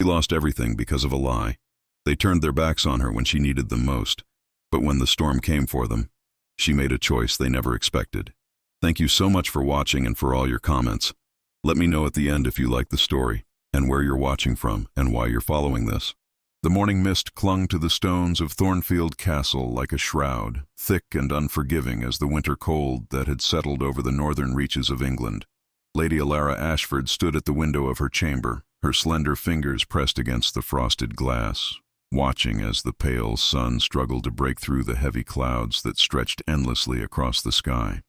lost everything because of a lie. They turned their backs on her when she needed them most. But when the storm came for them, she made a choice they never expected. Thank you so much for watching and for all your comments. Let me know at the end if you like the story, and where you're watching from, and why you're following this. The morning mist clung to the stones of Thornfield Castle like a shroud, thick and unforgiving as the winter cold that had settled over the northern reaches of England. Lady Alara Ashford stood at the window of her chamber, her slender fingers pressed against the frosted glass, watching as the pale sun struggled to break through the heavy clouds that stretched endlessly across the sky.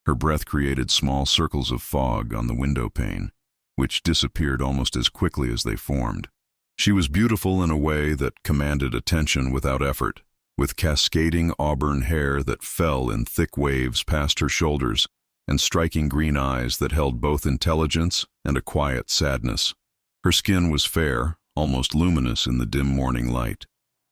Her breath created small circles of fog on the window pane, which disappeared almost as quickly as they formed. She was beautiful in a way that commanded attention without effort, with cascading auburn hair that fell in thick waves past her shoulders, and striking green eyes that held both intelligence and a quiet sadness. Her skin was fair, almost luminous in the dim morning light,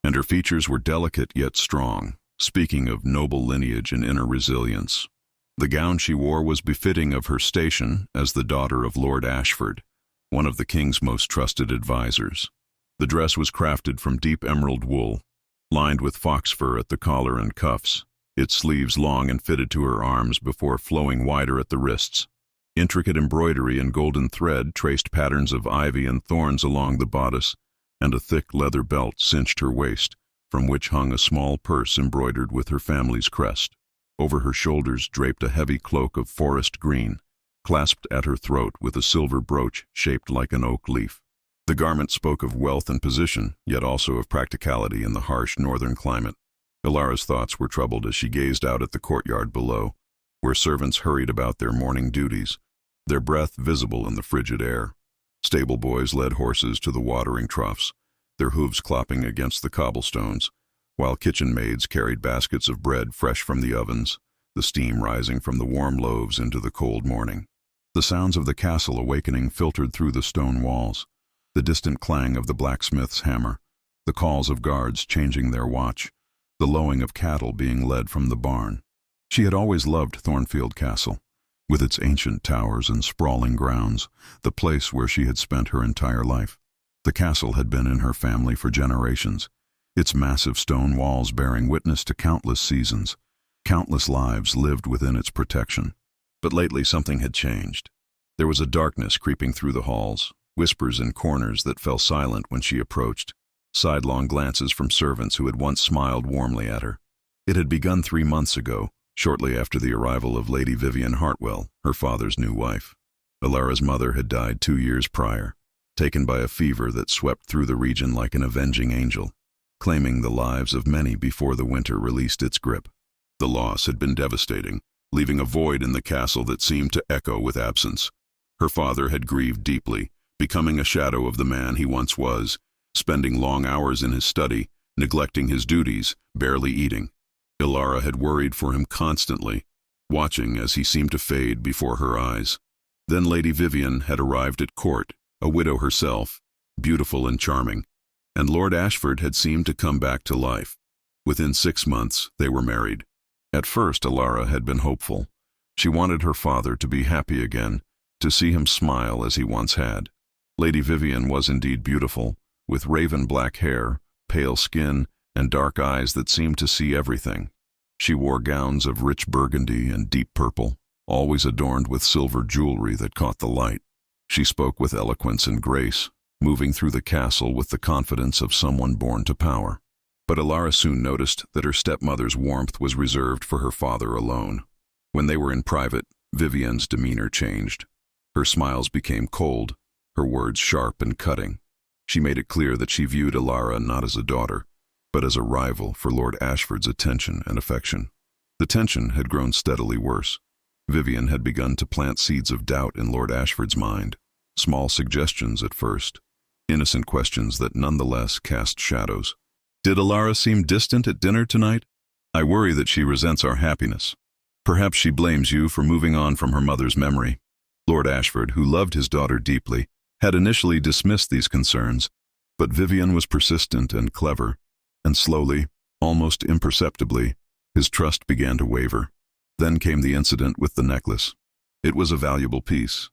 and her features were delicate yet strong, speaking of noble lineage and inner resilience. The gown she wore was befitting of her station as the daughter of Lord Ashford, one of the king's most trusted advisors. The dress was crafted from deep emerald wool, lined with fox fur at the collar and cuffs, its sleeves long and fitted to her arms before flowing wider at the wrists. Intricate embroidery and golden thread traced patterns of ivy and thorns along the bodice, and a thick leather belt cinched her waist, from which hung a small purse embroidered with her family's crest. Over her shoulders draped a heavy cloak of forest green, clasped at her throat with a silver brooch shaped like an oak leaf. The garment spoke of wealth and position, yet also of practicality in the harsh northern climate. Alara's thoughts were troubled as she gazed out at the courtyard below, where servants hurried about their morning duties, their breath visible in the frigid air. Stable boys led horses to the watering troughs, their hooves clopping against the cobblestones, while kitchen maids carried baskets of bread fresh from the ovens, the steam rising from the warm loaves into the cold morning. The sounds of the castle awakening filtered through the stone walls, the distant clang of the blacksmith's hammer, the calls of guards changing their watch, the lowing of cattle being led from the barn. She had always loved Thornfield Castle, with its ancient towers and sprawling grounds, the place where she had spent her entire life. The castle had been in her family for generations, its massive stone walls bearing witness to countless seasons. Countless lives lived within its protection. But lately something had changed. There was a darkness creeping through the halls, whispers in corners that fell silent when she approached, sidelong glances from servants who had once smiled warmly at her. It had begun 3 months ago, shortly after the arrival of Lady Vivian Hartwell, her father's new wife. Alara's mother had died 2 years prior, taken by a fever that swept through the region like an avenging angel, claiming the lives of many before the winter released its grip. The loss had been devastating, leaving a void in the castle that seemed to echo with absence. Her father had grieved deeply, becoming a shadow of the man he once was, spending long hours in his study, neglecting his duties, barely eating. Alara had worried for him constantly, watching as he seemed to fade before her eyes. Then Lady Vivian had arrived at court, a widow herself, beautiful and charming, and Lord Ashford had seemed to come back to life. Within 6 months, they were married. At first, Alara had been hopeful. She wanted her father to be happy again, to see him smile as he once had. Lady Vivian was indeed beautiful, with raven black hair, pale skin, and dark eyes that seemed to see everything. She wore gowns of rich burgundy and deep purple, always adorned with silver jewelry that caught the light. She spoke with eloquence and grace, moving through the castle with the confidence of someone born to power. But Alara soon noticed that her stepmother's warmth was reserved for her father alone. When they were in private, Vivian's demeanor changed. Her smiles became cold, her words sharp and cutting. She made it clear that she viewed Alara not as a daughter, but as a rival for Lord Ashford's attention and affection. The tension had grown steadily worse. Vivian had begun to plant seeds of doubt in Lord Ashford's mind, small suggestions at first, innocent questions that nonetheless cast shadows. Did Alara seem distant at dinner tonight? I worry that she resents our happiness. Perhaps she blames you for moving on from her mother's memory. Lord Ashford, who loved his daughter deeply, had initially dismissed these concerns, but Vivian was persistent and clever, and slowly, almost imperceptibly, his trust began to waver. Then came the incident with the necklace. It was a valuable piece,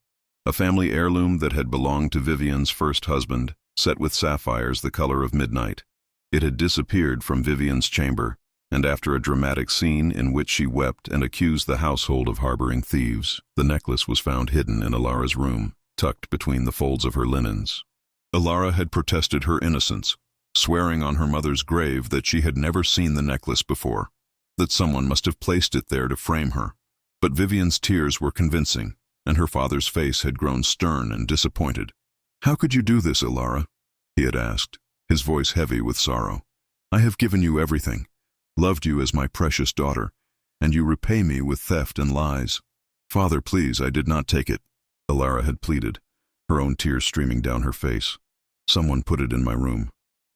a family heirloom that had belonged to Vivian's first husband, set with sapphires the color of midnight. It had disappeared from Vivian's chamber, and after a dramatic scene in which she wept and accused the household of harboring thieves, the necklace was found hidden in Ilara's room, tucked between the folds of her linens. Ilara had protested her innocence, swearing on her mother's grave that she had never seen the necklace before, that someone must have placed it there to frame her. But Vivian's tears were convincing, and her father's face had grown stern and disappointed. "How could you do this, Ilara?" he had asked, his voice heavy with sorrow. "I have given you everything, loved you as my precious daughter, and you repay me with theft and lies." "Father, please, I did not take it," Ilara had pleaded, her own tears streaming down her face. "Someone put it in my room.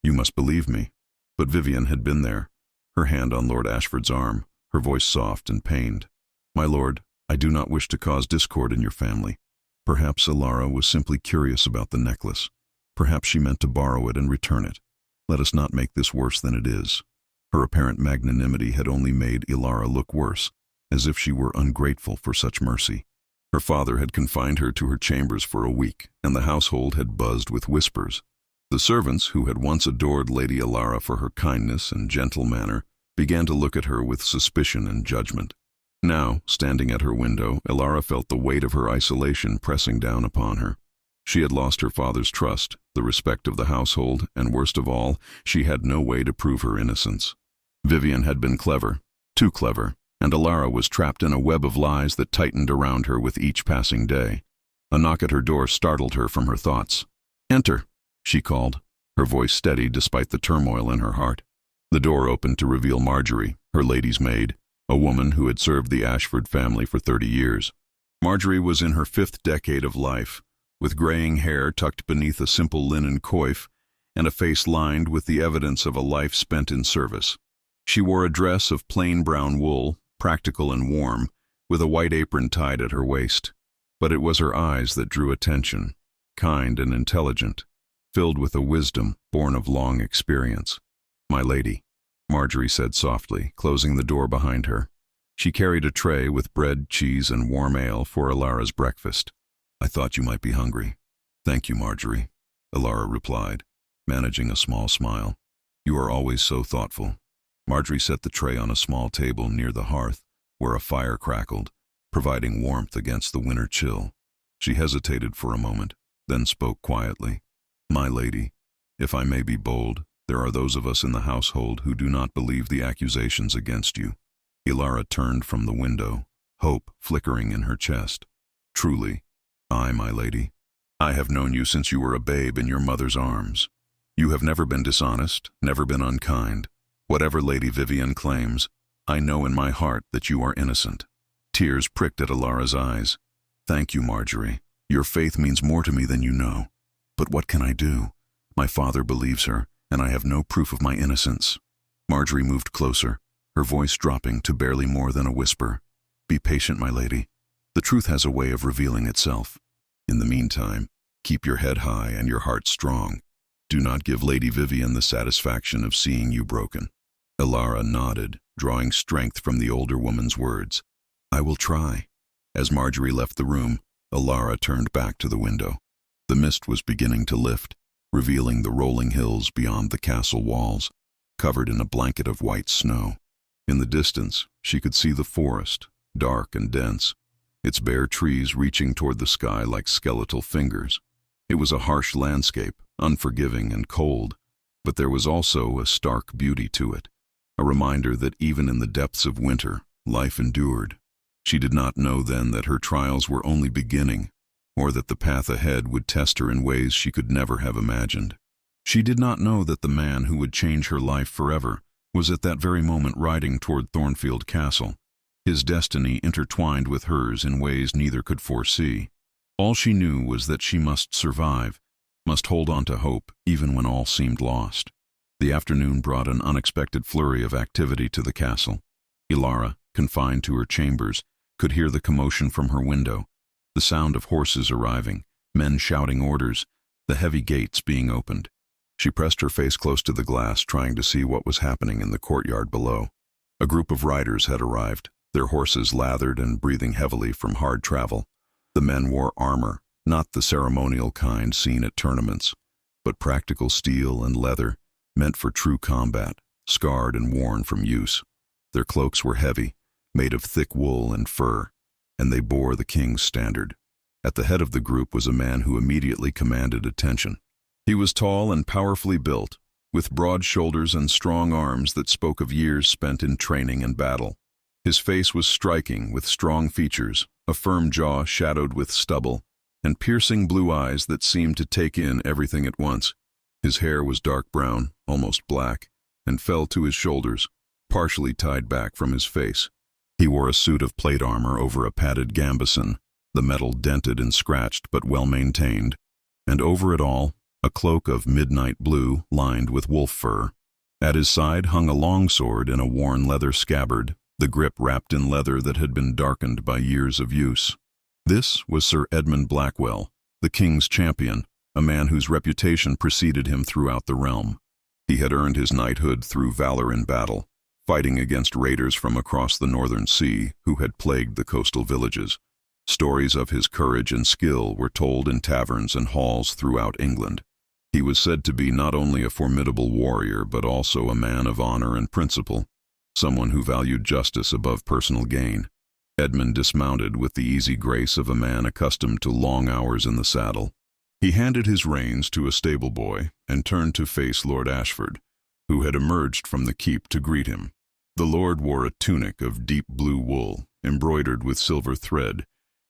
You must believe me." But Vivian had been there, her hand on Lord Ashford's arm, her voice soft and pained. "My lord, I do not wish to cause discord in your family. Perhaps Ilara was simply curious about the necklace. Perhaps she meant to borrow it and return it. Let us not make this worse than it is." Her apparent magnanimity had only made Ilara look worse, as if she were ungrateful for such mercy. Her father had confined her to her chambers for a week, and the household had buzzed with whispers. The servants, who had once adored Lady Ilara for her kindness and gentle manner, began to look at her with suspicion and judgment. Now, standing at her window, Ilara felt the weight of her isolation pressing down upon her. She had lost her father's trust, the respect of the household, and worst of all, she had no way to prove her innocence. Vivian had been clever, too clever, and Ilara was trapped in a web of lies that tightened around her with each passing day. A knock at her door startled her from her thoughts. "Enter," she called, her voice steady despite the turmoil in her heart. The door opened to reveal Marjorie, her lady's maid, a woman who had served the Ashford family for 30 years. Marjorie was in her 5th decade of life, with graying hair tucked beneath a simple linen coif and a face lined with the evidence of a life spent in service. She wore a dress of plain brown wool, practical and warm, with a white apron tied at her waist. But it was her eyes that drew attention, kind and intelligent, filled with a wisdom born of long experience. "My lady," Marjorie said softly, closing the door behind her. She carried a tray with bread, cheese, and warm ale for Ilara's breakfast. "I thought you might be hungry." "Thank you, Marjorie," Ilara replied, managing a small smile. "You are always so thoughtful." Marjorie set the tray on a small table near the hearth, where a fire crackled, providing warmth against the winter chill. She hesitated for a moment, then spoke quietly. "My lady, if I may be bold, there are those of us in the household who do not believe the accusations against you." Ilara turned from the window, hope flickering in her chest. "Truly, I, my lady. I have known you since you were a babe in your mother's arms. You have never been dishonest, never been unkind. Whatever Lady Vivian claims, I know in my heart that you are innocent." Tears pricked at Ilara's eyes. "Thank you, Marjorie. Your faith means more to me than you know. But what can I do? My father believes her, and I have no proof of my innocence." Marjorie moved closer, her voice dropping to barely more than a whisper. "Be patient, my lady. The truth has a way of revealing itself. In the meantime, keep your head high and your heart strong. Do not give Lady Vivian the satisfaction of seeing you broken." Ilara nodded, drawing strength from the older woman's words. "I will try." As Marjorie left the room, Ilara turned back to the window. The mist was beginning to lift, revealing the rolling hills beyond the castle walls, covered in a blanket of white snow. In the distance, she could see the forest, dark and dense, its bare trees reaching toward the sky like skeletal fingers. It was a harsh landscape, unforgiving and cold, but there was also a stark beauty to it, a reminder that even in the depths of winter, life endured. She did not know then that her trials were only beginning, or that the path ahead would test her in ways she could never have imagined. She did not know that the man who would change her life forever was at that very moment riding toward Thornfield Castle, his destiny intertwined with hers in ways neither could foresee. All she knew was that she must survive, must hold on to hope even when all seemed lost. The afternoon brought an unexpected flurry of activity to the castle. Ilara, confined to her chambers, could hear the commotion from her window, the sound of horses arriving, men shouting orders, the heavy gates being opened. She pressed her face close to the glass, trying to see what was happening in the courtyard below. A group of riders had arrived, their horses lathered and breathing heavily from hard travel. The men wore armor, not the ceremonial kind seen at tournaments. but practical steel and leather, meant for true combat, scarred and worn from use. Their cloaks were heavy, made of thick wool and fur, and they bore the king's standard. At the head of the group was a man who immediately commanded attention. He was tall and powerfully built, with broad shoulders and strong arms that spoke of years spent in training and battle. His face was striking, with strong features, a firm jaw shadowed with stubble, and piercing blue eyes that seemed to take in everything at once. His hair was dark brown, almost black, and fell to his shoulders, partially tied back from his face. He wore a suit of plate armor over a padded gambeson, the metal dented and scratched but well maintained, and over it all, a cloak of midnight blue lined with wolf fur. At his side hung a long sword in a worn leather scabbard, the grip wrapped in leather that had been darkened by years of use. This was Sir Edmund Blackwell, the king's champion, a man whose reputation preceded him throughout the realm. He had earned his knighthood through valor in battle, fighting against raiders from across the northern sea who had plagued the coastal villages. Stories of his courage and skill were told in taverns and halls throughout England. He was said to be not only a formidable warrior but also a man of honor and principle, someone who valued justice above personal gain. Edmund dismounted with the easy grace of a man accustomed to long hours in the saddle. He handed his reins to a stable boy and turned to face Lord Ashford, who had emerged from the keep to greet him. The lord wore a tunic of deep blue wool, embroidered with silver thread,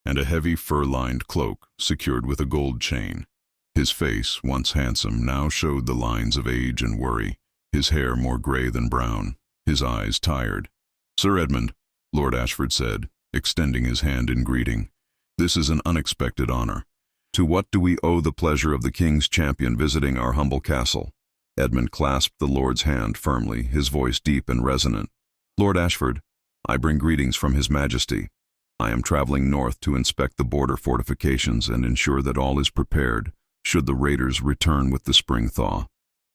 and a heavy fur-lined cloak secured with a gold chain. His face, once handsome, now showed the lines of age and worry, his hair more gray than brown, his eyes tired. "Sir Edmund," Lord Ashford said, extending his hand in greeting, "this is an unexpected honor. To what do we owe the pleasure of the king's champion visiting our humble castle?" Edmund clasped the lord's hand firmly, his voice deep and resonant. "Lord Ashford, I bring greetings from His Majesty. I am traveling north to inspect the border fortifications and ensure that all is prepared should the raiders return with the spring thaw.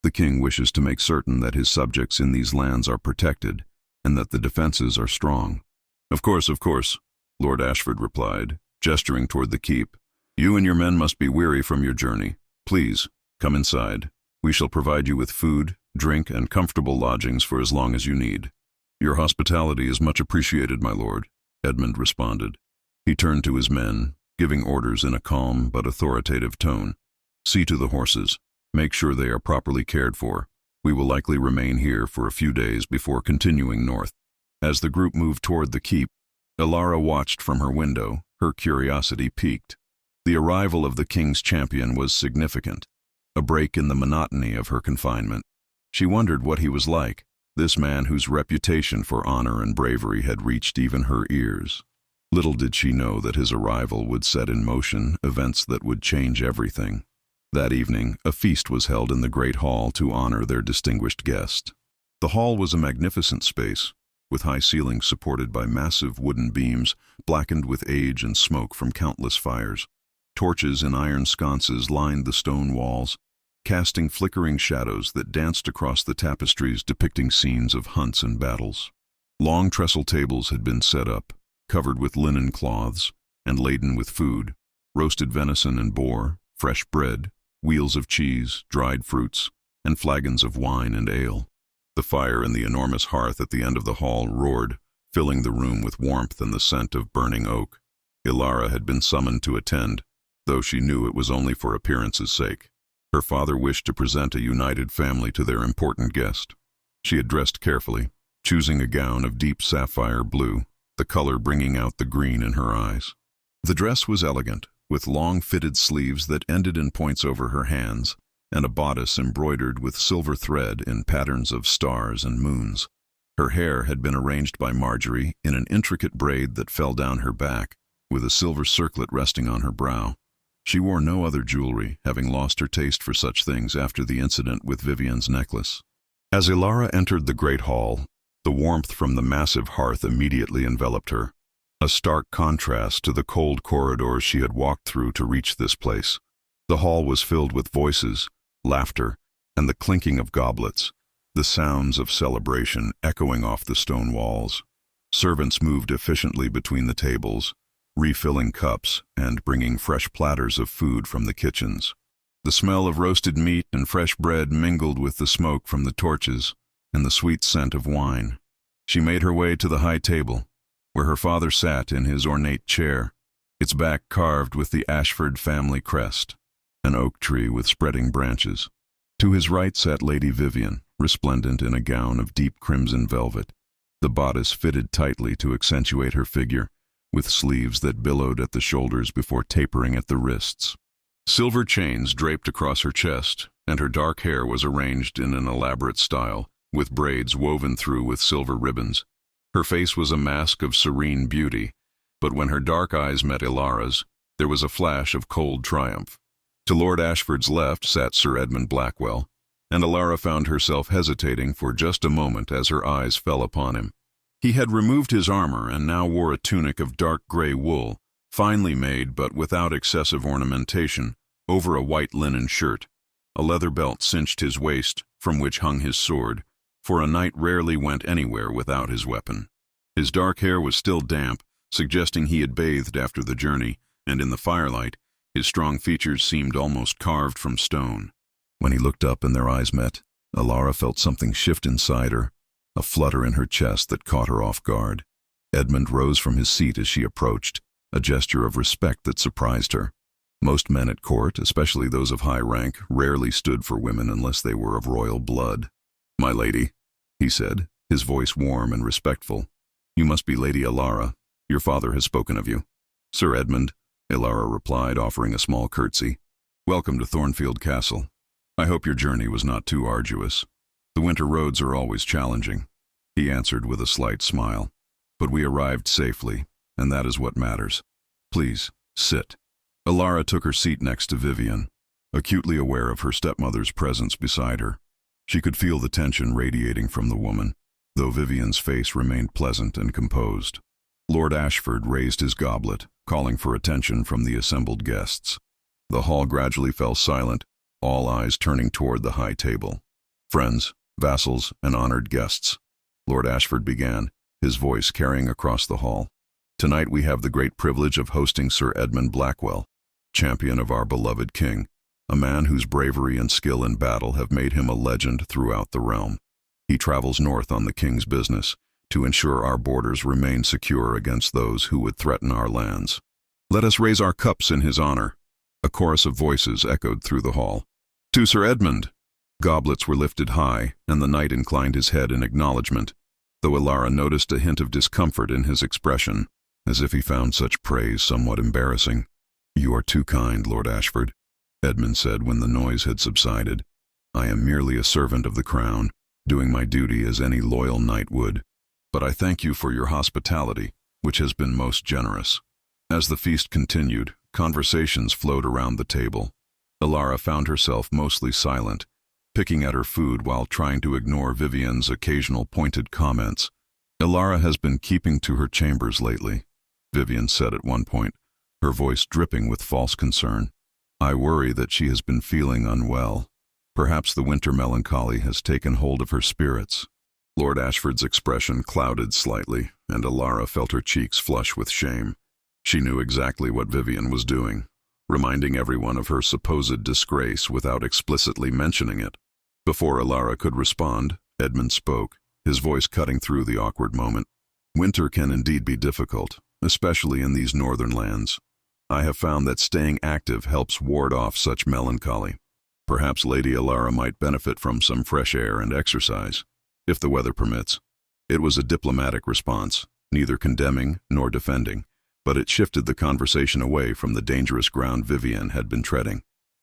The king wishes to make certain that his subjects in these lands are protected and that the defenses are strong." Of course," Lord Ashford replied, gesturing toward the keep. "You and your men must be weary from your journey. Please, come inside. We shall provide you with food, drink, and comfortable lodgings for as long as you need." "Your hospitality is much appreciated, my lord," Edmund responded. He turned to his men, giving orders in a calm but authoritative tone. "See to the horses. Make sure they are properly cared for. We will likely remain here for a few days before continuing north." As the group moved toward the keep, Ilara watched from her window, her curiosity piqued. The arrival of the king's champion was significant, a break in the monotony of her confinement. She wondered what he was like, this man whose reputation for honor and bravery had reached even her ears. Little did she know that his arrival would set in motion events that would change everything. That evening, a feast was held in the great hall to honor their distinguished guest. The hall was a magnificent space, with high ceilings supported by massive wooden beams blackened with age and smoke from countless fires. Torches in iron sconces lined the stone walls, casting flickering shadows that danced across the tapestries depicting scenes of hunts and battles. Long trestle tables had been set up, covered with linen cloths, and laden with food: roasted venison and boar, fresh bread, wheels of cheese, dried fruits, and flagons of wine and ale. The fire in the enormous hearth at the end of the hall roared, filling the room with warmth and the scent of burning oak. Ilara had been summoned to attend, though she knew it was only for appearance's sake. Her father wished to present a united family to their important guest. She had dressed carefully, choosing a gown of deep sapphire blue, the color bringing out the green in her eyes. The dress was elegant, with long fitted sleeves that ended in points over her hands, and a bodice embroidered with silver thread in patterns of stars and moons. Her hair had been arranged by Marjorie in an intricate braid that fell down her back, with a silver circlet resting on her brow. She wore no other jewelry, having lost her taste for such things after the incident with Vivian's necklace. As Ilara entered the great hall, the warmth from the massive hearth immediately enveloped her, a stark contrast to the cold corridors she had walked through to reach this place. The hall was filled with voices, laughter, and the clinking of goblets, the sounds of celebration echoing off the stone walls. Servants moved efficiently between the tables, refilling cups and bringing fresh platters of food from the kitchens. The smell of roasted meat and fresh bread mingled with the smoke from the torches and the sweet scent of wine. She made her way to the high table, where her father sat in his ornate chair, its back carved with the Ashford family crest, an oak tree with spreading branches. To his right sat Lady Vivian, resplendent in a gown of deep crimson velvet, the bodice fitted tightly to accentuate her figure, with sleeves that billowed at the shoulders before tapering at the wrists. Silver chains draped across her chest, and her dark hair was arranged in an elaborate style, with braids woven through with silver ribbons. Her face was a mask of serene beauty, but when her dark eyes met Ilara's, there was a flash of cold triumph. To Lord Ashford's left sat Sir Edmund Blackwell, and Ilara found herself hesitating for just a moment as her eyes fell upon him. He had removed his armor and now wore a tunic of dark gray wool, finely made but without excessive ornamentation, over a white linen shirt. A leather belt cinched his waist, from which hung his sword, for a knight rarely went anywhere without his weapon. His dark hair was still damp, suggesting he had bathed after the journey, and in the firelight, his strong features seemed almost carved from stone. When he looked up and their eyes met, Ilara felt something shift inside her, a flutter in her chest that caught her off guard. Edmund rose from his seat as she approached, a gesture of respect that surprised her. Most men at court, especially those of high rank, rarely stood for women unless they were of royal blood. "My lady," he said, his voice warm and respectful. "You must be Lady Ilara. Your father has spoken of you." "Sir Edmund," Ilara replied, offering a small curtsy. "Welcome to Thornfield Castle. I hope your journey was not too arduous. The winter roads are always challenging," he answered with a slight smile. "But we arrived safely, and that is what matters. Please, sit." Ilara took her seat next to Vivian, acutely aware of her stepmother's presence beside her. She could feel the tension radiating from the woman, though Vivian's face remained pleasant and composed. Lord Ashford raised his goblet, calling for attention from the assembled guests. The hall gradually fell silent, all eyes turning toward the high table. "Friends, vassals, and honored guests," Lord Ashford began, his voice carrying across the hall. "Tonight we have the great privilege of hosting Sir Edmund Blackwell, champion of our beloved king, a man whose bravery and skill in battle have made him a legend throughout the realm. He travels north on the king's business to ensure our borders remain secure against those who would threaten our lands. Let us raise our cups in his honor." A chorus of voices echoed through the hall. "To Sir Edmund!" Goblets were lifted high, and the knight inclined his head in acknowledgement, though Ilara noticed a hint of discomfort in his expression, as if he found such praise somewhat embarrassing. "You are too kind, Lord Ashford," Edmund said when the noise had subsided. "I am merely a servant of the crown, doing my duty as any loyal knight would. But I thank you for your hospitality, which has been most generous." As the feast continued, conversations flowed around the table. Ilara found herself mostly silent, picking at her food while trying to ignore Vivian's occasional pointed comments. "Ilara has been keeping to her chambers lately," Vivian said at one point, her voice dripping with false concern. "I worry that she has been feeling unwell. Perhaps the winter melancholy has taken hold of her spirits." Lord Ashford's expression clouded slightly, and Ilara felt her cheeks flush with shame. She knew exactly what Vivian was doing, reminding everyone of her supposed disgrace without explicitly mentioning it. Before Ilara could respond, Edmund spoke, his voice cutting through the awkward moment. "Winter can indeed be difficult, especially in these northern lands. I have found that staying active helps ward off such melancholy. Perhaps Lady Ilara might benefit from some fresh air and exercise, if the weather permits." It was a diplomatic response, neither condemning nor defending, but it shifted the conversation away from the dangerous ground Vivian had been treading.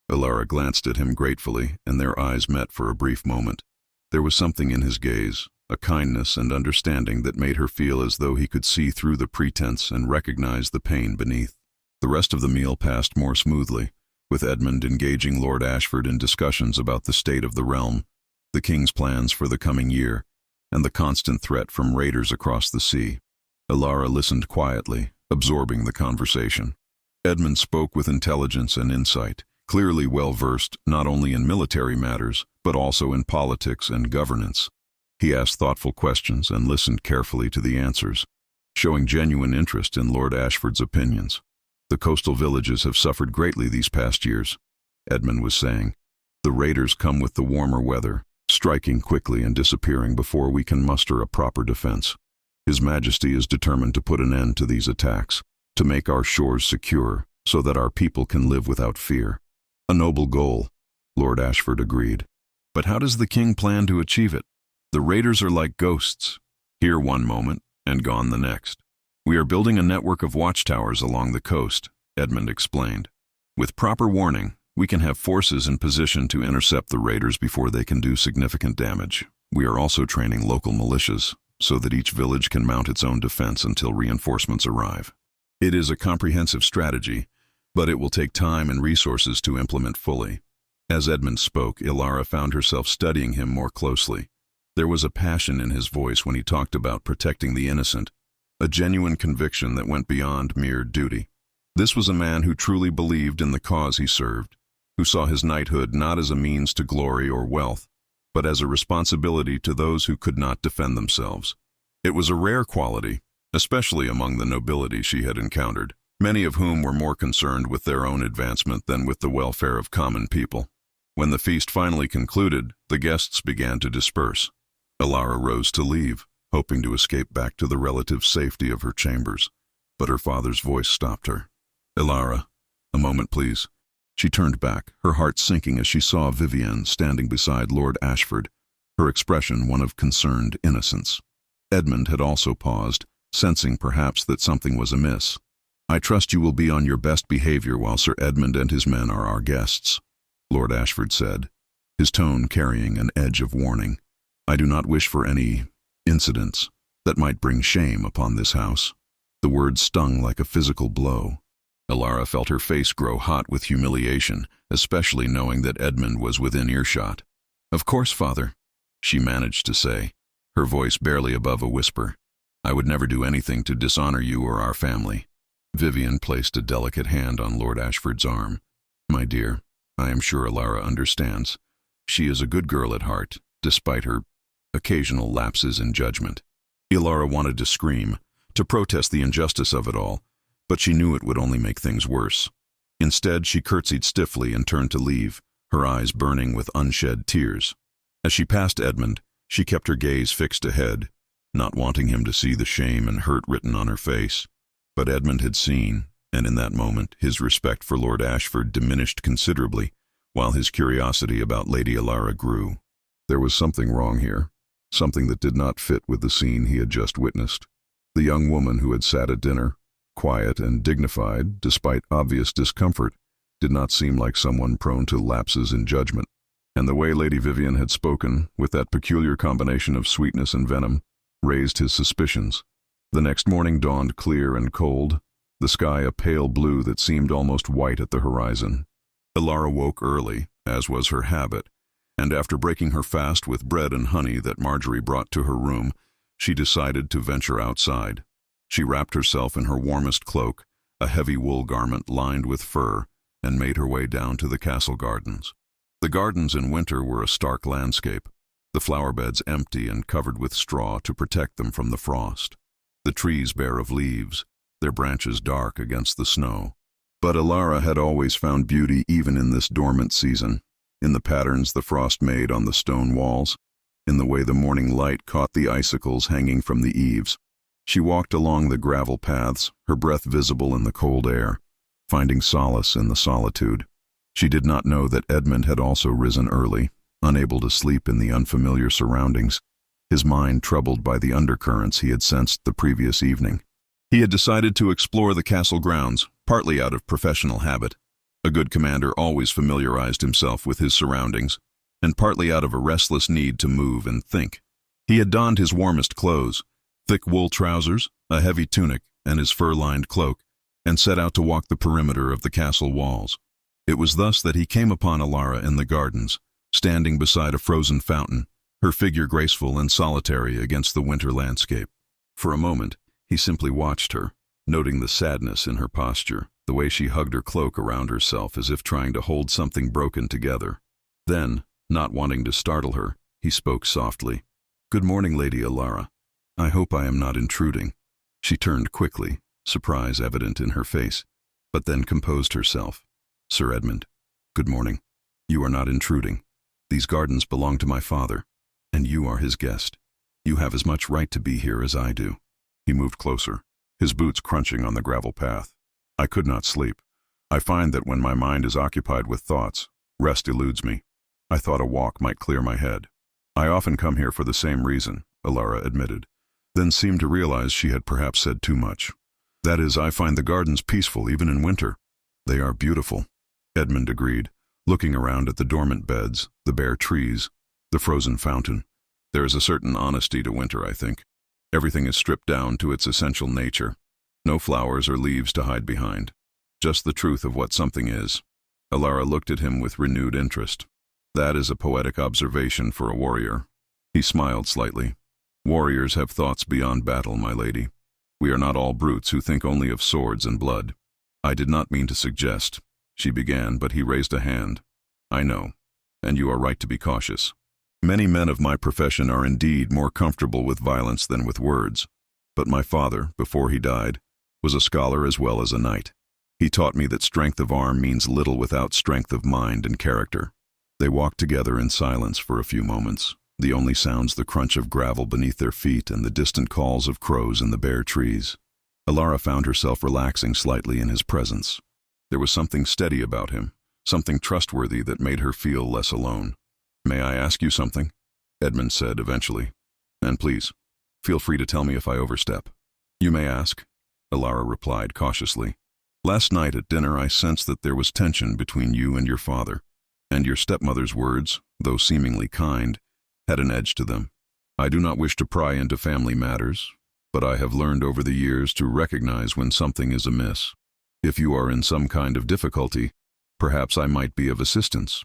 Ilara glanced at him gratefully, and their eyes met for a brief moment. There was something in his gaze, a kindness and understanding that made her feel as though he could see through the pretense and recognize the pain beneath. The rest of the meal passed more smoothly, with Edmund engaging Lord Ashford in discussions about the state of the realm, the king's plans for the coming year, and the constant threat from raiders across the sea. Ilara listened quietly, absorbing the conversation. Edmund spoke with intelligence and insight, clearly well-versed not only in military matters, but also in politics and governance. He asked thoughtful questions and listened carefully to the answers, showing genuine interest in Lord Ashford's opinions. "The coastal villages have suffered greatly these past years," Edmund was saying. "The raiders come with the warmer weather, striking quickly and disappearing before we can muster a proper defense. His Majesty is determined to put an end to these attacks, to make our shores secure so that our people can live without fear." "A noble goal," Lord Ashford agreed. "But how does the king plan to achieve it? The raiders are like ghosts, here one moment and gone the next." "We are building a network of watchtowers along the coast," Edmund explained. "With proper warning, we can have forces in position to intercept the raiders before they can do significant damage. We are also training local militias so that each village can mount its own defense until reinforcements arrive. It is a comprehensive strategy, but it will take time and resources to implement fully." As Edmund spoke, Ilara found herself studying him more closely. There was a passion in his voice when he talked about protecting the innocent, a genuine conviction that went beyond mere duty. This was a man who truly believed in the cause he served, who saw his knighthood not as a means to glory or wealth, but as a responsibility to those who could not defend themselves. It was a rare quality, especially among the nobility she had encountered, many of whom were more concerned with their own advancement than with the welfare of common people. When the feast finally concluded, the guests began to disperse. Ilara rose to leave, hoping to escape back to the relative safety of her chambers, but her father's voice stopped her. "Ilara, a moment please." She turned back, her heart sinking as she saw Vivienne standing beside Lord Ashford, her expression one of concerned innocence. Edmund had also paused, sensing perhaps that something was amiss. "I trust you will be on your best behavior while Sir Edmund and his men are our guests," Lord Ashford said, his tone carrying an edge of warning. "I do not wish for any incidents that might bring shame upon this house." The words stung like a physical blow. Ilara felt her face grow hot with humiliation, especially knowing that Edmund was within earshot. "Of course, father," she managed to say, her voice barely above a whisper. "I would never do anything to dishonor you or our family." Vivienne placed a delicate hand on Lord Ashford's arm. "My dear, I am sure Ilara understands. She is a good girl at heart, despite her occasional lapses in judgment." Ilara wanted to scream, to protest the injustice of it all, but she knew it would only make things worse. Instead, she curtsied stiffly and turned to leave, her eyes burning with unshed tears. As she passed Edmund, she kept her gaze fixed ahead, not wanting him to see the shame and hurt written on her face. But Edmund had seen, and in that moment his respect for Lord Ashford diminished considerably, while his curiosity about Lady Ilara grew. There was something wrong here, something that did not fit with the scene he had just witnessed. The young woman who had sat at dinner, quiet and dignified despite obvious discomfort, did not seem like someone prone to lapses in judgment. And the way Lady Vivienne had spoken, with that peculiar combination of sweetness and venom, raised his suspicions. The next morning dawned clear and cold, the sky a pale blue that seemed almost white at the horizon. Ilara woke early, as was her habit, and after breaking her fast with bread and honey that Marjorie brought to her room, she decided to venture outside. She wrapped herself in her warmest cloak, a heavy wool garment lined with fur, and made her way down to the castle gardens. The gardens in winter were a stark landscape, the flower beds empty and covered with straw to protect them from the frost. The trees bare of leaves, their branches dark against the snow. But Ilara had always found beauty even in this dormant season, in the patterns the frost made on the stone walls, in the way the morning light caught the icicles hanging from the eaves. She walked along the gravel paths, her breath visible in the cold air, finding solace in the solitude. She did not know that Edmund had also risen early, unable to sleep in the unfamiliar surroundings, his mind troubled by the undercurrents he had sensed the previous evening. He had decided to explore the castle grounds, partly out of professional habit. A good commander always familiarized himself with his surroundings, and partly out of a restless need to move and think. He had donned his warmest clothes, thick wool trousers, a heavy tunic, and his fur-lined cloak, and set out to walk the perimeter of the castle walls. It was thus that he came upon Ilara in the gardens, standing beside a frozen fountain, her figure graceful and solitary against the winter landscape. For a moment, he simply watched her, noting the sadness in her posture, the way she hugged her cloak around herself as if trying to hold something broken together. Then, not wanting to startle her, he spoke softly. "Good morning, Lady Ilara. I hope I am not intruding." She turned quickly, surprise evident in her face, but then composed herself. "Sir Edmund, Good morning. You are not intruding. These gardens belong to my father, and you are his guest. You have as much right to be here as I do." He moved closer, his boots crunching on the gravel path. I could not sleep. I find that when my mind is occupied with thoughts, rest eludes me. I thought a walk might clear my head. "I often come here for the same reason," Alara admitted, then seemed to realize she had perhaps said too much. "That is, I find the gardens peaceful even in winter." "They are beautiful," Edmund agreed, looking around at the dormant beds, the bare trees, the frozen fountain. "There is a certain honesty to winter, I think. Everything is stripped down to its essential nature. No flowers or leaves to hide behind. Just the truth of what something is." Alara looked at him with renewed interest. "That is a poetic observation for a warrior." He smiled slightly. "Warriors have thoughts beyond battle, my lady. We are not all brutes who think only of swords and blood." "I did not mean to suggest," she began, but he raised a hand. "I know, and you are right to be cautious. Many men of my profession are indeed more comfortable with violence than with words. But my father, before he died, was a scholar as well as a knight. He taught me that strength of arm means little without strength of mind and character." They walked together in silence for a few moments, the only sounds the crunch of gravel beneath their feet and the distant calls of crows in the bare trees. Alara found herself relaxing slightly in his presence. There was something steady about him, something trustworthy that made her feel less alone. "May I ask you something?" Edmund said eventually. "And please, feel free to tell me if I overstep." "You may ask," Alara replied cautiously. "Last night at dinner I sensed that there was tension between you and your father, and your stepmother's words, though seemingly kind, had an edge to them. I do not wish to pry into family matters, but I have learned over the years to recognize when something is amiss. If you are in some kind of difficulty, perhaps I might be of assistance."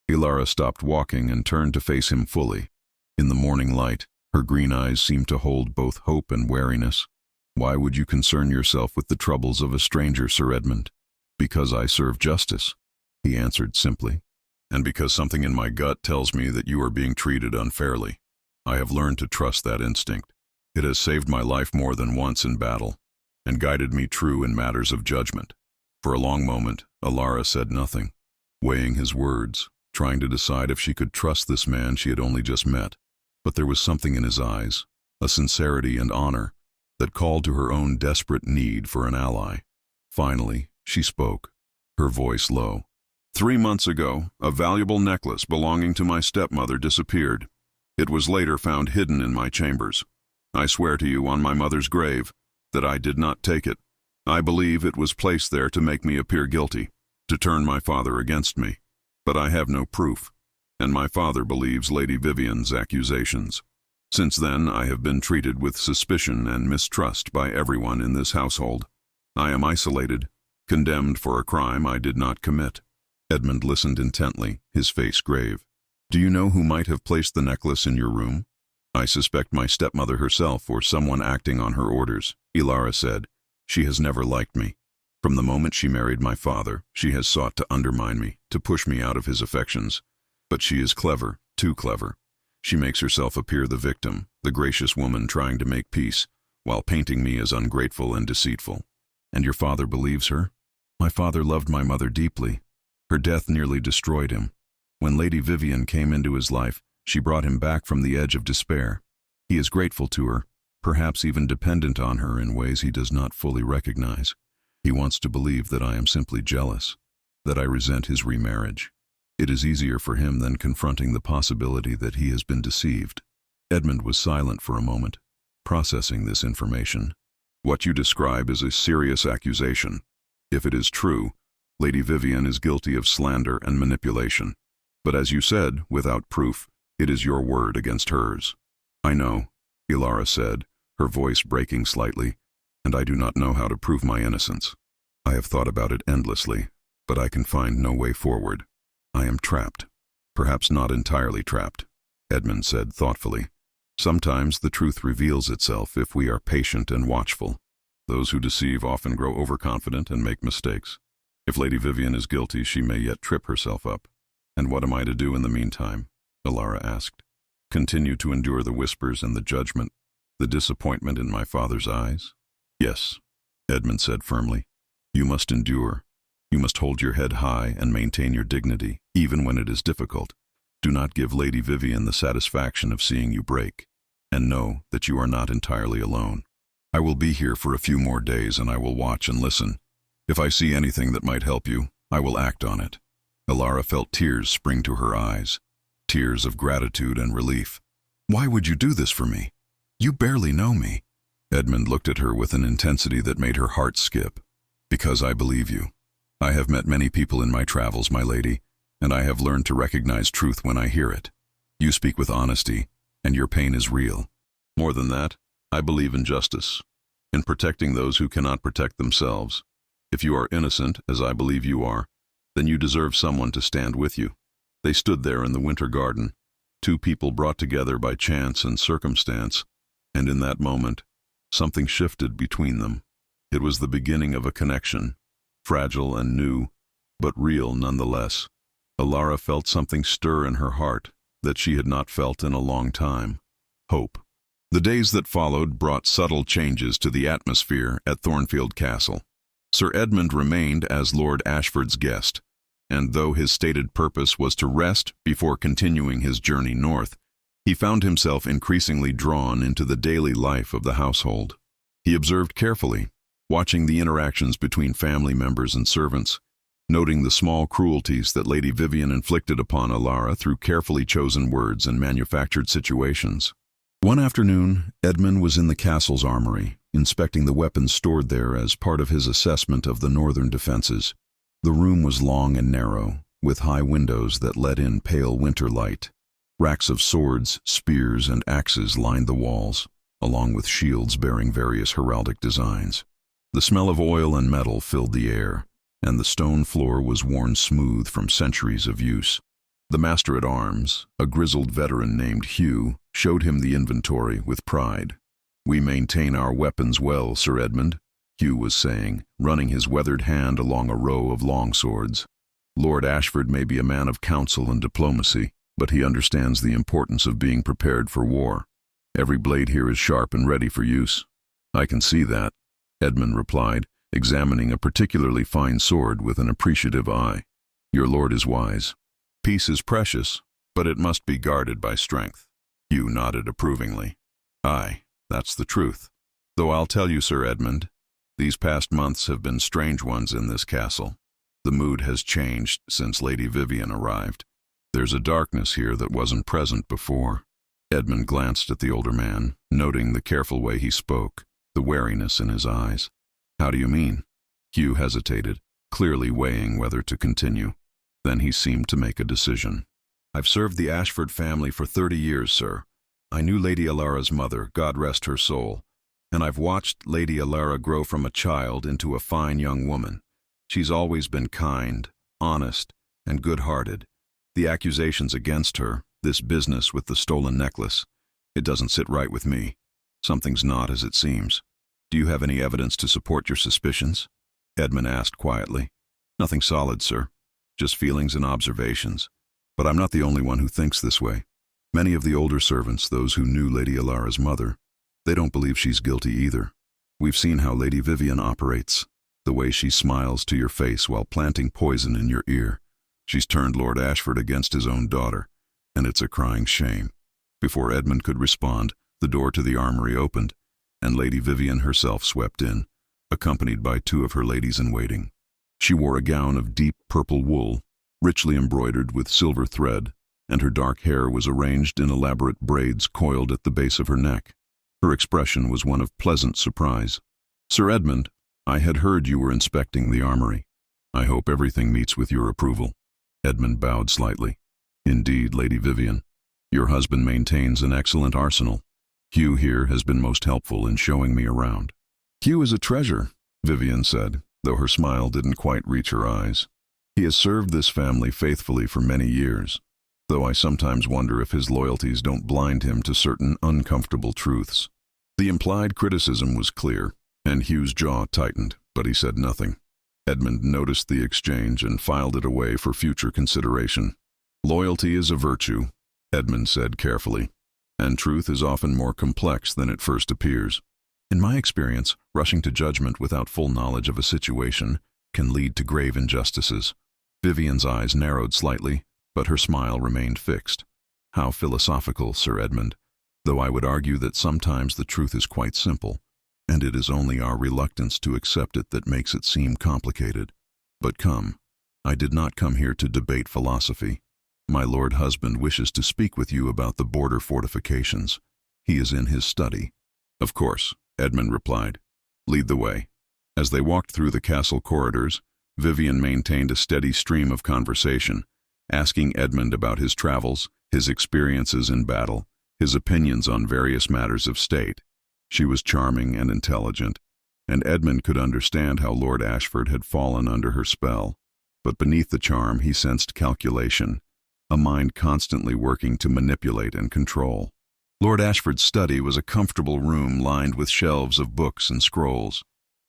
Alara stopped walking and turned to face him fully. In the morning light, her green eyes seemed to hold both hope and wariness. "Why would you concern yourself with the troubles of a stranger, Sir Edmund?" "Because I serve justice," he answered simply. "And because something in my gut tells me that you are being treated unfairly. I have learned to trust that instinct. It has saved my life more than once in battle, and guided me true in matters of judgment." For a long moment, Alara said nothing, weighing his words, trying to decide if she could trust this man she had only just met. But there was something in his eyes, a sincerity and honor, that called to her own desperate need for an ally. Finally, she spoke, her voice low. 3 months ago, a valuable necklace belonging to my stepmother disappeared. It was later found hidden in my chambers. I swear to you on my mother's grave that I did not take it. I believe it was placed there to make me appear guilty, to turn my father against me. But I have no proof, and my father believes Lady Vivian's accusations. Since then, I have been treated with suspicion and mistrust by everyone in this household. I am isolated, condemned for a crime I did not commit." Edmund listened intently, his face grave. "Do you know who might have placed the necklace in your room?" "I suspect my stepmother herself or someone acting on her orders," Alara said. "She has never liked me. From the moment she married my father, she has sought to undermine me, to push me out of his affections. But she is clever, too clever. She makes herself appear the victim, the gracious woman trying to make peace, while painting me as ungrateful and deceitful." "And your father believes her?" "My father loved my mother deeply. Her death nearly destroyed him. When Lady Vivian came into his life, she brought him back from the edge of despair. He is grateful to her, perhaps even dependent on her in ways he does not fully recognize. He wants to believe that I am simply jealous, that I resent his remarriage. It is easier for him than confronting the possibility that he has been deceived." Edmund was silent for a moment, processing this information. "What you describe is a serious accusation. If it is true, Lady Vivian is guilty of slander and manipulation. But as you said, without proof, it is your word against hers." "I know," Alara said, her voice breaking slightly, "and I do not know how to prove my innocence. I have thought about it endlessly, but I can find no way forward. I am trapped." "Perhaps not entirely trapped," Edmund said thoughtfully. "Sometimes the truth reveals itself if we are patient and watchful. Those who deceive often grow overconfident and make mistakes. If Lady Vivian is guilty, she may yet trip herself up." "And what am I to do in the meantime?" Alara asked. "Continue to endure the whispers and the judgment, the disappointment in my father's eyes?" "Yes," Edmund said firmly. "You must endure, You must hold your head high and maintain your dignity, even when it is difficult. Do not give Lady Vivian the satisfaction of seeing you break, and know that you are not entirely alone. I will be here for a few more days, and I will watch and listen. If I see anything that might help you, I will act on it." Alara felt tears spring to her eyes, tears of gratitude and relief. "Why would you do this for me? You barely know me." Edmund looked at her with an intensity that made her heart skip. "Because I believe you. I have met many people in my travels, my lady, and I have learned to recognize truth when I hear it. You speak with honesty, and your pain is real. More than that, I believe in justice, in protecting those who cannot protect themselves. If you are innocent, as I believe you are, then you deserve someone to stand with you." They stood there in the winter garden, two people brought together by chance and circumstance, and in that moment, something shifted between them. It was the beginning of a connection, fragile and new, but real nonetheless. Alara felt something stir in her heart that she had not felt in a long time: hope. The days that followed brought subtle changes to the atmosphere at Thornfield Castle. Sir Edmund remained as Lord Ashford's guest, and though his stated purpose was to rest before continuing his journey north, he found himself increasingly drawn into the daily life of the household. He observed carefully, watching the interactions between family members and servants, noting the small cruelties that Lady Vivian inflicted upon Alara through carefully chosen words and manufactured situations. One afternoon, Edmund was in the castle's armory, inspecting the weapons stored there as part of his assessment of the northern defenses. The room was long and narrow, with high windows that let in pale winter light. Racks of swords, spears, and axes lined the walls, along with shields bearing various heraldic designs. The smell of oil and metal filled the air, and the stone floor was worn smooth from centuries of use. The master-at-arms, a grizzled veteran named Hugh, showed him the inventory with pride. "We maintain our weapons well, Sir Edmund," Hugh was saying, running his weathered hand along a row of long swords. "Lord Ashford may be a man of counsel and diplomacy, but he understands the importance of being prepared for war. Every blade here is sharp and ready for use." "I can see that," Edmund replied, examining a particularly fine sword with an appreciative eye. "Your lord is wise. Peace is precious, but it must be guarded by strength." Hugh nodded approvingly. "Aye, that's the truth. Though I'll tell you, Sir Edmund, these past months have been strange ones in this castle. The mood has changed since Lady Vivian arrived. There's a darkness here that wasn't present before." Edmund glanced at the older man, noting the careful way he spoke, the wariness in his eyes. "How do you mean?" Hugh hesitated, clearly weighing whether to continue. Then he seemed to make a decision. "I've served the Ashford family for 30 years, sir. I knew Lady Alara's mother, God rest her soul, and I've watched Lady Alara grow from a child into a fine young woman. She's always been kind, honest, and good-hearted. The accusations against her, this business with the stolen necklace, it doesn't sit right with me. Something's not as it seems. Do you have any evidence to support your suspicions?" Edmund asked quietly. "Nothing solid, sir. Just feelings and observations. But I'm not the only one who thinks this way. Many of the older servants, those who knew Lady Alara's mother, they don't believe she's guilty either. We've seen how Lady Vivian operates, the way she smiles to your face while planting poison in your ear. She's turned Lord Ashford against his own daughter, and it's a crying shame." Before Edmund could respond, the door to the armory opened, and Lady Vivian herself swept in, accompanied by two of her ladies-in-waiting. She wore a gown of deep purple wool, richly embroidered with silver thread, and her dark hair was arranged in elaborate braids coiled at the base of her neck. Her expression was one of pleasant surprise. "Sir Edmund, I had heard you were inspecting the armory. I hope everything meets with your approval." Edmund bowed slightly. "Indeed, Lady Vivian. Your husband maintains an excellent arsenal. Hugh here has been most helpful in showing me around." "Hugh is a treasure," Vivian said, though her smile didn't quite reach her eyes. "He has served this family faithfully for many years, though I sometimes wonder if his loyalties don't blind him to certain uncomfortable truths." The implied criticism was clear, and Hugh's jaw tightened, but he said nothing. Edmund noticed the exchange and filed it away for future consideration. "Loyalty is a virtue," Edmund said carefully, "and truth is often more complex than it first appears. In my experience, rushing to judgment without full knowledge of a situation can lead to grave injustices. Vivian's eyes narrowed slightly, but her smile remained fixed. How philosophical, Sir Edmund, though I would argue that sometimes the truth is quite simple, and it is only our reluctance to accept it that makes it seem complicated. But come, I did not come here to debate philosophy. My lord husband wishes to speak with you about the border fortifications. He is in his study. Of course, Edmund replied. Lead the way. As they walked through the castle corridors, Vivian maintained a steady stream of conversation, asking Edmund about his travels, his experiences in battle, his opinions on various matters of state. She was charming and intelligent, and Edmund could understand how Lord Ashford had fallen under her spell. But beneath the charm he sensed calculation, a mind constantly working to manipulate and control. Lord Ashford's study was a comfortable room lined with shelves of books and scrolls.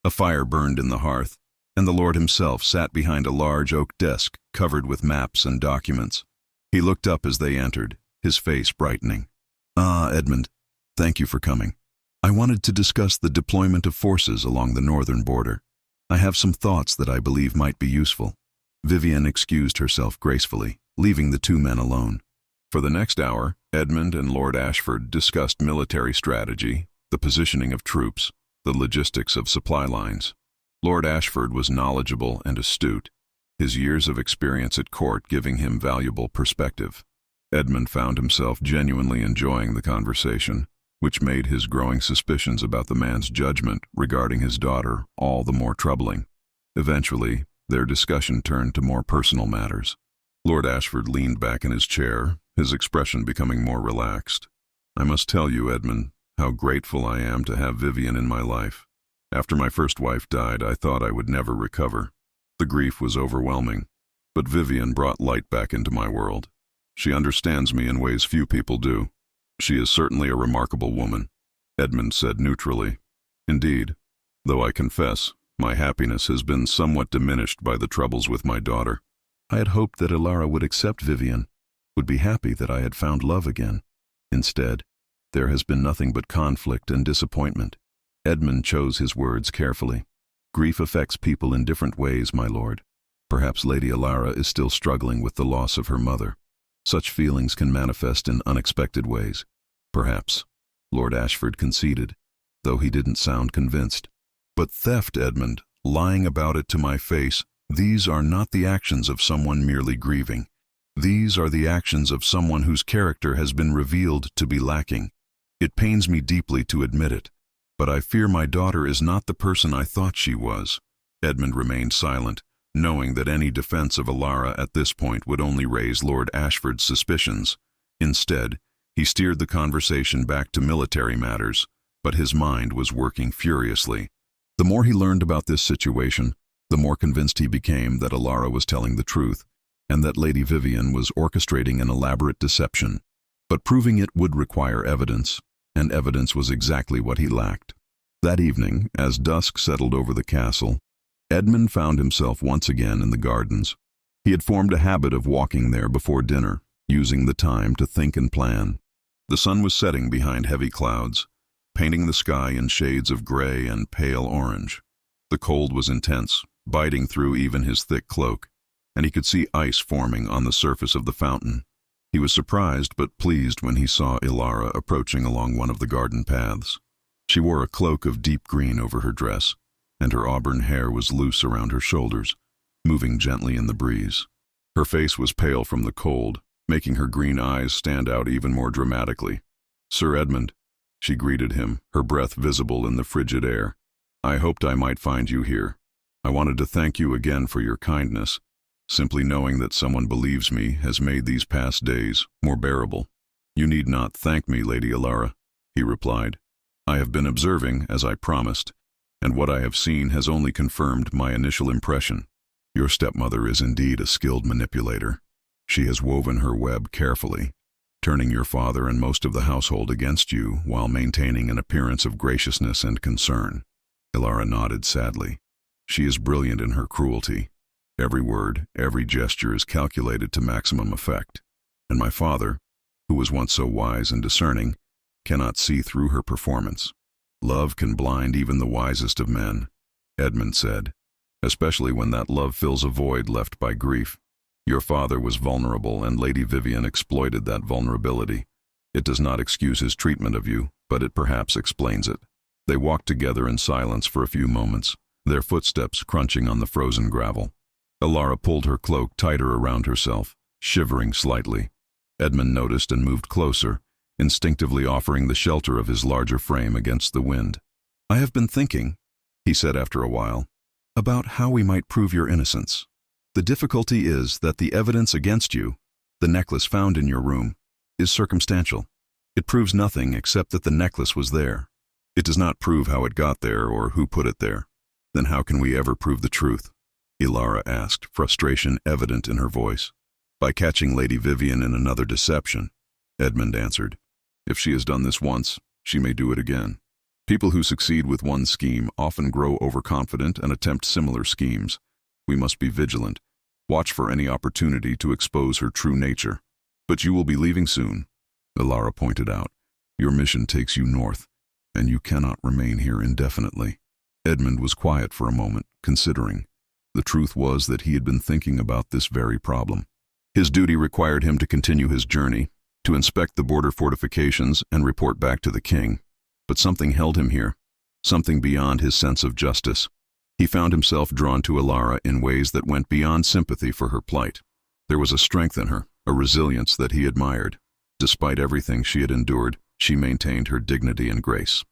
A fire burned in the hearth, and the Lord himself sat behind a large oak desk covered with maps and documents. He looked up as they entered, his face brightening. Ah, Edmund, thank you for coming. I wanted to discuss the deployment of forces along the northern border. I have some thoughts that I believe might be useful. Vivian excused herself gracefully, leaving the two men alone. For the next hour, Edmund and Lord Ashford discussed military strategy, the positioning of troops, the logistics of supply lines. Lord Ashford was knowledgeable and astute, his years of experience at court giving him valuable perspective. Edmund found himself genuinely enjoying the conversation, which made his growing suspicions about the man's judgment regarding his daughter all the more troubling. Eventually, their discussion turned to more personal matters. Lord Ashford leaned back in his chair, his expression becoming more relaxed. I must tell you, Edmund, how grateful I am to have Vivian in my life. After my first wife died, I thought I would never recover. The grief was overwhelming, but Vivian brought light back into my world. She understands me in ways few people do. She is certainly a remarkable woman, Edmund said neutrally. Indeed, though I confess, my happiness has been somewhat diminished by the troubles with my daughter. I had hoped that Ilara would accept Vivian, would be happy that I had found love again. Instead, there has been nothing but conflict and disappointment. Edmund chose his words carefully. Grief affects people in different ways, my lord. Perhaps Lady Ilara is still struggling with the loss of her mother. Such feelings can manifest in unexpected ways. Perhaps, Lord Ashford conceded, though he didn't sound convinced. But theft, Edmund, lying about it to my face, these are not the actions of someone merely grieving. These are the actions of someone whose character has been revealed to be lacking. It pains me deeply to admit it, but I fear my daughter is not the person I thought she was. Edmund remained silent, knowing that any defense of Ilara at this point would only raise Lord Ashford's suspicions. Instead, he steered the conversation back to military matters, but his mind was working furiously. The more he learned about this situation, the more convinced he became that Ilara was telling the truth, and that Lady Vivian was orchestrating an elaborate deception. But proving it would require evidence, and evidence was exactly what he lacked. That evening, as dusk settled over the castle, Edmund found himself once again in the gardens. He had formed a habit of walking there before dinner, using the time to think and plan. The sun was setting behind heavy clouds, painting the sky in shades of gray and pale orange. The cold was intense, biting through even his thick cloak, and he could see ice forming on the surface of the fountain. He was surprised but pleased when he saw Ilara approaching along one of the garden paths. She wore a cloak of deep green over her dress, and her auburn hair was loose around her shoulders, moving gently in the breeze. Her face was pale from the cold, making her green eyes stand out even more dramatically. "Sir Edmund," she greeted him, her breath visible in the frigid air. "I hoped I might find you here. I wanted to thank you again for your kindness. Simply knowing that someone believes me has made these past days more bearable." "You need not thank me, Lady Ilara," he replied. "I have been observing, as I promised, and what I have seen has only confirmed my initial impression. Your stepmother is indeed a skilled manipulator. She has woven her web carefully, turning your father and most of the household against you while maintaining an appearance of graciousness and concern." Ilara nodded sadly. "She is brilliant in her cruelty. Every word, every gesture is calculated to maximum effect. And my father, who was once so wise and discerning, cannot see through her performance. Love can blind even the wisest of men," Edmund said. especially when that love fills a void left by grief. Your father was vulnerable, and Lady Vivian exploited that vulnerability. It does not excuse his treatment of you, but it perhaps explains it. They walked together in silence for a few moments, their footsteps crunching on the frozen gravel. Alara pulled her cloak tighter around herself, shivering slightly. Edmund noticed and moved closer, instinctively offering the shelter of his larger frame against the wind. "I have been thinking," he said after a while, "about how we might prove your innocence. The difficulty is that the evidence against you, the necklace found in your room, is circumstantial. It proves nothing except that the necklace was there. It does not prove how it got there or who put it there. Then how can we ever prove the truth?" Alara asked, frustration evident in her voice. "By catching Lady Vivian in another deception," Edmund answered. "If she has done this once, she may do it again. People who succeed with one scheme often grow overconfident and attempt similar schemes. We must be vigilant, watch for any opportunity to expose her true nature. But you will be leaving soon," Alara pointed out. "Your mission takes you north, and you cannot remain here indefinitely." Edmund was quiet for a moment, considering. The truth was that he had been thinking about this very problem. His duty required him to continue his journey, to inspect the border fortifications and report back to the king. But something held him here, something beyond his sense of justice. He found himself drawn to Alara in ways that went beyond sympathy for her plight. There was a strength in her, a resilience that he admired. Despite everything she had endured, she maintained her dignity and grace.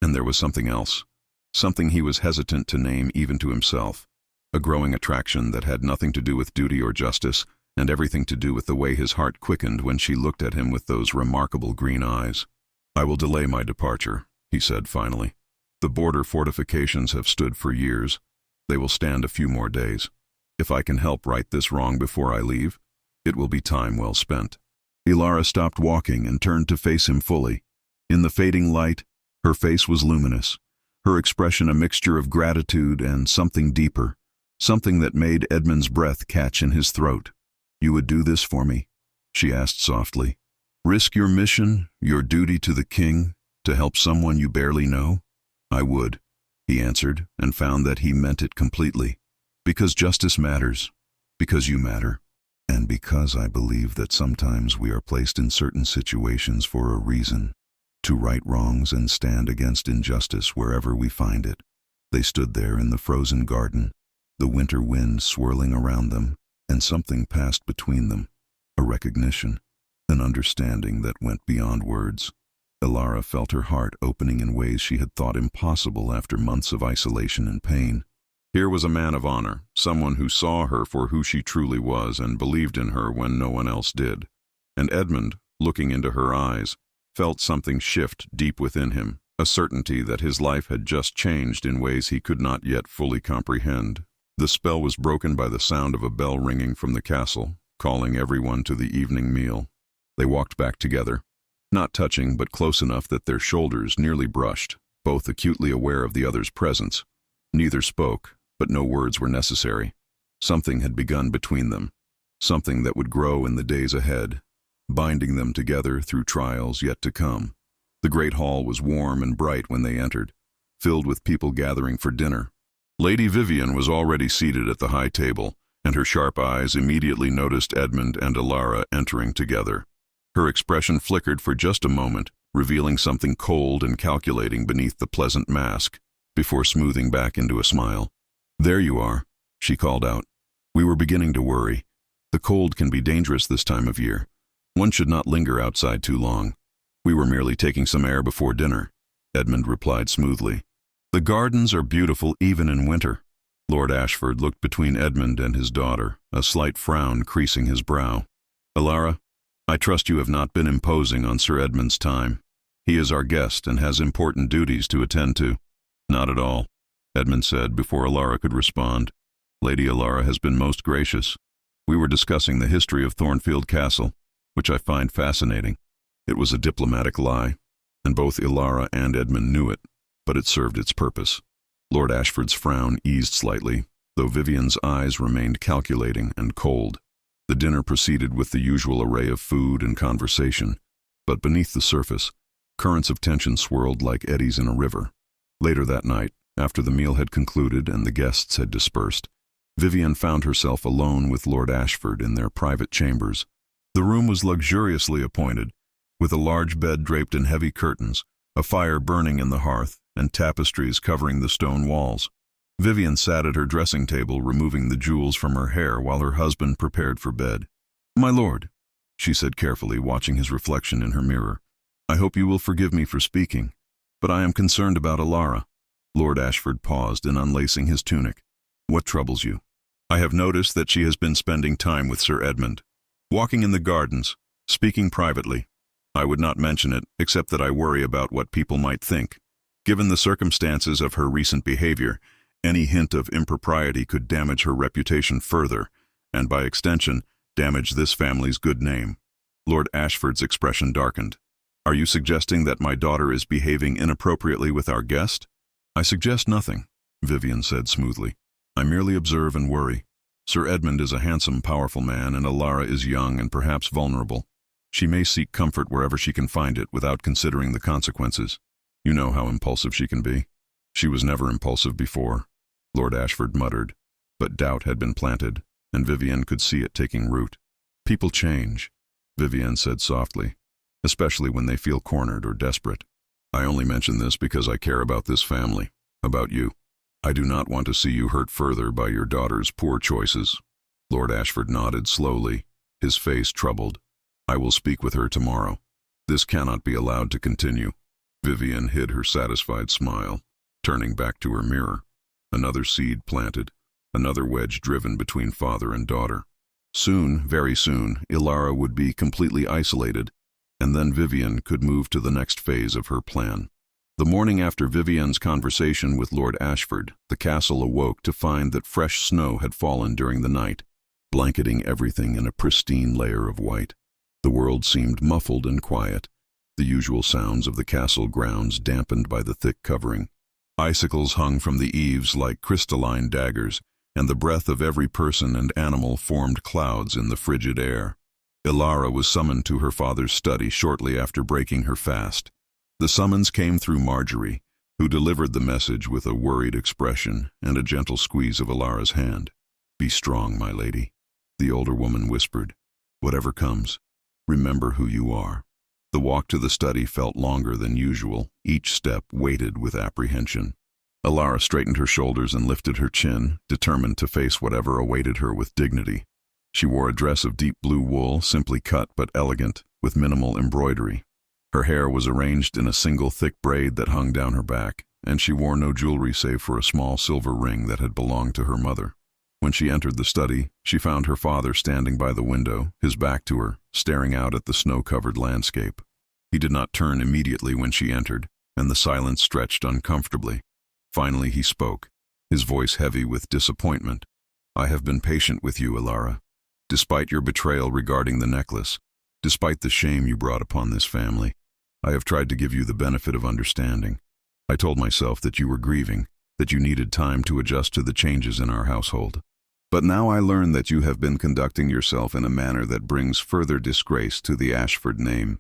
And there was something else, something he was hesitant to name even to himself, a growing attraction that had nothing to do with duty or justice, and everything to do with the way his heart quickened when she looked at him with those remarkable green eyes. "I will delay my departure," he said finally. "The border fortifications have stood for years. They will stand a few more days. If I can help right this wrong before I leave, it will be time well spent." Alara stopped walking and turned to face him fully. In the fading light, her face was luminous, her expression a mixture of gratitude and something deeper, something that made Edmund's breath catch in his throat. "You would do this for me?" she asked softly. "Risk your mission, your duty to the king, to help someone you barely know?" "I would," he answered, and found that he meant it completely. "Because justice matters, because you matter, and because I believe that sometimes we are placed in certain situations for a reason, to right wrongs and stand against injustice wherever we find it." They stood there in the frozen garden, the winter wind swirling around them, and something passed between them, a recognition, an understanding that went beyond words. Alara felt her heart opening in ways she had thought impossible after months of isolation and pain. Here was a man of honor, someone who saw her for who she truly was and believed in her when no one else did. And Edmund, looking into her eyes, felt something shift deep within him, a certainty that his life had just changed in ways he could not yet fully comprehend. The spell was broken by the sound of a bell ringing from the castle, calling everyone to the evening meal. They walked back together, not touching but close enough that their shoulders nearly brushed, both acutely aware of the other's presence. Neither spoke, but no words were necessary. Something had begun between them, something that would grow in the days ahead, binding them together through trials yet to come. The great hall was warm and bright when they entered, filled with people gathering for dinner. Lady Vivian was already seated at the high table, and her sharp eyes immediately noticed Edmund and Alara entering together. Her expression flickered for just a moment, revealing something cold and calculating beneath the pleasant mask, before smoothing back into a smile. "There you are," she called out. "We were beginning to worry. The cold can be dangerous this time of year. One should not linger outside too long." "We were merely taking some air before dinner," Edmund replied smoothly. "The gardens are beautiful even in winter." Lord Ashford looked between Edmund and his daughter, a slight frown creasing his brow. "Alara, I trust you have not been imposing on Sir Edmund's time. He is our guest and has important duties to attend to." "Not at all," Edmund said before Alara could respond. "Lady Alara has been most gracious. We were discussing the history of Thornfield Castle, which I find fascinating." It was a diplomatic lie, and both Alara and Edmund knew it, but it served its purpose. Lord Ashford's frown eased slightly, though Vivian's eyes remained calculating and cold. The dinner proceeded with the usual array of food and conversation, but beneath the surface, currents of tension swirled like eddies in a river. Later that night, After the meal had concluded and the guests had dispersed, Vivian found herself alone with Lord Ashford in their private chambers. The room was luxuriously appointed, with a large bed draped in heavy curtains, a fire burning in the hearth, and tapestries covering the stone walls. Vivian sat at her dressing table, removing the jewels from her hair while her husband prepared for bed. "My lord," she said carefully, watching his reflection in her mirror, "I hope you will forgive me for speaking, but I am concerned about Alara." Lord Ashford paused in unlacing his tunic. "What troubles you?" "I have noticed that she has been spending time with Sir Edmund, walking in the gardens, speaking privately. I would not mention it, except that I worry about what people might think. Given the circumstances of her recent behavior, any hint of impropriety could damage her reputation further, and by extension, damage this family's good name." Lord Ashford's expression darkened. "Are you suggesting that my daughter is behaving inappropriately with our guest?" "I suggest nothing," Vivian said smoothly. "I merely observe and worry. Sir Edmund is a handsome, powerful man, and Alara is young and perhaps vulnerable. She may seek comfort wherever she can find it without considering the consequences. You know how impulsive she can be." "She was never impulsive before," Lord Ashford muttered, but doubt had been planted, and Vivian could see it taking root. "People change," Vivian said softly, "especially when they feel cornered or desperate. I only mention this because I care about this family, about you. I do not want to see you hurt further by your daughter's poor choices." Lord Ashford nodded slowly, his face troubled. "I will speak with her tomorrow. This cannot be allowed to continue." Vivian hid her satisfied smile, turning back to her mirror. Another seed planted, another wedge driven between father and daughter. Soon, very soon, Alara would be completely isolated, and then Vivian could move to the next phase of her plan. The morning after Vivian's conversation with Lord Ashford, the castle awoke to find that fresh snow had fallen during the night, blanketing everything in a pristine layer of white. The world seemed muffled and quiet, the usual sounds of the castle grounds dampened by the thick covering. Icicles hung from the eaves like crystalline daggers, and the breath of every person and animal formed clouds in the frigid air. Alara was summoned to her father's study shortly after breaking her fast. The summons came through Marjorie, who delivered the message with a worried expression and a gentle squeeze of Alara's hand. "Be strong, my lady," the older woman whispered. "Whatever comes, remember who you are." The walk to the study felt longer than usual, each step weighted with apprehension. Alara straightened her shoulders and lifted her chin, determined to face whatever awaited her with dignity. She wore a dress of deep blue wool, simply cut but elegant, with minimal embroidery. Her hair was arranged in a single thick braid that hung down her back, and she wore no jewelry save for a small silver ring that had belonged to her mother. When she entered the study, she found her father standing by the window, his back to her, staring out at the snow-covered landscape. He did not turn immediately when she entered, and the silence stretched uncomfortably. Finally he spoke, his voice heavy with disappointment. "I have been patient with you, Alara. Despite your betrayal regarding the necklace, despite the shame you brought upon this family, I have tried to give you the benefit of understanding. I told myself that you were grieving, that you needed time to adjust to the changes in our household. But now I learn that you have been conducting yourself in a manner that brings further disgrace to the Ashford name."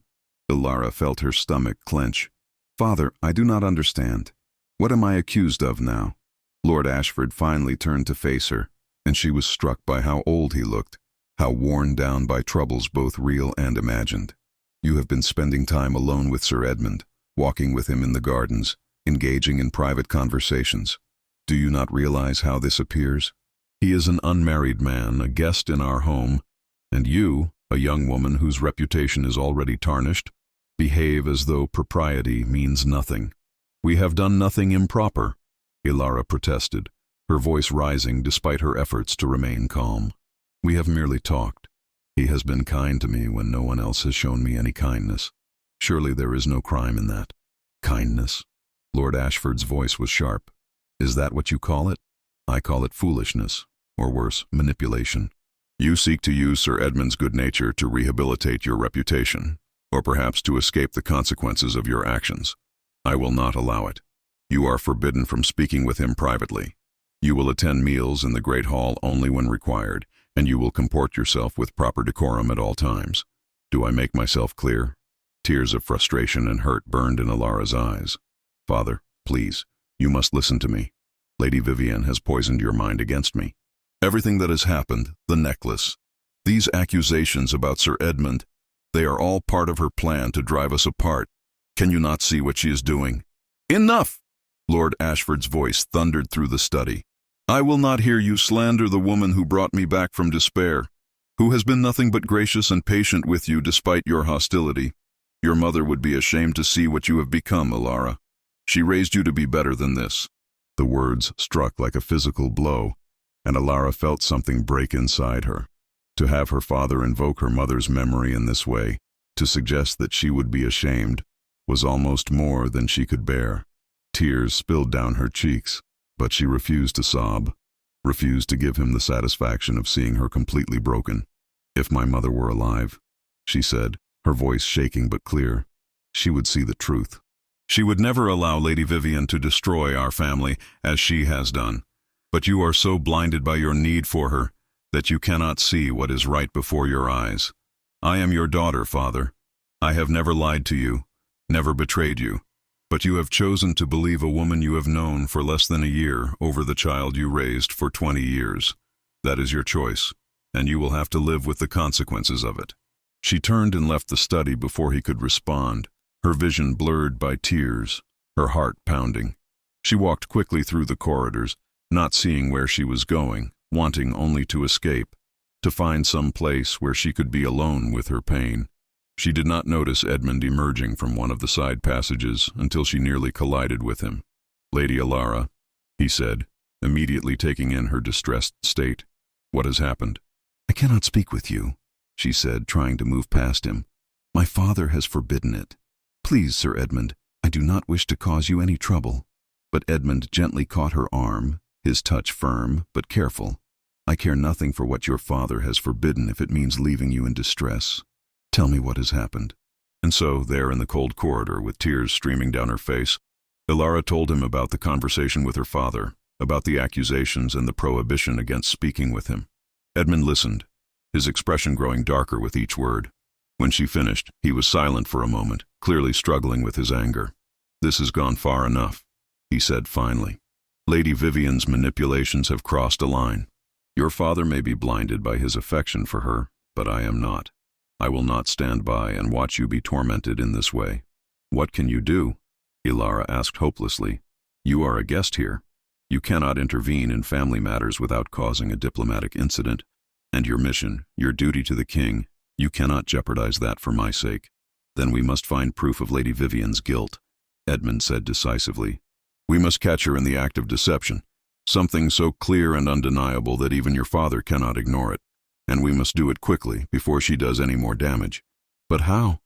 Alara felt her stomach clench. "Father, I do not understand. What am I accused of now?" Lord Ashford finally turned to face her, and she was struck by how old he looked, how worn down by troubles both real and imagined. "You have been spending time alone with Sir Edmund, walking with him in the gardens, engaging in private conversations. Do you not realize how this appears? He is an unmarried man, a guest in our home, and you, a young woman whose reputation is already tarnished, behave as though propriety means nothing." "We have done nothing improper," Alara protested, her voice rising despite her efforts to remain calm. "We have merely talked. He has been kind to me when no one else has shown me any kindness. Surely there is no crime in that." "Kindness?" Lord Ashford's voice was sharp. "Is that what you call it? I call it foolishness, or worse, manipulation. You seek to use Sir Edmund's good nature to rehabilitate your reputation, or perhaps to escape the consequences of your actions. I will not allow it. You are forbidden from speaking with him privately. You will attend meals in the Great Hall only when required, and you will comport yourself with proper decorum at all times. Do I make myself clear?" Tears of frustration and hurt burned in Alara's eyes. "Father, please, You must listen to me. Lady Vivian has poisoned your mind against me. Everything that has happened, the necklace, these accusations about Sir Edmund, they are all part of her plan to drive us apart. Can you not see what she is doing? Enough! Lord Ashford's voice thundered through the study. I will not hear you slander the woman who brought me back from despair, who has been nothing but gracious and patient with you despite your hostility. Your mother would be ashamed to see what you have become, Alara. She raised you to be better than this. The words struck like a physical blow, and Alara felt something break inside her. To have her father invoke her mother's memory in this way, to suggest that she would be ashamed, was almost more than she could bear. Tears spilled down her cheeks, but she refused to sob, refused to give him the satisfaction of seeing her completely broken. If my mother were alive, she said, her voice shaking but clear, she would see the truth. She would never allow Lady Vivian to destroy our family as she has done. But you are so blinded by your need for her that you cannot see what is right before your eyes. I am your daughter, Father. I have never lied to you, never betrayed you. But you have chosen to believe a woman you have known for less than a year over the child you raised for 20 years. That is your choice, and you will have to live with the consequences of it. She turned and left the study before he could respond, her vision blurred by tears, her heart pounding. She walked quickly through the corridors, not seeing where she was going, wanting only to escape, to find some place where she could be alone with her pain. She did not notice Edmund emerging from one of the side passages until she nearly collided with him. Lady Alara, he said, immediately taking in her distressed state. What has happened? I cannot speak with you, she said, trying to move past him. My father has forbidden it. Please, Sir Edmund, I do not wish to cause you any trouble. But Edmund gently caught her arm, his touch firm but careful. I care nothing for what your father has forbidden if it means leaving you in distress. Tell me what has happened. And so, there in the cold corridor, with tears streaming down her face, Alara told him about the conversation with her father, about the accusations and the prohibition against speaking with him. Edmund listened, his expression growing darker with each word. When she finished, he was silent for a moment, clearly struggling with his anger. This has gone far enough, he said finally. Lady Vivian's manipulations have crossed a line. Your father may be blinded by his affection for her, but I am not. I will not stand by and watch you be tormented in this way. What can you do? Alara asked hopelessly. You are a guest here. You cannot intervene in family matters without causing a diplomatic incident. And your mission, your duty to the king, you cannot jeopardize that for my sake. Then we must find proof of Lady Vivian's guilt, Edmund said decisively. We must catch her in the act of deception, something so clear and undeniable that even your father cannot ignore it. And we must do it quickly, before she does any more damage. But how?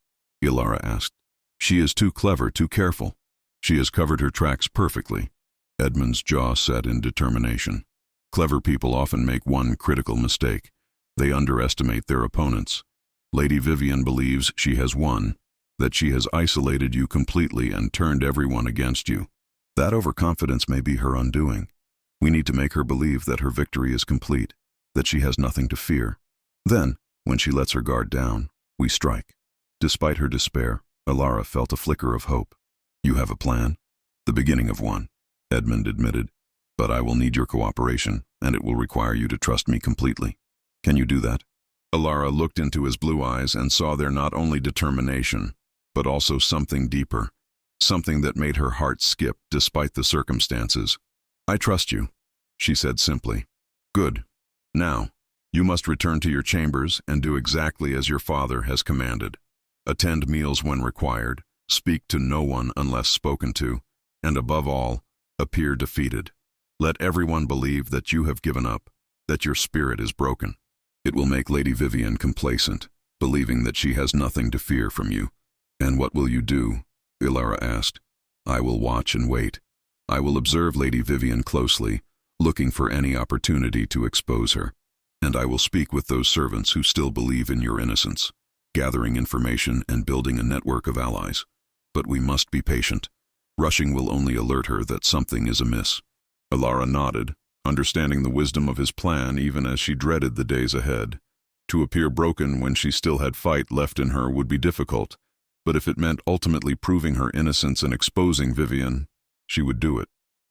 Alara asked. She is too clever, too careful. She has covered her tracks perfectly. Edmund's jaw set in determination. Clever people often make one critical mistake. They underestimate their opponents. Lady Vivian believes she has won, that she has isolated you completely and turned everyone against you. That overconfidence may be her undoing. We need to make her believe that her victory is complete, that she has nothing to fear. Then, when she lets her guard down, we strike. Despite her despair, Alara felt a flicker of hope. You have a plan? The beginning of one, Edmund admitted. But I will need your cooperation, and it will require you to trust me completely. Can you do that? Alara looked into his blue eyes and saw there not only determination, but also something deeper, something that made her heart skip despite the circumstances. I trust you, she said simply. Good. Now, you must return to your chambers and do exactly as your father has commanded. Attend meals when required, speak to no one unless spoken to, and above all, appear defeated. Let everyone believe that you have given up, that your spirit is broken. It will make Lady Vivian complacent, believing that she has nothing to fear from you. And what will you do? Alara asked. I will watch and wait. I will observe Lady Vivian closely, looking for any opportunity to expose her. And I will speak with those servants who still believe in your innocence, gathering information and building a network of allies. But we must be patient. Rushing will only alert her that something is amiss. Alara nodded, understanding the wisdom of his plan even as she dreaded the days ahead. To appear broken when she still had fight left in her would be difficult, but if it meant ultimately proving her innocence and exposing Vivian, she would do it.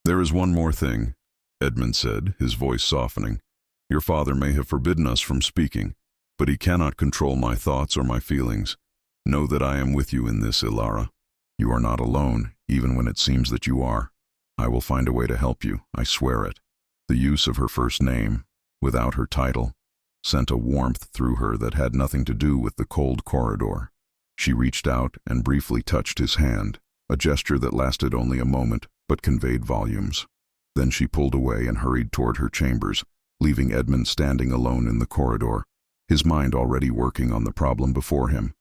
"There is one more thing," Edmund said, his voice softening. "Your father may have forbidden us from speaking, but he cannot control my thoughts or my feelings. Know that I am with you in this, Ilara. You are not alone, even when it seems that you are. I will find a way to help you, I swear it." The use of her first name, without her title, sent a warmth through her that had nothing to do with the cold corridor. She reached out and briefly touched his hand, a gesture that lasted only a moment but conveyed volumes. Then she pulled away and hurried toward her chambers, leaving Edmund standing alone in the corridor, his mind already working on the problem before him.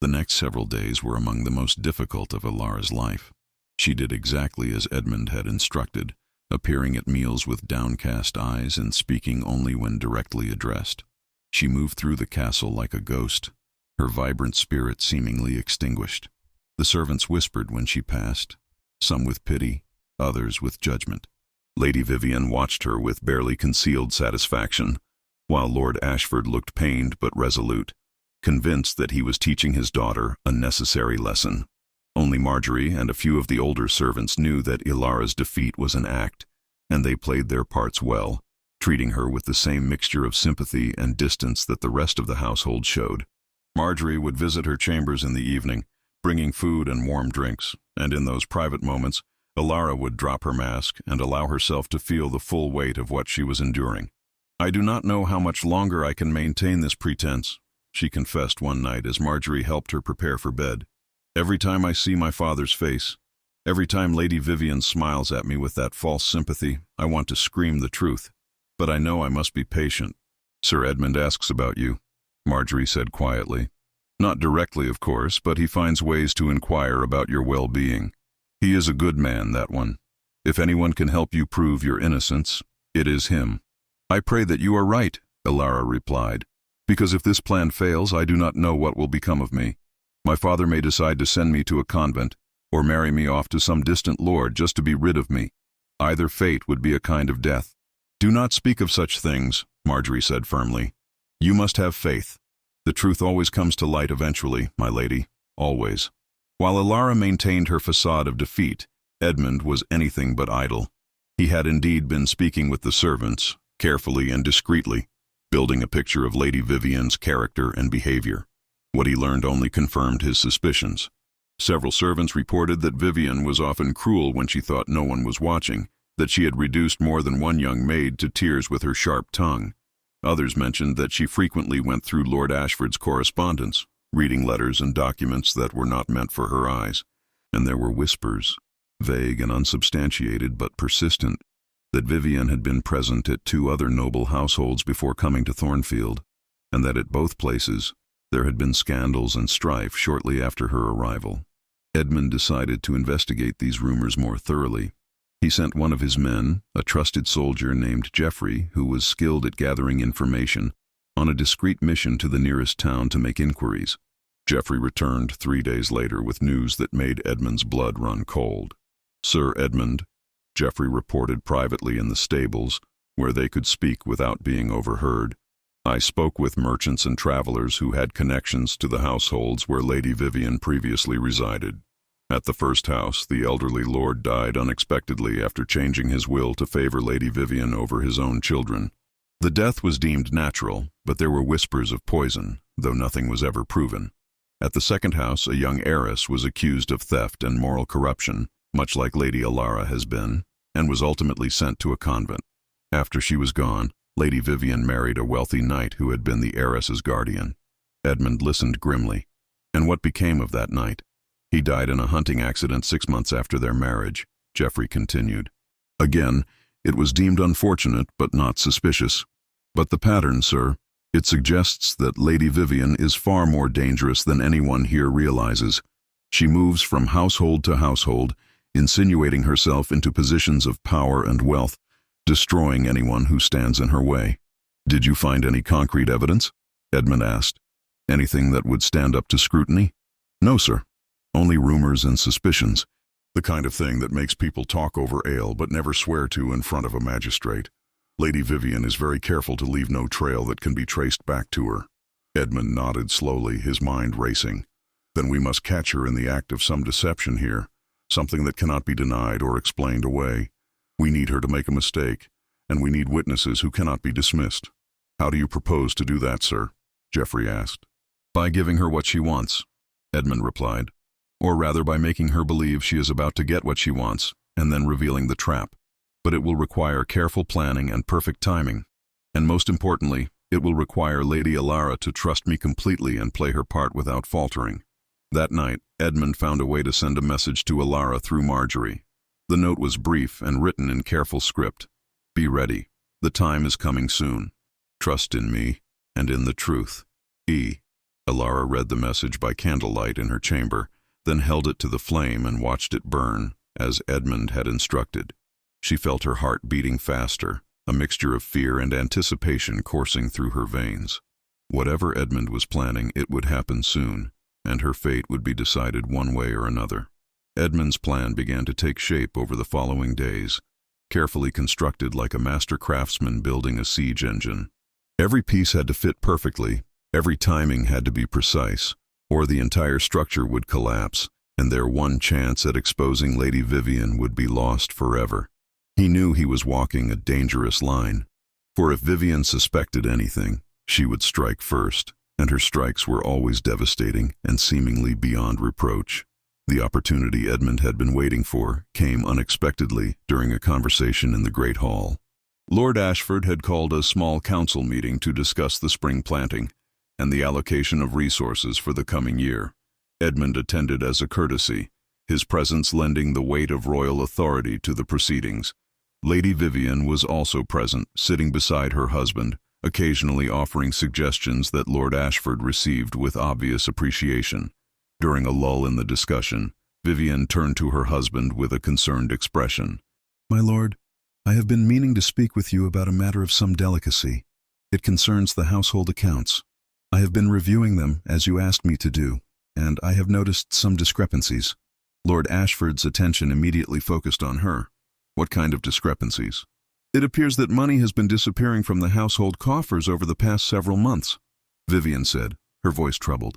The next several days were among the most difficult of Ilara's life. She did exactly as Edmund had instructed, appearing at meals with downcast eyes and speaking only when directly addressed. She moved through the castle like a ghost, her vibrant spirit seemingly extinguished. The servants whispered when she passed, some with pity, others with judgment. Lady Vivian watched her with barely concealed satisfaction, while Lord Ashford looked pained but resolute, convinced that he was teaching his daughter a necessary lesson. Only Marjorie and a few of the older servants knew that Ilara's defeat was an act, and they played their parts well, treating her with the same mixture of sympathy and distance that the rest of the household showed. Marjorie would visit her chambers in the evening, bringing food and warm drinks, and in those private moments, Ilara would drop her mask and allow herself to feel the full weight of what she was enduring. "I do not know how much longer I can maintain this pretense," she confessed one night as Marjorie helped her prepare for bed. "Every time I see my father's face, every time Lady Vivian smiles at me with that false sympathy, I want to scream the truth. But I know I must be patient." "Sir Edmund asks about you," Marjorie said quietly. "Not directly, of course, but he finds ways to inquire about your well-being. He is a good man, that one. If anyone can help you prove your innocence, it is him." "I pray that you are right," Ilara replied, "because if this plan fails, I do not know what will become of me. My father may decide to send me to a convent, or marry me off to some distant lord just to be rid of me. Either fate would be a kind of death." "Do not speak of such things," Marjorie said firmly. "You must have faith. The truth always comes to light eventually, my lady, always." While Ilara maintained her facade of defeat, Edmund was anything but idle. He had indeed been speaking with the servants, carefully and discreetly, building a picture of Lady Vivian's character and behavior. What he learned only confirmed his suspicions. Several servants reported that Vivian was often cruel when she thought no one was watching, that she had reduced more than one young maid to tears with her sharp tongue. Others mentioned that she frequently went through Lord Ashford's correspondence, reading letters and documents that were not meant for her eyes. And there were whispers, vague and unsubstantiated but persistent, that Vivian had been present at 2 other noble households before coming to Thornfield, and that at both places there had been scandals and strife shortly after her arrival. Edmund decided to investigate these rumors more thoroughly. He sent one of his men, a trusted soldier named Geoffrey, who was skilled at gathering information, on a discreet mission to the nearest town to make inquiries. Geoffrey returned 3 days later with news that made Edmund's blood run cold. "Sir Edmund," Geoffrey reported privately in the stables, where they could speak without being overheard, "I spoke with merchants and travelers who had connections to the households where Lady Vivian previously resided. At the first house, the elderly lord died unexpectedly after changing his will to favor Lady Vivian over his own children. The death was deemed natural, but there were whispers of poison, though nothing was ever proven. At the second house, a young heiress was accused of theft and moral corruption, much like Lady Ilara has been, and was ultimately sent to a convent. After she was gone, Lady Vivian married a wealthy knight who had been the heiress's guardian." Edmund listened grimly. "And what became of that knight?" "He died in a hunting accident 6 months after their marriage," Geoffrey continued. "Again, it was deemed unfortunate but not suspicious. But the pattern, sir, it suggests that Lady Vivian is far more dangerous than anyone here realizes. She moves from household to household, insinuating herself into positions of power and wealth, destroying anyone who stands in her way." "Did you find any concrete evidence?" Edmund asked. "Anything that would stand up to scrutiny?" "No, sir. Only rumors and suspicions. The kind of thing that makes people talk over ale but never swear to in front of a magistrate. Lady Vivian is very careful to leave no trail that can be traced back to her." Edmund nodded slowly, his mind racing. "Then we must catch her in the act of some deception here, something that cannot be denied or explained away. We need her to make a mistake, and we need witnesses who cannot be dismissed. How do you propose to do that, sir? Geoffrey asked. By giving her what she wants, Edmund replied. Or rather by making her believe she is about to get what she wants, and then revealing the trap. But it will require careful planning and perfect timing. And most importantly, it will require Lady Alara to trust me completely and play her part without faltering. That night, Edmund found a way to send a message to Alara through Marjorie. The note was brief and written in careful script. Be ready. The time is coming soon. Trust in me and in the truth. E. Alara read the message by candlelight in her chamber, then held it to the flame and watched it burn, as Edmund had instructed. She felt her heart beating faster, a mixture of fear and anticipation coursing through her veins. Whatever Edmund was planning, it would happen soon, and her fate would be decided one way or another. Edmund's plan began to take shape over the following days, carefully constructed like a master craftsman building a siege engine. Every piece had to fit perfectly, every timing had to be precise, or the entire structure would collapse, and their one chance at exposing Lady Vivian would be lost forever. He knew he was walking a dangerous line, for if Vivian suspected anything, she would strike first, and her strikes were always devastating and seemingly beyond reproach. The opportunity Edmund had been waiting for came unexpectedly during a conversation in the Great Hall. Lord Ashford had called a small council meeting to discuss the spring planting and the allocation of resources for the coming year. Edmund attended as a courtesy, his presence lending the weight of royal authority to the proceedings. Lady Vivian was also present, sitting beside her husband, occasionally offering suggestions that Lord Ashford received with obvious appreciation. During a lull in the discussion, Vivian turned to her husband with a concerned expression. My lord, I have been meaning to speak with you about a matter of some delicacy. It concerns the household accounts. I have been reviewing them, as you asked me to do, and I have noticed some discrepancies. Lord Ashford's attention immediately focused on her. What kind of discrepancies? It appears that money has been disappearing from the household coffers over the past several months, Vivian said, her voice troubled.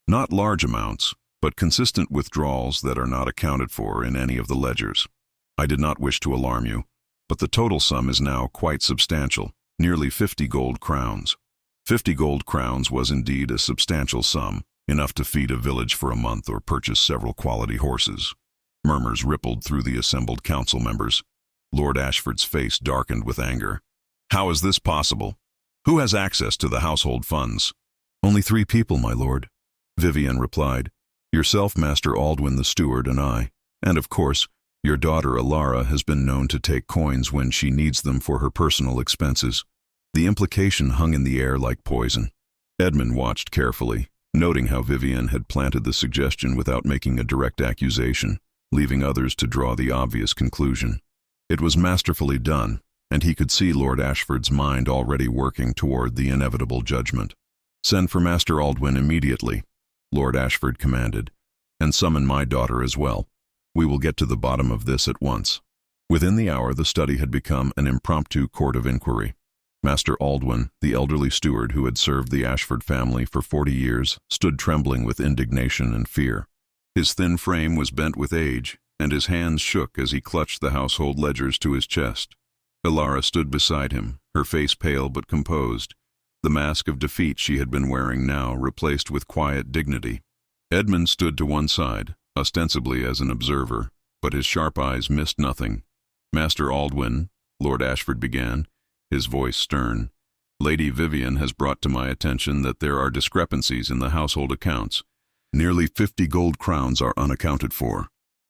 Not large amounts, but consistent withdrawals that are not accounted for in any of the ledgers. I did not wish to alarm you, but the total sum is now quite substantial, nearly 50 gold crowns. 50 gold crowns was indeed a substantial sum, enough to feed a village for a month or purchase several quality horses. Murmurs rippled through the assembled council members. Lord Ashford's face darkened with anger. How is this possible? Who has access to the household funds? Only 3 people, my lord, Vivian replied. Yourself, Master Aldwin the steward, and I. And of course, your daughter Alara has been known to take coins when she needs them for her personal expenses. The implication hung in the air like poison. Edmund watched carefully, noting how Vivian had planted the suggestion without making a direct accusation, leaving others to draw the obvious conclusion. It was masterfully done, and he could see Lord Ashford's mind already working toward the inevitable judgment. Send for Master Aldwin immediately, Lord Ashford commanded, and summon my daughter as well. We will get to the bottom of this at once. Within the hour, the study had become an impromptu court of inquiry. Master Aldwin, the elderly steward who had served the Ashford family for 40 years, stood trembling with indignation and fear. His thin frame was bent with age, and his hands shook as he clutched the household ledgers to his chest. Alara stood beside him, her face pale but composed, the mask of defeat she had been wearing now replaced with quiet dignity. Edmund stood to one side, ostensibly as an observer, but his sharp eyes missed nothing. Master Aldwin, Lord Ashford began, his voice stern. Lady Vivian has brought to my attention that there are discrepancies in the household accounts. Nearly 50 gold crowns are unaccounted for.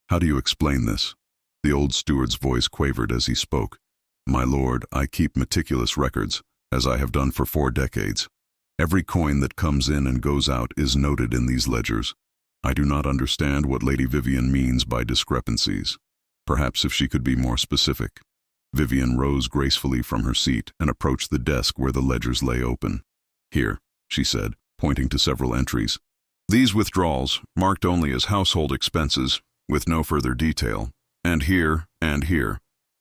How do you explain this? The old steward's voice quavered as he spoke. My lord, I keep meticulous records, as I have done for 4 decades. Every coin that comes in and goes out is noted in these ledgers. I do not understand what Lady Vivian means by discrepancies. Perhaps if she could be more specific. Vivian rose gracefully from her seat and approached the desk where the ledgers lay open. Here, she said, pointing to several entries. These withdrawals, marked only as household expenses, with no further detail, and here,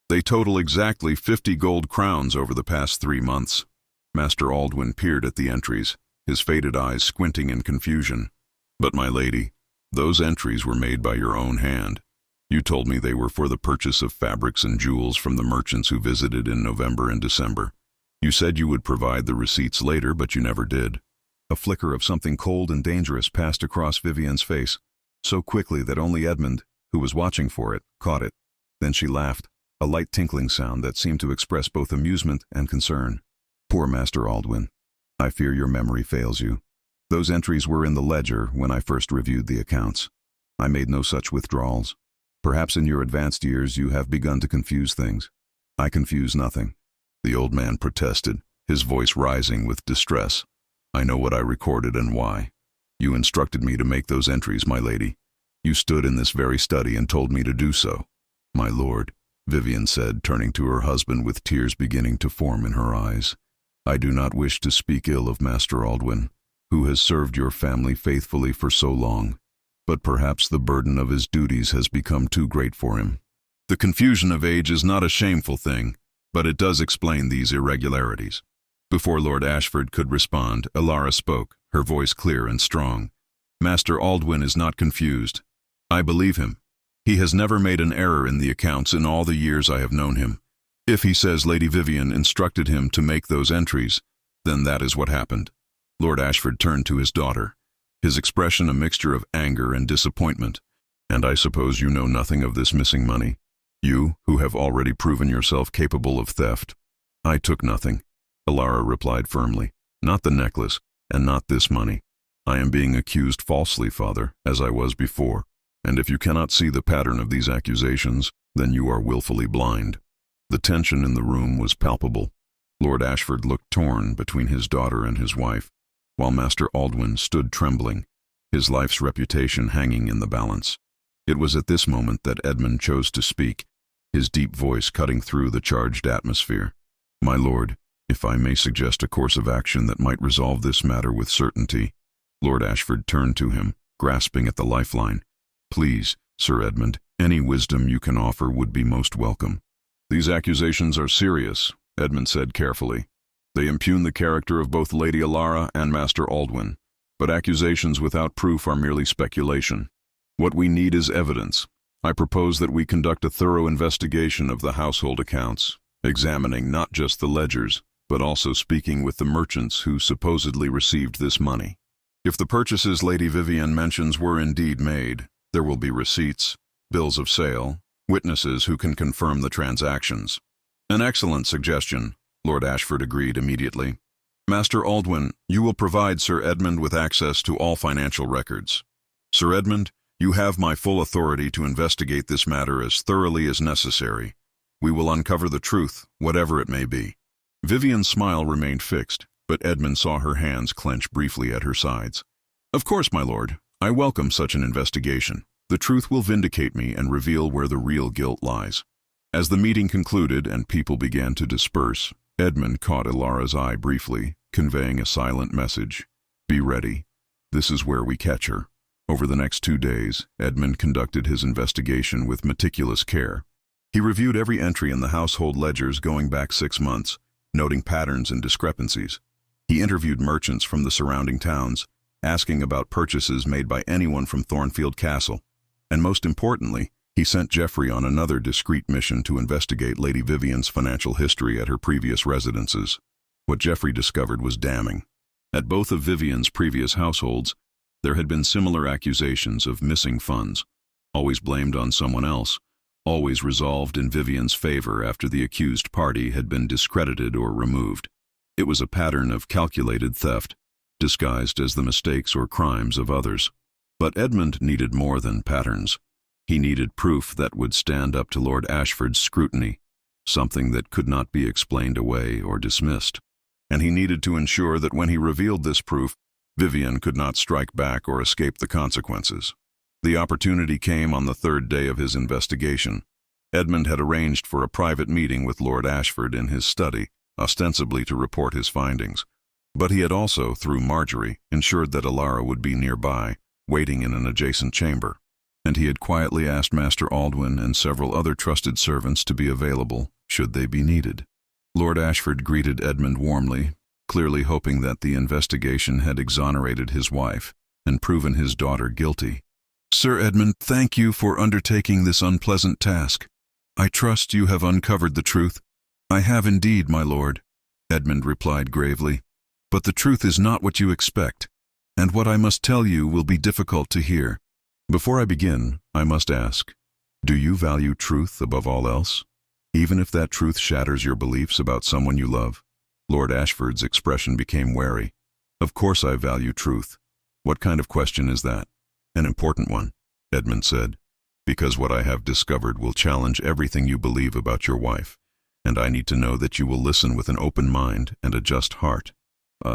they total exactly 50 gold crowns over the past 3 months. Master Aldwin peered at the entries, his faded eyes squinting in confusion. But my lady, those entries were made by your own hand. You told me they were for the purchase of fabrics and jewels from the merchants who visited in November and December. You said you would provide the receipts later, but you never did." A flicker of something cold and dangerous passed across Vivian's face, so quickly that only Edmund, who was watching for it, caught it. Then she laughed, a light tinkling sound that seemed to express both amusement and concern. "Poor Master Aldwin. I fear your memory fails you. Those entries were in the ledger when I first reviewed the accounts. I made no such withdrawals. Perhaps in your advanced years you have begun to confuse things. I confuse nothing." The old man protested, his voice rising with distress. "I know what I recorded and why. You instructed me to make those entries, my lady. You stood in this very study and told me to do so." "My lord," Vivian said, turning to her husband with tears beginning to form in her eyes, "I do not wish to speak ill of Master Aldwin, who has served your family faithfully for so long, but perhaps the burden of his duties has become too great for him. The confusion of age is not a shameful thing, but it does explain these irregularities." Before Lord Ashford could respond, Elara spoke, her voice clear and strong. "Master Aldwin is not confused. I believe him. He has never made an error in the accounts in all the years I have known him. If he says Lady Vivian instructed him to make those entries, then that is what happened." Lord Ashford turned to his daughter, his expression a mixture of anger and disappointment. "And I suppose you know nothing of this missing money? You, who have already proven yourself capable of theft." "I took nothing," Elara replied firmly. "Not the necklace, and not this money. I am being accused falsely, father, as I was before. And if you cannot see the pattern of these accusations, then you are willfully blind." The tension in the room was palpable. Lord Ashford looked torn between his daughter and his wife, while Master Aldwin stood trembling, his life's reputation hanging in the balance. It was at this moment that Edmund chose to speak, his deep voice cutting through the charged atmosphere. "My lord, if I may suggest a course of action that might resolve this matter with certainty." Lord Ashford turned to him, grasping at the lifeline. "Please, Sir Edmund, any wisdom you can offer would be most welcome." "These accusations are serious," Edmund said carefully. "They impugn the character of both Lady Elara and Master Aldwin, but accusations without proof are merely speculation. What we need is evidence. I propose that we conduct a thorough investigation of the household accounts, examining not just the ledgers, but also speaking with the merchants who supposedly received this money. If the purchases Lady Vivian mentions were indeed made, there will be receipts, bills of sale, witnesses who can confirm the transactions." "An excellent suggestion," Lord Ashford agreed immediately. "Master Aldwin, you will provide Sir Edmund with access to all financial records. Sir Edmund, you have my full authority to investigate this matter as thoroughly as necessary. We will uncover the truth, whatever it may be." Vivian's smile remained fixed, but Edmund saw her hands clench briefly at her sides. "Of course, my lord. I welcome such an investigation. The truth will vindicate me and reveal where the real guilt lies." As the meeting concluded and people began to disperse, Edmund caught Elara's eye briefly, conveying a silent message. "Be ready. This is where we catch her." Over the next 2 days, Edmund conducted his investigation with meticulous care. He reviewed every entry in the household ledgers going back 6 months, noting patterns and discrepancies. He interviewed merchants from the surrounding towns, asking about purchases made by anyone from Thornfield Castle. And most importantly, he sent Geoffrey on another discreet mission to investigate Lady Vivian's financial history at her previous residences. What Geoffrey discovered was damning. At both of Vivian's previous households, there had been similar accusations of missing funds, always blamed on someone else, always resolved in Vivian's favor after the accused party had been discredited or removed. It was a pattern of calculated theft, disguised as the mistakes or crimes of others. But Edmund needed more than patterns. He needed proof that would stand up to Lord Ashford's scrutiny, something that could not be explained away or dismissed. And he needed to ensure that when he revealed this proof, Vivian could not strike back or escape the consequences. The opportunity came on the 3rd day of his investigation. Edmund had arranged for a private meeting with Lord Ashford in his study, ostensibly to report his findings. But he had also, through Marjorie, ensured that Elara would be nearby, waiting in an adjacent chamber. And he had quietly asked Master Aldwin and several other trusted servants to be available, should they be needed. Lord Ashford greeted Edmund warmly, clearly hoping that the investigation had exonerated his wife and proven his daughter guilty. Sir Edmund, thank you for undertaking this unpleasant task. I trust you have uncovered the truth. I have indeed, my lord, Edmund replied gravely. But the truth is not what you expect, and what I must tell you will be difficult to hear. Before I begin, I must ask, do you value truth above all else, even if that truth shatters your beliefs about someone you love? Lord Ashford's expression became wary. Of course I value truth. What kind of question is that? An important one, Edmund said, because what I have discovered will challenge everything you believe about your wife, and I need to know that you will listen with an open mind and a just heart.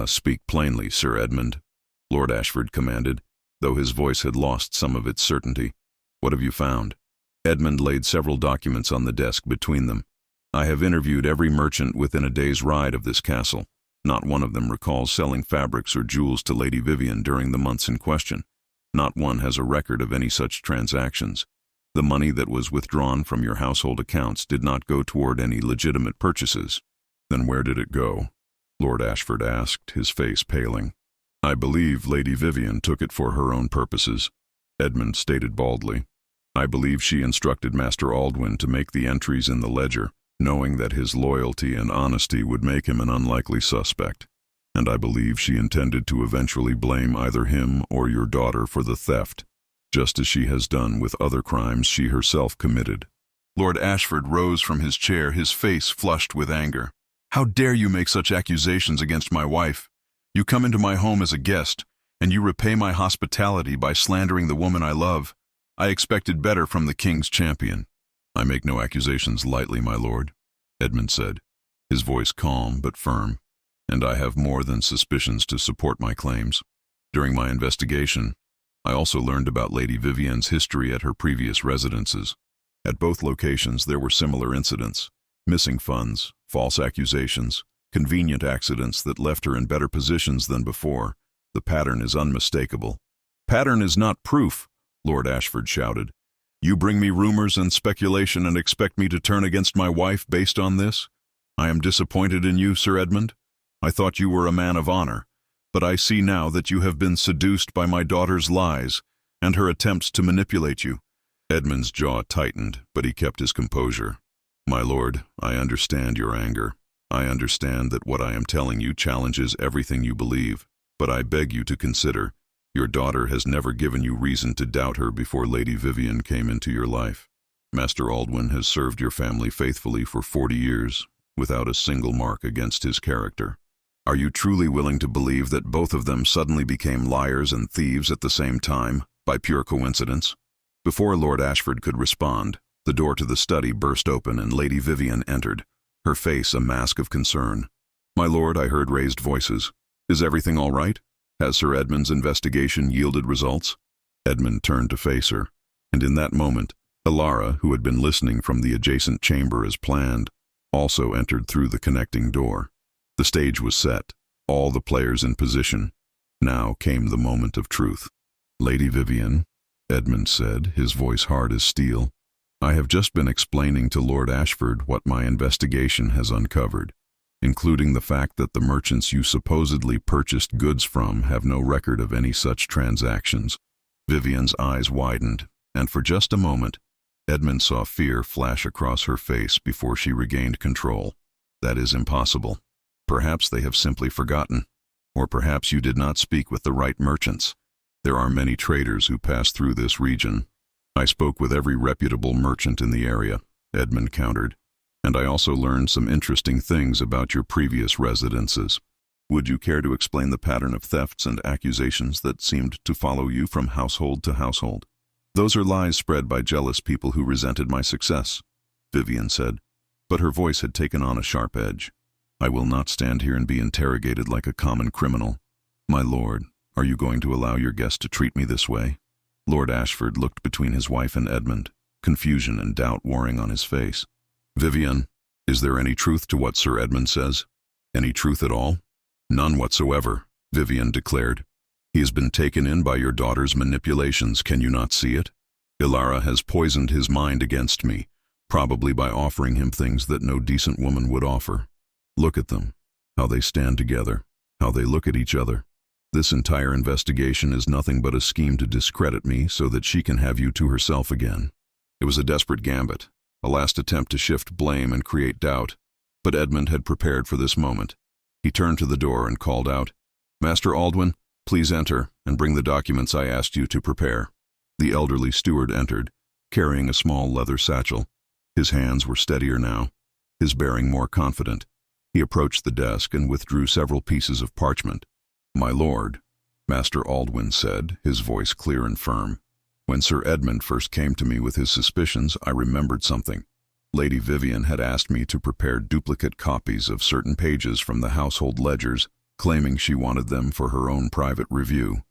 Speak plainly, Sir Edmund, Lord Ashford commanded, though his voice had lost some of its certainty. What have you found? Edmund laid several documents on the desk between them. I have interviewed every merchant within a day's ride of this castle. Not one of them recalls selling fabrics or jewels to Lady Vivian during the months in question. Not one has a record of any such transactions. The money that was withdrawn from your household accounts did not go toward any legitimate purchases. Then where did it go? Lord Ashford asked, his face paling. I believe Lady Vivian took it for her own purposes, Edmund stated baldly. I believe she instructed Master Aldwin to make the entries in the ledger, knowing that his loyalty and honesty would make him an unlikely suspect. And I believe she intended to eventually blame either him or your daughter for the theft, just as she has done with other crimes she herself committed. Lord Ashford rose from his chair, his face flushed with anger. How dare you make such accusations against my wife? You come into my home as a guest, and you repay my hospitality by slandering the woman I love. I expected better from the king's champion. I make no accusations lightly, my lord, Edmund said, his voice calm but firm, and I have more than suspicions to support my claims. During my investigation, I also learned about Lady Vivian's history at her previous residences. At both locations there were similar incidents, missing funds, false accusations, convenient accidents that left her in better positions than before. The pattern is unmistakable. Pattern is not proof, Lord Ashford shouted. You bring me rumors and speculation and expect me to turn against my wife based on this? I am disappointed in you, Sir Edmund. I thought you were a man of honor, but I see now that you have been seduced by my daughter's lies and her attempts to manipulate you. Edmund's jaw tightened, but he kept his composure. My lord, I understand your anger. I understand that what I am telling you challenges everything you believe, but I beg you to consider, your daughter has never given you reason to doubt her before Lady Vivian came into your life. Master Aldwin has served your family faithfully for 40 years, without a single mark against his character. Are you truly willing to believe that both of them suddenly became liars and thieves at the same time, by pure coincidence? Before Lord Ashford could respond, the door to the study burst open and Lady Vivian entered, her face a mask of concern. My lord, I heard raised voices. Is everything all right? Has Sir Edmund's investigation yielded results? Edmund turned to face her, and in that moment, Ilara, who had been listening from the adjacent chamber as planned, also entered through the connecting door. The stage was set, all the players in position. Now came the moment of truth. Lady Vivian, Edmund said, his voice hard as steel, I have just been explaining to Lord Ashford what my investigation has uncovered, including the fact that the merchants you supposedly purchased goods from have no record of any such transactions. Vivian's eyes widened, and for just a moment, Edmund saw fear flash across her face before she regained control. That is impossible. Perhaps they have simply forgotten, or perhaps you did not speak with the right merchants. There are many traders who pass through this region. I spoke with every reputable merchant in the area, Edmund countered, and I also learned some interesting things about your previous residences. Would you care to explain the pattern of thefts and accusations that seemed to follow you from household to household? Those are lies spread by jealous people who resented my success, Vivian said, but her voice had taken on a sharp edge. I will not stand here and be interrogated like a common criminal. My lord, are you going to allow your guest to treat me this way? Lord Ashford looked between his wife and Edmund, confusion and doubt warring on his face. Vivian, is there any truth to what Sir Edmund says? Any truth at all? None whatsoever, Vivian declared. He has been taken in by your daughter's manipulations, can you not see it? Ilara has poisoned his mind against me, probably by offering him things that no decent woman would offer. Look at them, how they stand together, how they look at each other. This entire investigation is nothing but a scheme to discredit me so that she can have you to herself again. It was a desperate gambit, a last attempt to shift blame and create doubt. But Edmund had prepared for this moment. He turned to the door and called out, "Master Aldwin, please enter and bring the documents I asked you to prepare." The elderly steward entered, carrying a small leather satchel. His hands were steadier now, his bearing more confident. He approached the desk and withdrew several pieces of parchment. "My lord," Master Aldwin said, his voice clear and firm. "When Sir Edmund first came to me with his suspicions, I remembered something. Lady Vivian had asked me to prepare duplicate copies of certain pages from the household ledgers, claiming she wanted them for her own private review.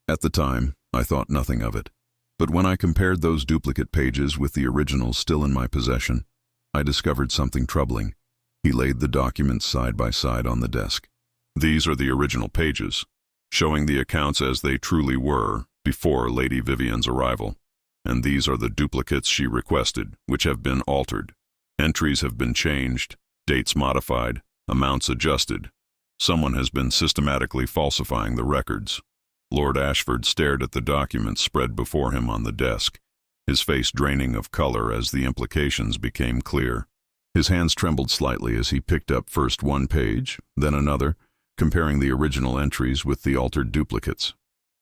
At the time, I thought nothing of it. But when I compared those duplicate pages with the originals still in my possession, I discovered something troubling." He laid the documents side by side on the desk. "These are the original pages, showing the accounts as they truly were before Lady Vivian's arrival. And these are the duplicates she requested, which have been altered. Entries have been changed, dates modified, amounts adjusted. Someone has been systematically falsifying the records." Lord Ashford stared at the documents spread before him on the desk, his face draining of color as the implications became clear. His hands trembled slightly as he picked up first one page, then another, comparing the original entries with the altered duplicates.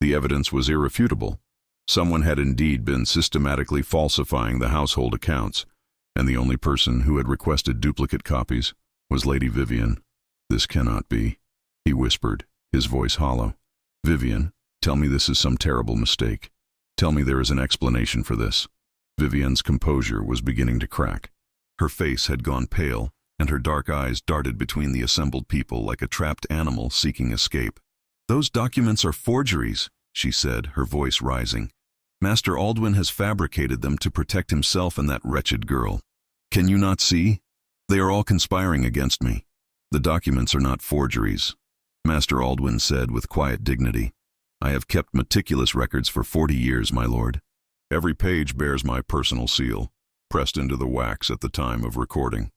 The evidence was irrefutable. Someone had indeed been systematically falsifying the household accounts, and the only person who had requested duplicate copies was Lady Vivian. "This cannot be," he whispered, his voice hollow. "Vivian, tell me this is some terrible mistake. Tell me there is an explanation for this." Vivian's composure was beginning to crack. Her face had gone pale, and her dark eyes darted between the assembled people like a trapped animal seeking escape. "Those documents are forgeries," she said, her voice rising. "Master Aldwin has fabricated them to protect himself and that wretched girl. Can you not see? They are all conspiring against me. The documents are not forgeries," Master Aldwin said with quiet dignity. "I have kept meticulous records for 40 years, my lord. Every page bears my personal seal, pressed into the wax at the time of recording.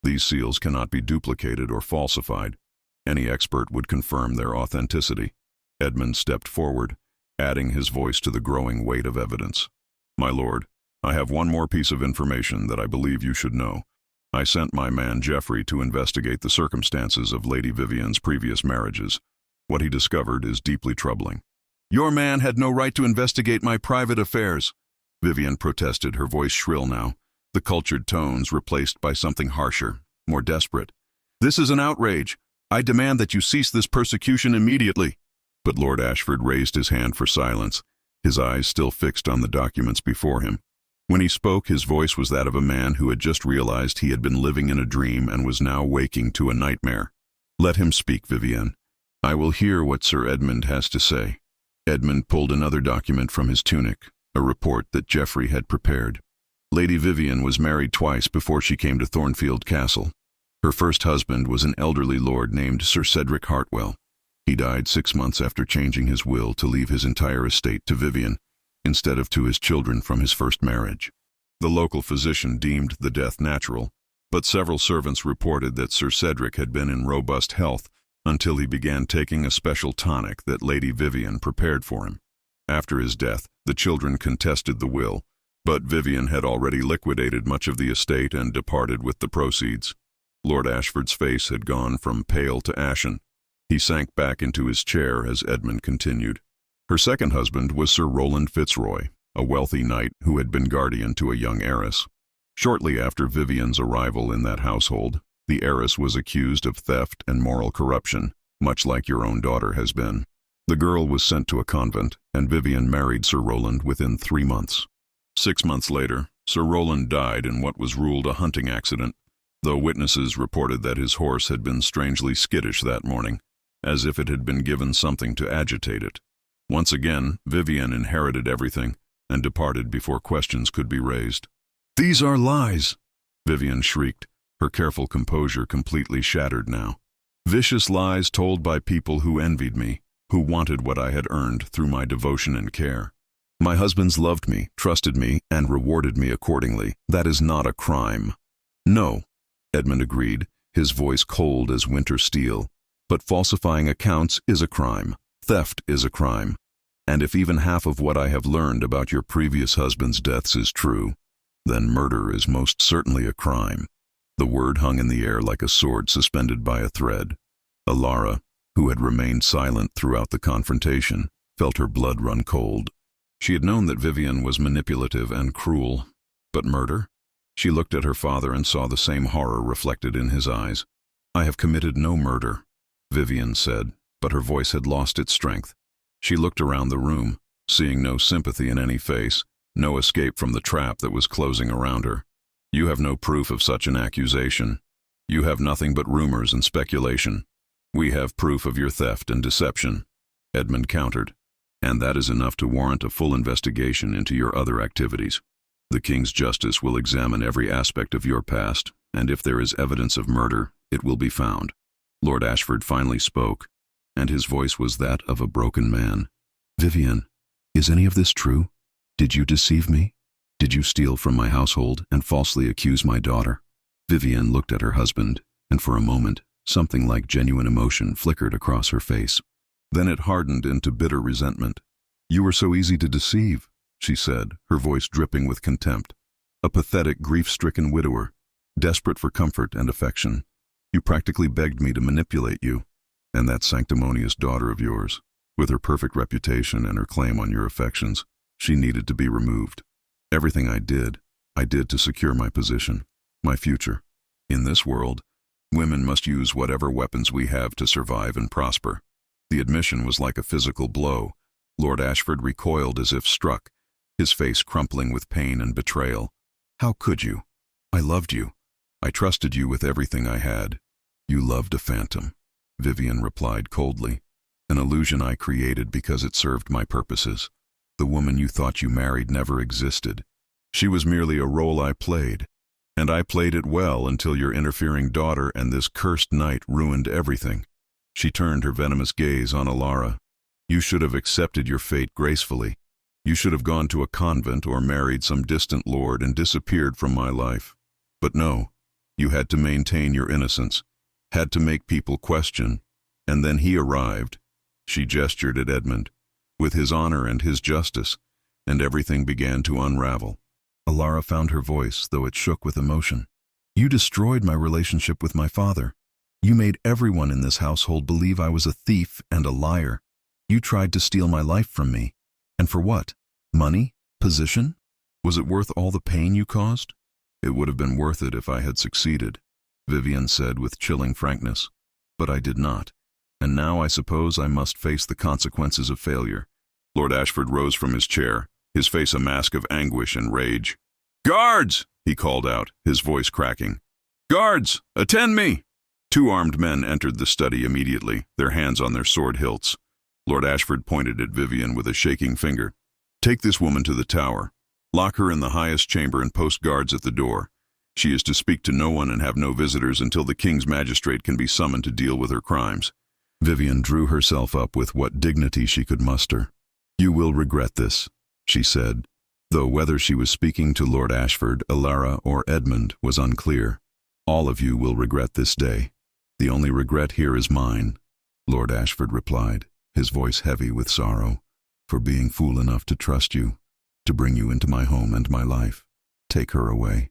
These seals cannot be duplicated or falsified. Any expert would confirm their authenticity." Edmund stepped forward, adding his voice to the growing weight of evidence. "My lord, I have one more piece of information that I believe you should know. I sent my man Geoffrey to investigate the circumstances of Lady Vivian's previous marriages. What he discovered is deeply troubling." "Your man had no right to investigate my private affairs," Vivian protested, her voice shrill now, the cultured tones replaced by something harsher, more desperate. "This is an outrage. I demand that you cease this persecution immediately." But Lord Ashford raised his hand for silence, his eyes still fixed on the documents before him. When he spoke, his voice was that of a man who had just realized he had been living in a dream and was now waking to a nightmare. "Let him speak, Vivian. I will hear what Sir Edmund has to say." Edmund pulled another document from his tunic, a report that Geoffrey had prepared. Lady Vivian was married twice before she came to Thornfield Castle. Her first husband was an elderly lord named Sir Cedric Hartwell. He died 6 months after changing his will to leave his entire estate to Vivian, instead of to his children from his first marriage. The local physician deemed the death natural, but several servants reported that Sir Cedric had been in robust health until he began taking a special tonic that Lady Vivian prepared for him. After his death, the children contested the will, but Vivian had already liquidated much of the estate and departed with the proceeds. Lord Ashford's face had gone from pale to ashen. He sank back into his chair as Edmund continued. Her second husband was Sir Roland Fitzroy, a wealthy knight who had been guardian to a young heiress. Shortly after Vivian's arrival in that household, the heiress was accused of theft and moral corruption, much like your own daughter has been. The girl was sent to a convent, and Vivian married Sir Roland within 3 months. 6 months later, Sir Roland died in what was ruled a hunting accident, though witnesses reported that his horse had been strangely skittish that morning, as if it had been given something to agitate it. Once again, Vivian inherited everything and departed before questions could be raised. "These are lies!" Vivian shrieked, her careful composure completely shattered now. "Vicious lies told by people who envied me, who wanted what I had earned through my devotion and care. My husbands loved me, trusted me, and rewarded me accordingly. That is not a crime." "No," Edmund agreed, his voice cold as winter steel. "But falsifying accounts is a crime. Theft is a crime. And if even half of what I have learned about your previous husband's deaths is true, then murder is most certainly a crime. The word hung in the air like a sword suspended by a thread. Alara, who had remained silent throughout the confrontation, felt her blood run cold. She had known that Vivian was manipulative and cruel, but murder? She looked at her father and saw the same horror reflected in his eyes. "I have committed no murder," Vivian said, but her voice had lost its strength. She looked around the room, seeing no sympathy in any face, no escape from the trap that was closing around her. "You have no proof of such an accusation. You have nothing but rumors and speculation. We have proof of your theft and deception," Edmund countered, "and that is enough to warrant a full investigation into your other activities. The King's Justice will examine every aspect of your past, and if there is evidence of murder, it will be found." Lord Ashford finally spoke, and his voice was that of a broken man. "Vivian, is any of this true? Did you deceive me? Did you steal from my household and falsely accuse my daughter?" Vivian looked at her husband, and for a moment, something like genuine emotion flickered across her face. Then it hardened into bitter resentment. "You were so easy to deceive," she said, her voice dripping with contempt. "A pathetic, grief-stricken widower, desperate for comfort and affection. You practically begged me to manipulate you. And that sanctimonious daughter of yours, with her perfect reputation and her claim on your affections, she needed to be removed. Everything I did to secure my position, my future. In this world, women must use whatever weapons we have to survive and prosper." The admission was like a physical blow. Lord Ashford recoiled as if struck, his face crumpling with pain and betrayal. "How could you? I loved you. I trusted you with everything I had." "You loved a phantom," Vivian replied coldly. "An illusion I created because it served my purposes. The woman you thought you married never existed. She was merely a role I played, and I played it well until your interfering daughter and this cursed night ruined everything." She turned her venomous gaze on Alara. "You should have accepted your fate gracefully. You should have gone to a convent or married some distant lord and disappeared from my life. But no, you had to maintain your innocence, had to make people question, and then he arrived." She gestured at Edmund, "with his honor and his justice, and everything began to unravel." Alara found her voice, though it shook with emotion. "You destroyed my relationship with my father. You made everyone in this household believe I was a thief and a liar. You tried to steal my life from me. And for what? Money? Position? Was it worth all the pain you caused?" "It would have been worth it if I had succeeded," Vivian said with chilling frankness. "But I did not. And now I suppose I must face the consequences of failure." Lord Ashford rose from his chair, his face a mask of anguish and rage. "Guards!" he called out, his voice cracking. "Guards, attend me!" Two armed men entered the study immediately, their hands on their sword hilts. Lord Ashford pointed at Vivian with a shaking finger. "Take this woman to the tower. Lock her in the highest chamber and post guards at the door. She is to speak to no one and have no visitors until the king's magistrate can be summoned to deal with her crimes." Vivian drew herself up with what dignity she could muster. "You will regret this," she said, though whether she was speaking to Lord Ashford, Alara, or Edmund was unclear. "All of you will regret this day. The only regret here is mine," Lord Ashford replied, his voice heavy with sorrow, "for being fool enough to trust you, to bring you into my home and my life. Take her away.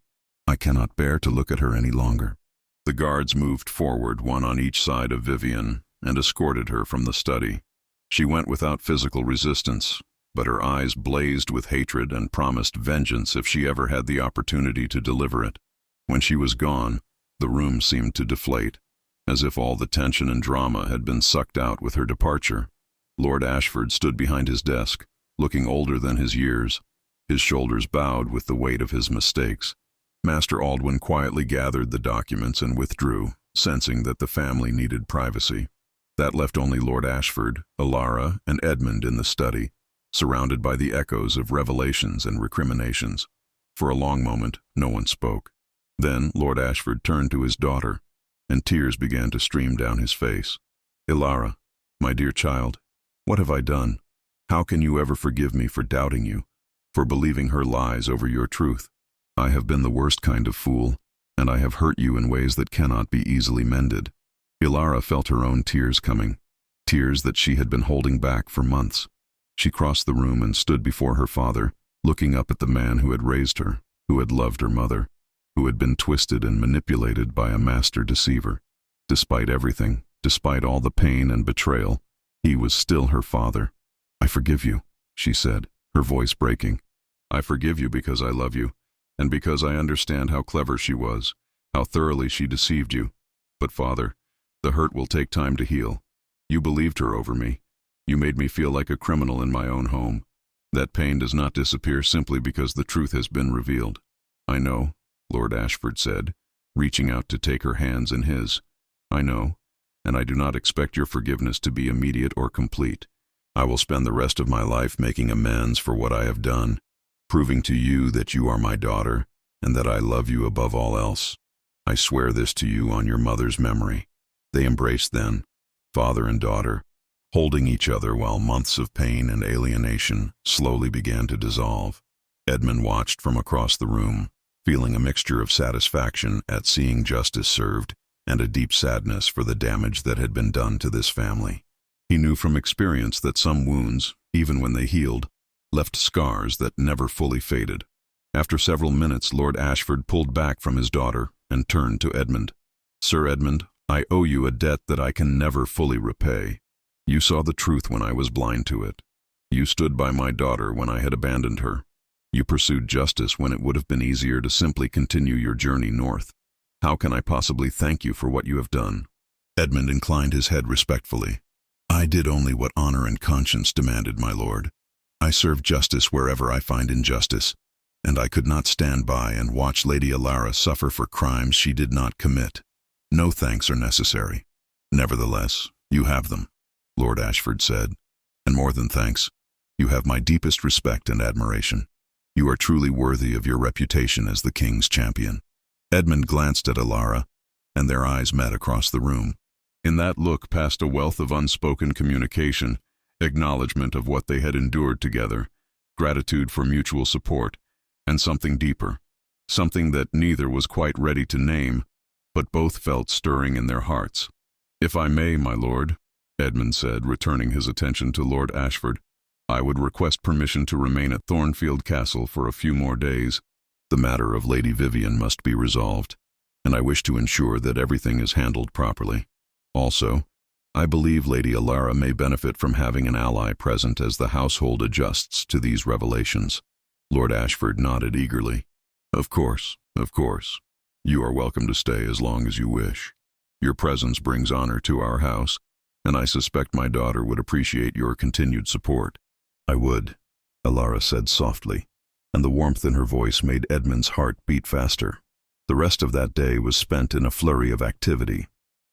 I cannot bear to look at her any longer." The guards moved forward, one on each side of Vivian, and escorted her from the study. She went without physical resistance, but her eyes blazed with hatred and promised vengeance if she ever had the opportunity to deliver it. When she was gone, the room seemed to deflate, as if all the tension and drama had been sucked out with her departure. Lord Ashford stood behind his desk, looking older than his years, his shoulders bowed with the weight of his mistakes. Master Aldwin quietly gathered the documents and withdrew, sensing that the family needed privacy. That left only Lord Ashford, Alara, and Edmund in the study, surrounded by the echoes of revelations and recriminations. For a long moment, no one spoke. Then Lord Ashford turned to his daughter, and tears began to stream down his face. "Alara, my dear child, what have I done? How can you ever forgive me for doubting you, for believing her lies over your truth? I have been the worst kind of fool, and I have hurt you in ways that cannot be easily mended." Alara felt her own tears coming. tears that she had been holding back for months. She crossed the room and stood before her father, looking up at the man who had raised her, who had loved her mother, who had been twisted and manipulated by a master deceiver. Despite everything, despite all the pain and betrayal, he was still her father. "I forgive you," she said, her voice breaking. "I forgive you because I love you, and because I understand how clever she was, how thoroughly she deceived you. But Father, the hurt will take time to heal. You believed her over me. You made me feel like a criminal in my own home. That pain does not disappear simply because the truth has been revealed." "I know," Lord Ashford said, reaching out to take her hands in his. "I know, and I do not expect your forgiveness to be immediate or complete. I will spend the rest of my life making amends for what I have done, proving to you that you are my daughter and that I love you above all else. I swear this to you on your mother's memory." They embraced then, father and daughter, holding each other while months of pain and alienation slowly began to dissolve. Edmund watched from across the room, feeling a mixture of satisfaction at seeing justice served and a deep sadness for the damage that had been done to this family. He knew from experience that some wounds, even when they healed, left scars that never fully faded. After several minutes, Lord Ashford pulled back from his daughter and turned to Edmund. "Sir Edmund, I owe you a debt that I can never fully repay. You saw the truth when I was blind to it. You stood by my daughter when I had abandoned her. You pursued justice when it would have been easier to simply continue your journey north. How can I possibly thank you for what you have done?" Edmund inclined his head respectfully. "I did only what honor and conscience demanded, my lord. I serve justice wherever I find injustice, and I could not stand by and watch Lady Alara suffer for crimes she did not commit. No thanks are necessary." "Nevertheless, you have them," Lord Ashford said, "and more than thanks, you have my deepest respect and admiration. You are truly worthy of your reputation as the king's champion." Edmund glanced at Alara, and their eyes met across the room. In that look passed a wealth of unspoken communication, acknowledgement of what they had endured together, gratitude for mutual support, and something deeper, something that neither was quite ready to name, but both felt stirring in their hearts. "If I may, my lord," Edmund said, returning his attention to Lord Ashford, "I would request permission to remain at Thornfield Castle for a few more days. The matter of Lady Vivian must be resolved, and I wish to ensure that everything is handled properly. Also, I believe Lady Alara may benefit from having an ally present as the household adjusts to these revelations." Lord Ashford nodded eagerly. Of course. You are welcome to stay as long as you wish. Your presence brings honor to our house, and I suspect my daughter would appreciate your continued support." "I would," Alara said softly, and the warmth in her voice made Edmund's heart beat faster. The rest of that day was spent in a flurry of activity.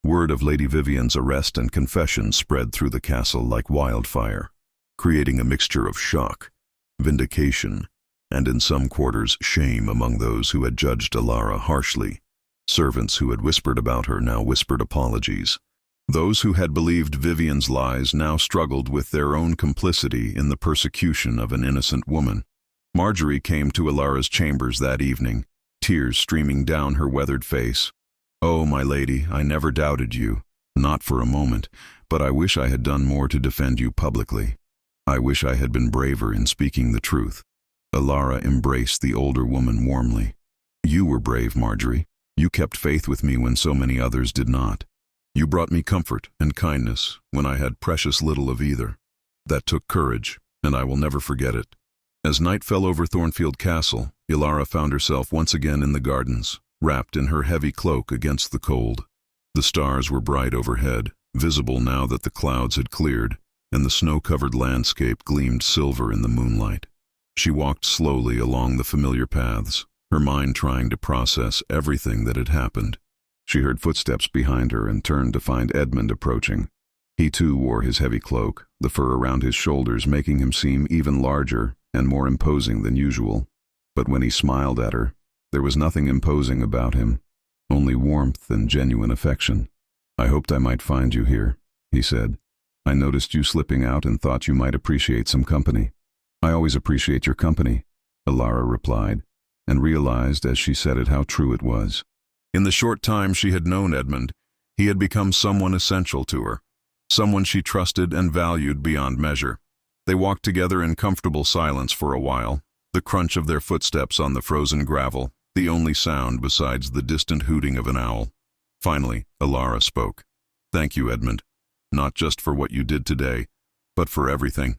Word of Lady Vivian's arrest and confession spread through the castle like wildfire, creating a mixture of shock, vindication, and in some quarters shame among those who had judged Alara harshly. Servants who had whispered about her now whispered apologies. Those who had believed Vivian's lies now struggled with their own complicity in the persecution of an innocent woman. Marjorie came to Alara's chambers that evening, tears streaming down her weathered face. "Oh, my lady, I never doubted you, not for a moment, but I wish I had done more to defend you publicly. I wish I had been braver in speaking the truth." Alara embraced the older woman warmly. "You were brave, Marjorie. You kept faith with me when so many others did not. You brought me comfort and kindness when I had precious little of either. That took courage, and I will never forget it." As night fell over Thornfield Castle, Alara found herself once again in the gardens, wrapped in her heavy cloak against the cold. The stars were bright overhead, visible now that the clouds had cleared, and the snow-covered landscape gleamed silver in the moonlight. She walked slowly along the familiar paths, her mind trying to process everything that had happened. She heard footsteps behind her and turned to find Edmund approaching. He too wore his heavy cloak, the fur around his shoulders making him seem even larger and more imposing than usual. But when he smiled at her, there was nothing imposing about him, only warmth and genuine affection. "I hoped I might find you here," he said. "I noticed you slipping out and thought you might appreciate some company." "I always appreciate your company," Alara replied, and realized as she said it how true it was. In the short time she had known Edmund, he had become someone essential to her, someone she trusted and valued beyond measure. They walked together in comfortable silence for a while, the crunch of their footsteps on the frozen gravel, the only sound besides the distant hooting of an owl. Finally, Alara spoke. "Thank you, Edmund, not just for what you did today, but for everything,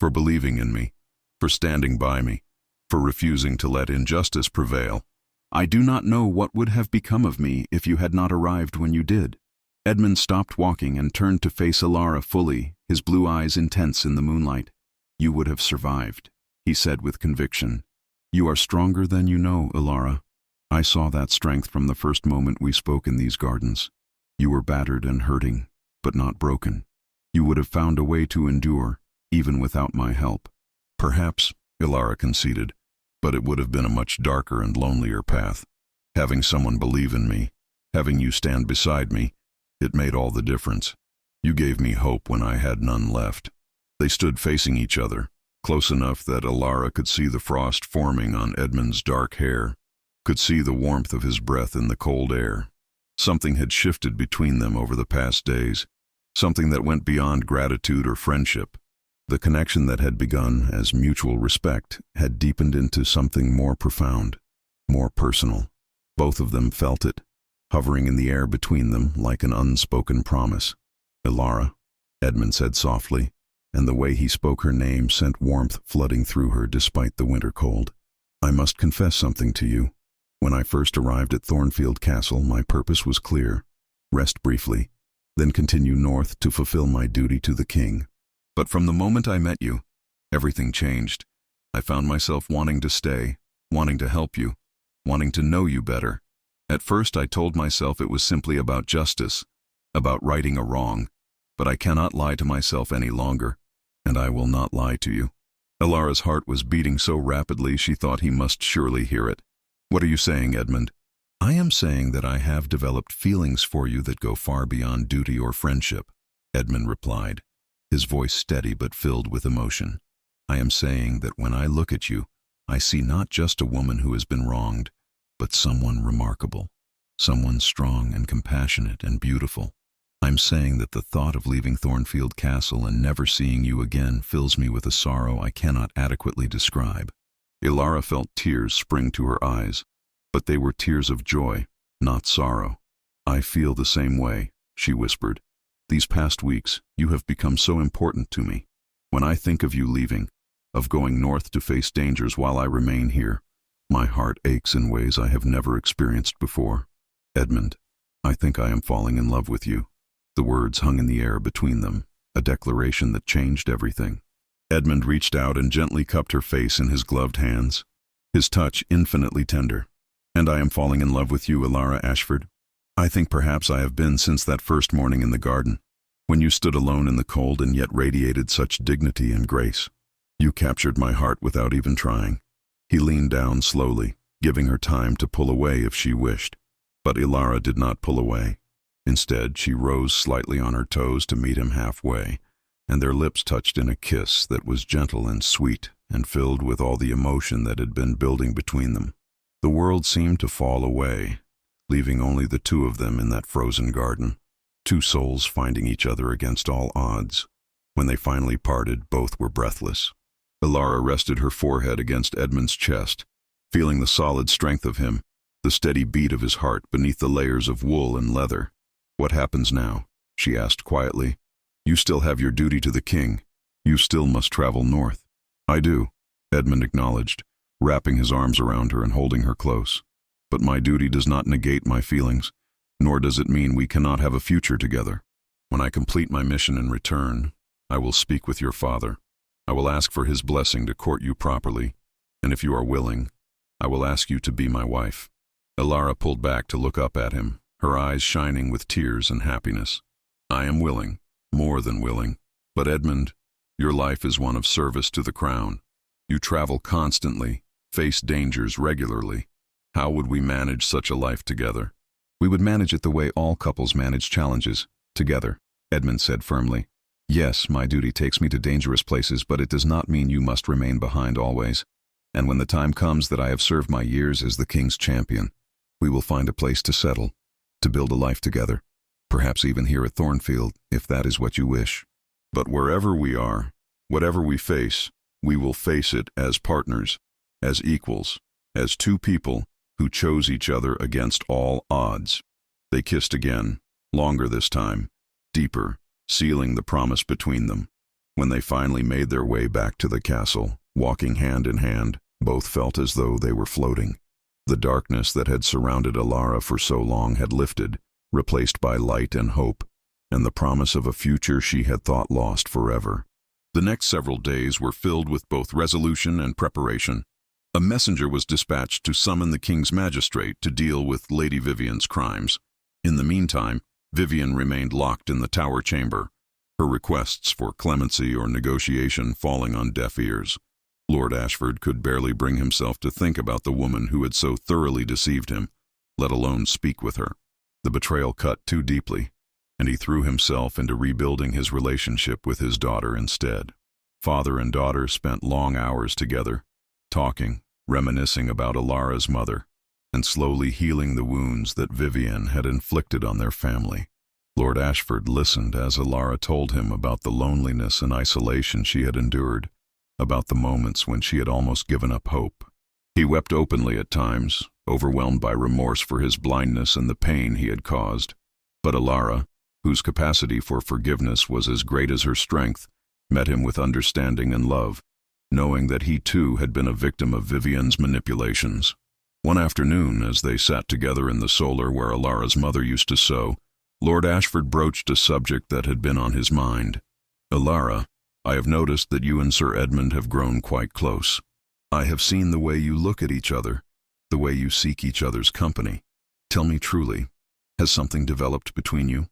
for believing in me, for standing by me, for refusing to let injustice prevail. I do not know what would have become of me if you had not arrived when you did." Edmund stopped walking and turned to face Alara fully, his blue eyes intense in the moonlight. "You would have survived," he said with conviction. "You are stronger than you know, Alara. I saw that strength from the first moment we spoke in these gardens. You were battered and hurting, but not broken. You would have found a way to endure, even without my help." "Perhaps," Alara conceded, "but it would have been a much darker and lonelier path. Having someone believe in me, having you stand beside me, it made all the difference. You gave me hope when I had none left." They stood facing each other, close enough that Alara could see the frost forming on Edmund's dark hair, could see the warmth of his breath in the cold air. Something had shifted between them over the past days, something that went beyond gratitude or friendship. The connection that had begun as mutual respect had deepened into something more profound, more personal. Both of them felt it, hovering in the air between them like an unspoken promise. "Alara," Edmund said softly, and the way he spoke her name sent warmth flooding through her despite the winter cold. "I must confess something to you. When I first arrived at Thornfield Castle, my purpose was clear. Rest briefly, then continue north to fulfill my duty to the king. But from the moment I met you, everything changed. I found myself wanting to stay, wanting to help you, wanting to know you better. At first I told myself it was simply about justice, about righting a wrong, but I cannot lie to myself any longer, and I will not lie to you." Alara's heart was beating so rapidly she thought he must surely hear it. "What are you saying, Edmund?" "I am saying that I have developed feelings for you that go far beyond duty or friendship," Edmund replied, his voice steady but filled with emotion. "I am saying that when I look at you, I see not just a woman who has been wronged, but someone remarkable, someone strong and compassionate and beautiful. I'm saying that the thought of leaving Thornfield Castle and never seeing you again fills me with a sorrow I cannot adequately describe." Alara felt tears spring to her eyes, but they were tears of joy, not sorrow. "I feel the same way," she whispered. "These past weeks, you have become so important to me. When I think of you leaving, of going north to face dangers while I remain here, my heart aches in ways I have never experienced before. Edmund, I think I am falling in love with you." The words hung in the air between them, a declaration that changed everything. Edmund reached out and gently cupped her face in his gloved hands, his touch infinitely tender. "And I am falling in love with you, Alara Ashford. I think perhaps I have been since that first morning in the garden, when you stood alone in the cold and yet radiated such dignity and grace. You captured my heart without even trying." He leaned down slowly, giving her time to pull away if she wished. But Alara did not pull away. Instead, she rose slightly on her toes to meet him halfway, and their lips touched in a kiss that was gentle and sweet and filled with all the emotion that had been building between them. The world seemed to fall away, leaving only the two of them in that frozen garden, two souls finding each other against all odds. When they finally parted, both were breathless. Alara rested her forehead against Edmund's chest, feeling the solid strength of him, the steady beat of his heart beneath the layers of wool and leather. "What happens now?" she asked quietly. "You still have your duty to the king. You still must travel north." "I do," Edmund acknowledged, wrapping his arms around her and holding her close. "But my duty does not negate my feelings, nor does it mean we cannot have a future together. When I complete my mission and return, I will speak with your father. I will ask for his blessing to court you properly, and if you are willing, I will ask you to be my wife." Alara pulled back to look up at him, her eyes shining with tears and happiness. "I am willing, more than willing. But Edmund, your life is one of service to the crown. You travel constantly, face dangers regularly. How would we manage such a life together?" "We would manage it the way all couples manage challenges, together," Edmund said firmly. "Yes, my duty takes me to dangerous places, but it does not mean you must remain behind always. And when the time comes that I have served my years as the king's champion, we will find a place to settle, to build a life together." perhaps even here at Thornfield, if that is what you wish. But wherever we are, whatever we face, we will face it as partners, as equals, as two people who chose each other against all odds. They kissed again, longer this time, deeper, sealing the promise between them. When they finally made their way back to the castle, walking hand in hand, both felt as though they were floating. The darkness that had surrounded Alara for so long had lifted, replaced by light and hope, and the promise of a future she had thought lost forever. The next several days were filled with both resolution and preparation. A messenger was dispatched to summon the king's magistrate to deal with Lady Vivian's crimes. In the meantime, Vivian remained locked in the tower chamber, her requests for clemency or negotiation falling on deaf ears. Lord Ashford could barely bring himself to think about the woman who had so thoroughly deceived him, let alone speak with her. The betrayal cut too deeply, and he threw himself into rebuilding his relationship with his daughter instead. Father and daughter spent long hours together, talking, reminiscing about Alara's mother, and slowly healing the wounds that Vivian had inflicted on their family. Lord Ashford listened as Alara told him about the loneliness and isolation she had endured, about the moments when she had almost given up hope. He wept openly at times, overwhelmed by remorse for his blindness and the pain he had caused. But Alara, whose capacity for forgiveness was as great as her strength, met him with understanding and love, knowing that he too had been a victim of Vivian's manipulations. One afternoon, as they sat together in the solar where Alara's mother used to sew, Lord Ashford broached a subject that had been on his mind. "Alara, I have noticed that you and Sir Edmund have grown quite close. I have seen the way you look at each other, the way you seek each other's company. Tell me truly, has something developed between you?"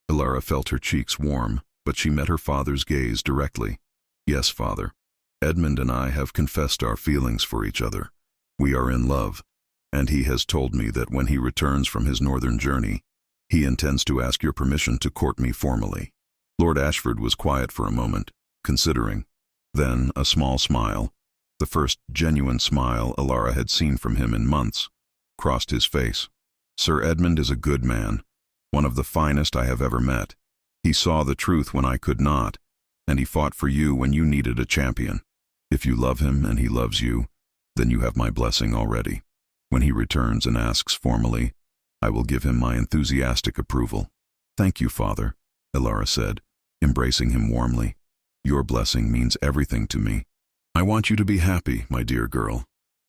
Alara felt her cheeks warm, but she met her father's gaze directly. "Yes, father. Edmund and I have confessed our feelings for each other. We are in love, and he has told me that when he returns from his northern journey, he intends to ask your permission to court me formally." Lord Ashford was quiet for a moment, considering. Then a small smile, the first genuine smile Alara had seen from him in months, crossed his face. "Sir Edmund is a good man, one of the finest I have ever met. He saw the truth when I could not, and he fought for you when you needed a champion. If you love him and he loves you, then you have my blessing already. When he returns and asks formally, I will give him my enthusiastic approval." "Thank you, father," Alara said, embracing him warmly. "Your blessing means everything to me." "I want you to be happy, my dear girl,"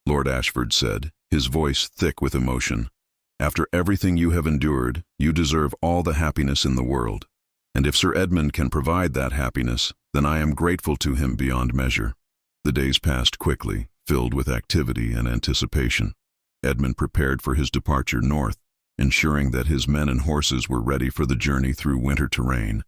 Lord Ashford said, his voice thick with emotion. "After everything you have endured, you deserve all the happiness in the world. And if Sir Edmund can provide that happiness, then I am grateful to him beyond measure." The days passed quickly, filled with activity and anticipation. Edmund prepared for his departure north, ensuring that his men and horses were ready for the journey through winter terrain.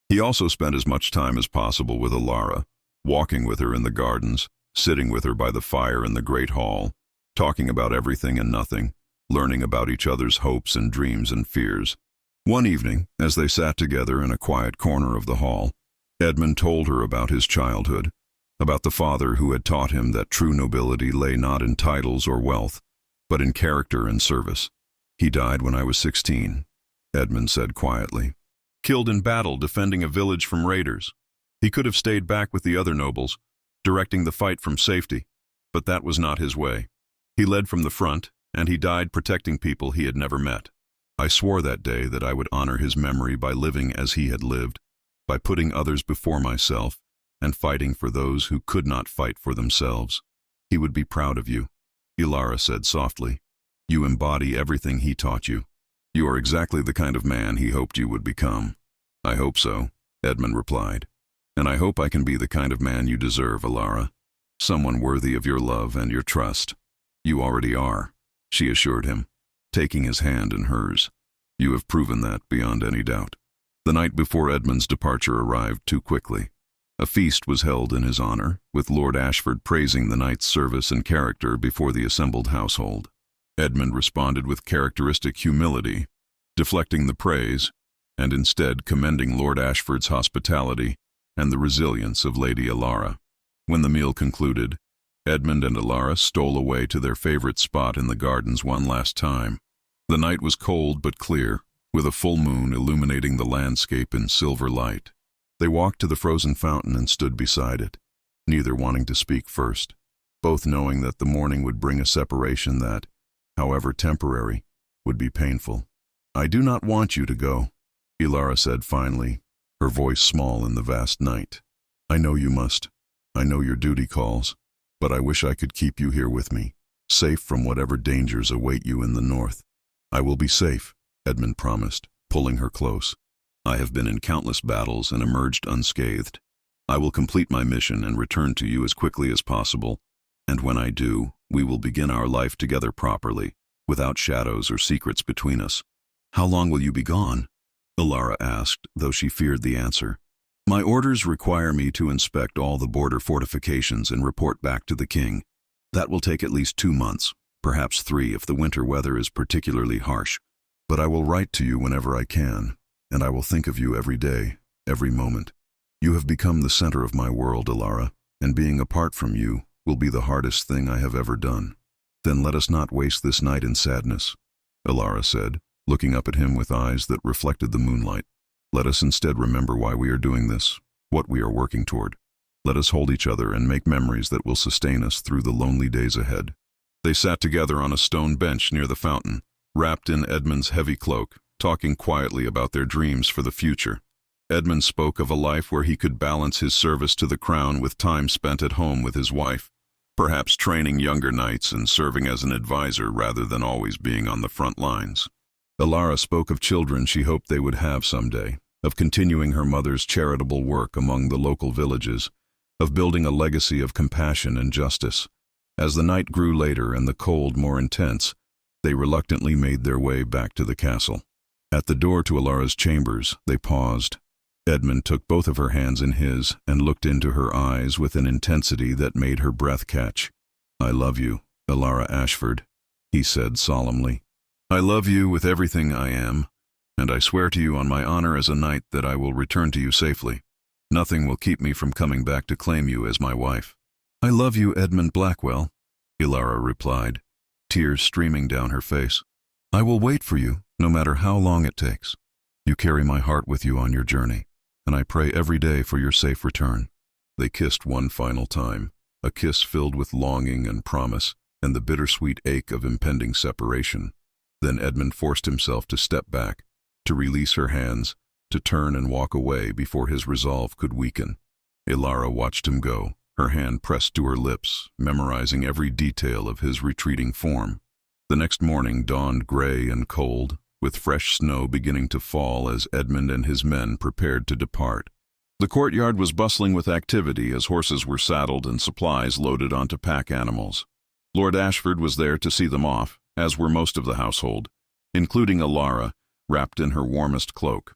He also spent as much time as possible with Alara, walking with her in the gardens, sitting with her by the fire in the great hall, talking about everything and nothing, learning about each other's hopes and dreams and fears. One evening, as they sat together in a quiet corner of the hall, Edmund told her about his childhood, about the father who had taught him that true nobility lay not in titles or wealth, but in character and service. "He died when I was 16, Edmund said quietly. "Killed in battle defending a village from raiders. He could have stayed back with the other nobles, directing the fight from safety, but that was not his way. He led from the front, and he died protecting people he had never met. I swore that day that I would honor his memory by living as he had lived, by putting others before myself, and fighting for those who could not fight for themselves. He would be proud of you," Alara said softly. "You embody everything he taught you. You are exactly the kind of man he hoped you would become." "I hope so," Edmund replied. "And I hope I can be the kind of man you deserve, Alara. Someone worthy of your love and your trust." "You already are," she assured him, taking his hand in hers. "You have proven that beyond any doubt." The night before Edmund's departure arrived too quickly. A feast was held in his honor, with Lord Ashford praising the knight's service and character before the assembled household. Edmund responded with characteristic humility, deflecting the praise, and instead commending Lord Ashford's hospitality and the resilience of Lady Alara. When the meal concluded, Edmund and Alara stole away to their favorite spot in the gardens one last time. The night was cold but clear, with a full moon illuminating the landscape in silver light. They walked to the frozen fountain and stood beside it, neither wanting to speak first, both knowing that the morning would bring a separation that, however temporary, would be painful. "I do not want you to go," Ilara said finally, her voice small in the vast night. "I know you must. I know your duty calls, but I wish I could keep you here with me, safe from whatever dangers await you in the north." "I will be safe," Edmund promised, pulling her close. "I have been in countless battles and emerged unscathed. I will complete my mission and return to you as quickly as possible, and when I do, we will begin our life together properly, without shadows or secrets between us." "How long will you be gone?" Ilara asked, though she feared the answer. "My orders require me to inspect all the border fortifications and report back to the king. That will take at least 2 months, perhaps 3 if the winter weather is particularly harsh. But I will write to you whenever I can, and I will think of you every day, every moment. You have become the center of my world, Ilara, and being apart from you will be the hardest thing I have ever done." "Then let us not waste this night in sadness," Ilara said, looking up at him with eyes that reflected the moonlight. "Let us instead remember why we are doing this, what we are working toward. Let us hold each other and make memories that will sustain us through the lonely days ahead." They sat together on a stone bench near the fountain, wrapped in Edmund's heavy cloak, talking quietly about their dreams for the future. Edmund spoke of a life where he could balance his service to the crown with time spent at home with his wife, perhaps training younger knights and serving as an advisor rather than always being on the front lines. Ilara spoke of children she hoped they would have someday, of continuing her mother's charitable work among the local villages, of building a legacy of compassion and justice. As the night grew later and the cold more intense, they reluctantly made their way back to the castle. At the door to Ilara's chambers, they paused. Edmund took both of her hands in his and looked into her eyes with an intensity that made her breath catch. "I love you, Ilara Ashford," he said solemnly. "I love you with everything I am, and I swear to you on my honor as a knight that I will return to you safely. Nothing will keep me from coming back to claim you as my wife." "I love you, Edmund Blackwell," Ilara replied, tears streaming down her face. "I will wait for you, no matter how long it takes. You carry my heart with you on your journey, and I pray every day for your safe return." They kissed one final time, a kiss filled with longing and promise and the bittersweet ache of impending separation. Then Edmund forced himself to step back, to release her hands, to turn and walk away before his resolve could weaken. Ilara watched him go, her hand pressed to her lips, memorizing every detail of his retreating form. The next morning dawned gray and cold, with fresh snow beginning to fall as Edmund and his men prepared to depart. The courtyard was bustling with activity as horses were saddled and supplies loaded onto pack animals. Lord Ashford was there to see them off, as were most of the household, including Ilara, wrapped in her warmest cloak.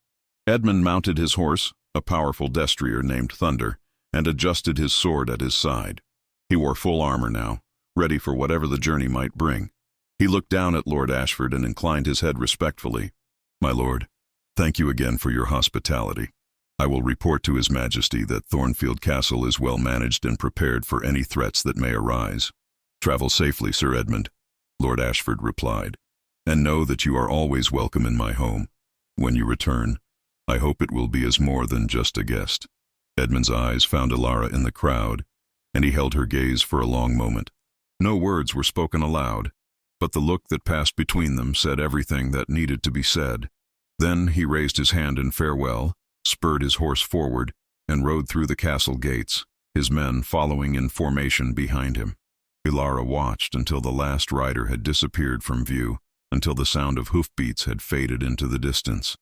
Edmund mounted his horse, a powerful destrier named Thunder, and adjusted his sword at his side. He wore full armor now, ready for whatever the journey might bring. He looked down at Lord Ashford and inclined his head respectfully. "My lord, thank you again for your hospitality. I will report to His Majesty that Thornfield Castle is well managed and prepared for any threats that may arise." "Travel safely, Sir Edmund," Lord Ashford replied, "and know that you are always welcome in my home. When you return, I hope it will be as more than just a guest." Edmund's eyes found Ilara in the crowd, and he held her gaze for a long moment. No words were spoken aloud, but the look that passed between them said everything that needed to be said. Then he raised his hand in farewell, spurred his horse forward, and rode through the castle gates, his men following in formation behind him. Ilara watched until the last rider had disappeared from view, until the sound of hoofbeats had faded into the distance.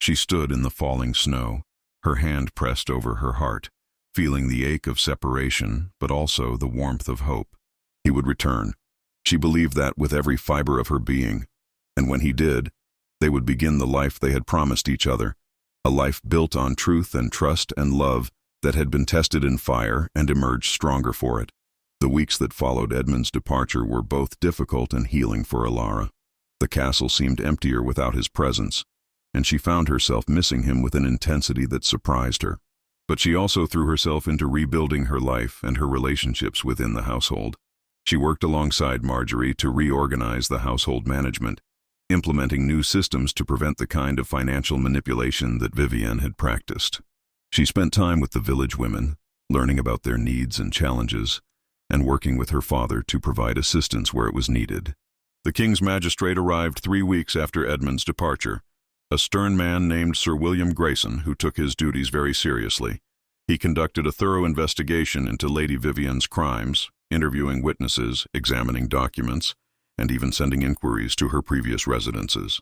She stood in the falling snow, her hand pressed over her heart, feeling the ache of separation, but also the warmth of hope. He would return. She believed that with every fiber of her being, and when he did, they would begin the life they had promised each other, a life built on truth and trust and love that had been tested in fire and emerged stronger for it. The weeks that followed Edmund's departure were both difficult and healing for Ilara. The castle seemed emptier without his presence, and she found herself missing him with an intensity that surprised her. But she also threw herself into rebuilding her life and her relationships within the household. She worked alongside Marjorie to reorganize the household management, implementing new systems to prevent the kind of financial manipulation that Vivienne had practiced. She spent time with the village women, learning about their needs and challenges, and working with her father to provide assistance where it was needed. The king's magistrate arrived 3 weeks after Edmund's departure, a stern man named Sir William Grayson who took his duties very seriously. He conducted a thorough investigation into Lady Vivienne's crimes, interviewing witnesses, examining documents, and even sending inquiries to her previous residences.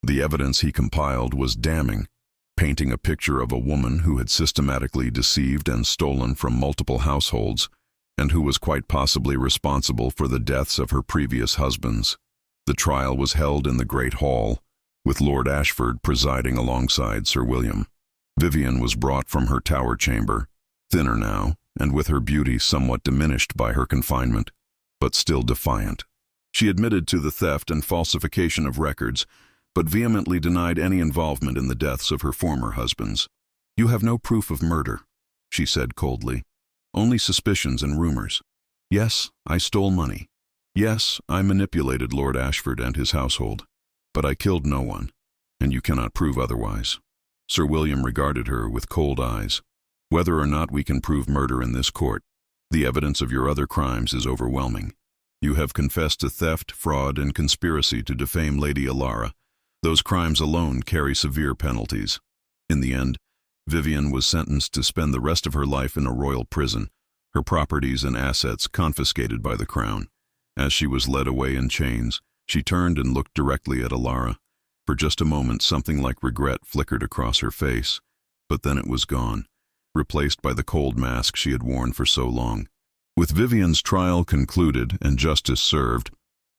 The evidence he compiled was damning, painting a picture of a woman who had systematically deceived and stolen from multiple households, and who was quite possibly responsible for the deaths of her previous husbands. The trial was held in the Great Hall, with Lord Ashford presiding alongside Sir William. Vivienne was brought from her tower chamber, thinner now, and with her beauty somewhat diminished by her confinement, but still defiant. She admitted to the theft and falsification of records, but vehemently denied any involvement in the deaths of her former husbands. "You have no proof of murder," she said coldly. "Only suspicions and rumors. Yes, I stole money. Yes, I manipulated Lord Ashford and his household. But I killed no one, and you cannot prove otherwise." Sir William regarded her with cold eyes. "Whether or not we can prove murder in this court, the evidence of your other crimes is overwhelming. You have confessed to theft, fraud, and conspiracy to defame Lady Alara. Those crimes alone carry severe penalties." In the end, Vivienne was sentenced to spend the rest of her life in a royal prison, her properties and assets confiscated by the crown. As she was led away in chains, she turned and looked directly at Alara. For just a moment, something like regret flickered across her face, but then it was gone, replaced by the cold mask she had worn for so long. With Vivienne's trial concluded and justice served,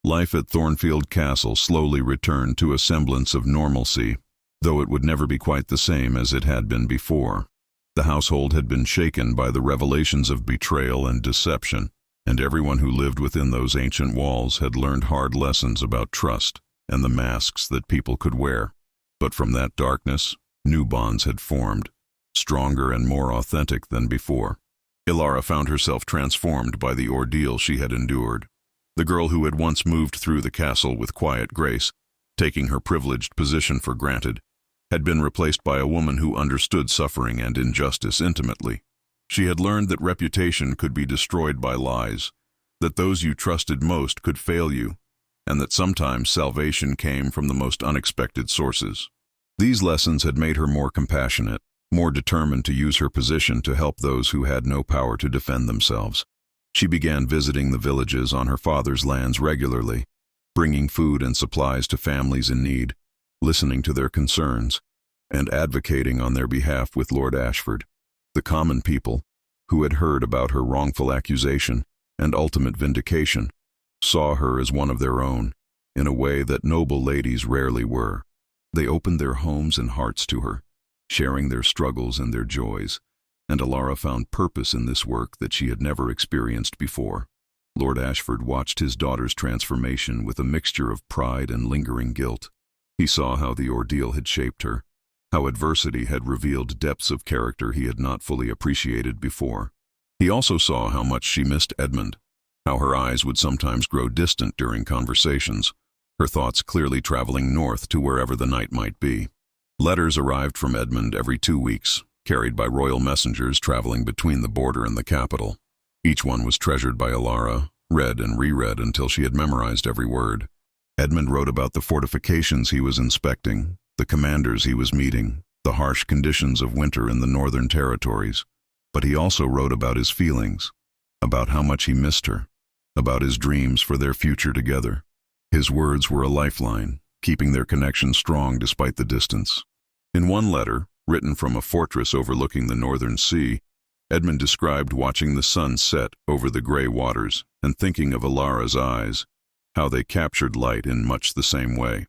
life at Thornfield Castle slowly returned to a semblance of normalcy, though it would never be quite the same as it had been before. The household had been shaken by the revelations of betrayal and deception, and everyone who lived within those ancient walls had learned hard lessons about trust and the masks that people could wear. But from that darkness, new bonds had formed, stronger and more authentic than before. Alara found herself transformed by the ordeal she had endured. The girl who had once moved through the castle with quiet grace, taking her privileged position for granted, had been replaced by a woman who understood suffering and injustice intimately. She had learned that reputation could be destroyed by lies, that those you trusted most could fail you, and that sometimes salvation came from the most unexpected sources. These lessons had made her more compassionate, more determined to use her position to help those who had no power to defend themselves. She began visiting the villages on her father's lands regularly, bringing food and supplies to families in need, listening to their concerns, and advocating on their behalf with Lord Ashford. The common people, who had heard about her wrongful accusation and ultimate vindication, saw her as one of their own, in a way that noble ladies rarely were. They opened their homes and hearts to her, sharing their struggles and their joys, and Alara found purpose in this work that she had never experienced before. Lord Ashford watched his daughter's transformation with a mixture of pride and lingering guilt. He saw how the ordeal had shaped her, how adversity had revealed depths of character he had not fully appreciated before. He also saw how much she missed Edmund, how her eyes would sometimes grow distant during conversations, her thoughts clearly traveling north to wherever the night might be. Letters arrived from Edmund every 2 weeks, carried by royal messengers traveling between the border and the capital. Each one was treasured by Alara, read and reread until she had memorized every word. Edmund wrote about the fortifications he was inspecting, the commanders he was meeting, the harsh conditions of winter in the northern territories. But he also wrote about his feelings, about how much he missed her, about his dreams for their future together. His words were a lifeline, keeping their connection strong despite the distance. In one letter, written from a fortress overlooking the northern sea, Edmund described watching the sun set over the gray waters and thinking of Alara's eyes, how they captured light in much the same way.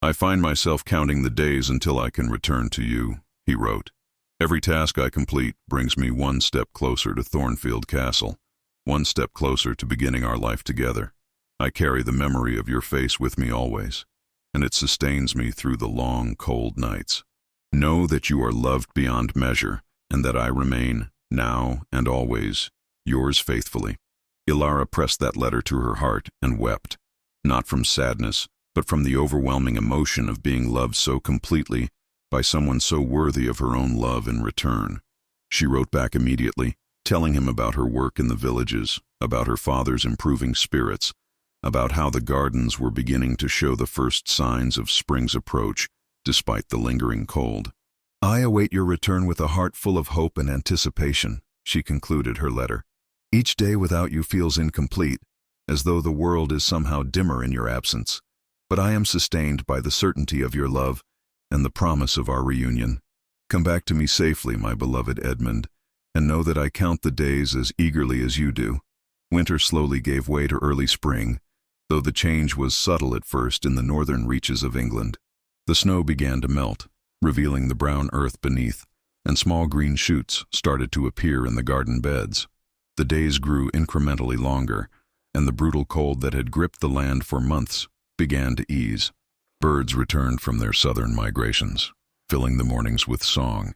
"I find myself counting the days until I can return to you," he wrote. "Every task I complete brings me one step closer to Thornfield Castle, one step closer to beginning our life together. I carry the memory of your face with me always, and it sustains me through the long, cold nights. Know that you are loved beyond measure, and that I remain, now and always, yours faithfully." Alara pressed that letter to her heart and wept, not from sadness, but from the overwhelming emotion of being loved so completely by someone so worthy of her own love in return. She wrote back immediately, telling him about her work in the villages, about her father's improving spirits, about how the gardens were beginning to show the first signs of spring's approach, despite the lingering cold. "I await your return with a heart full of hope and anticipation," she concluded her letter. "Each day without you feels incomplete, as though the world is somehow dimmer in your absence. But I am sustained by the certainty of your love and the promise of our reunion. Come back to me safely, my beloved Edmund, and know that I count the days as eagerly as you do." Winter slowly gave way to early spring, though the change was subtle at first in the northern reaches of England. The snow began to melt, revealing the brown earth beneath, and small green shoots started to appear in the garden beds. The days grew incrementally longer, and the brutal cold that had gripped the land for months began to ease. Birds returned from their southern migrations, filling the mornings with song,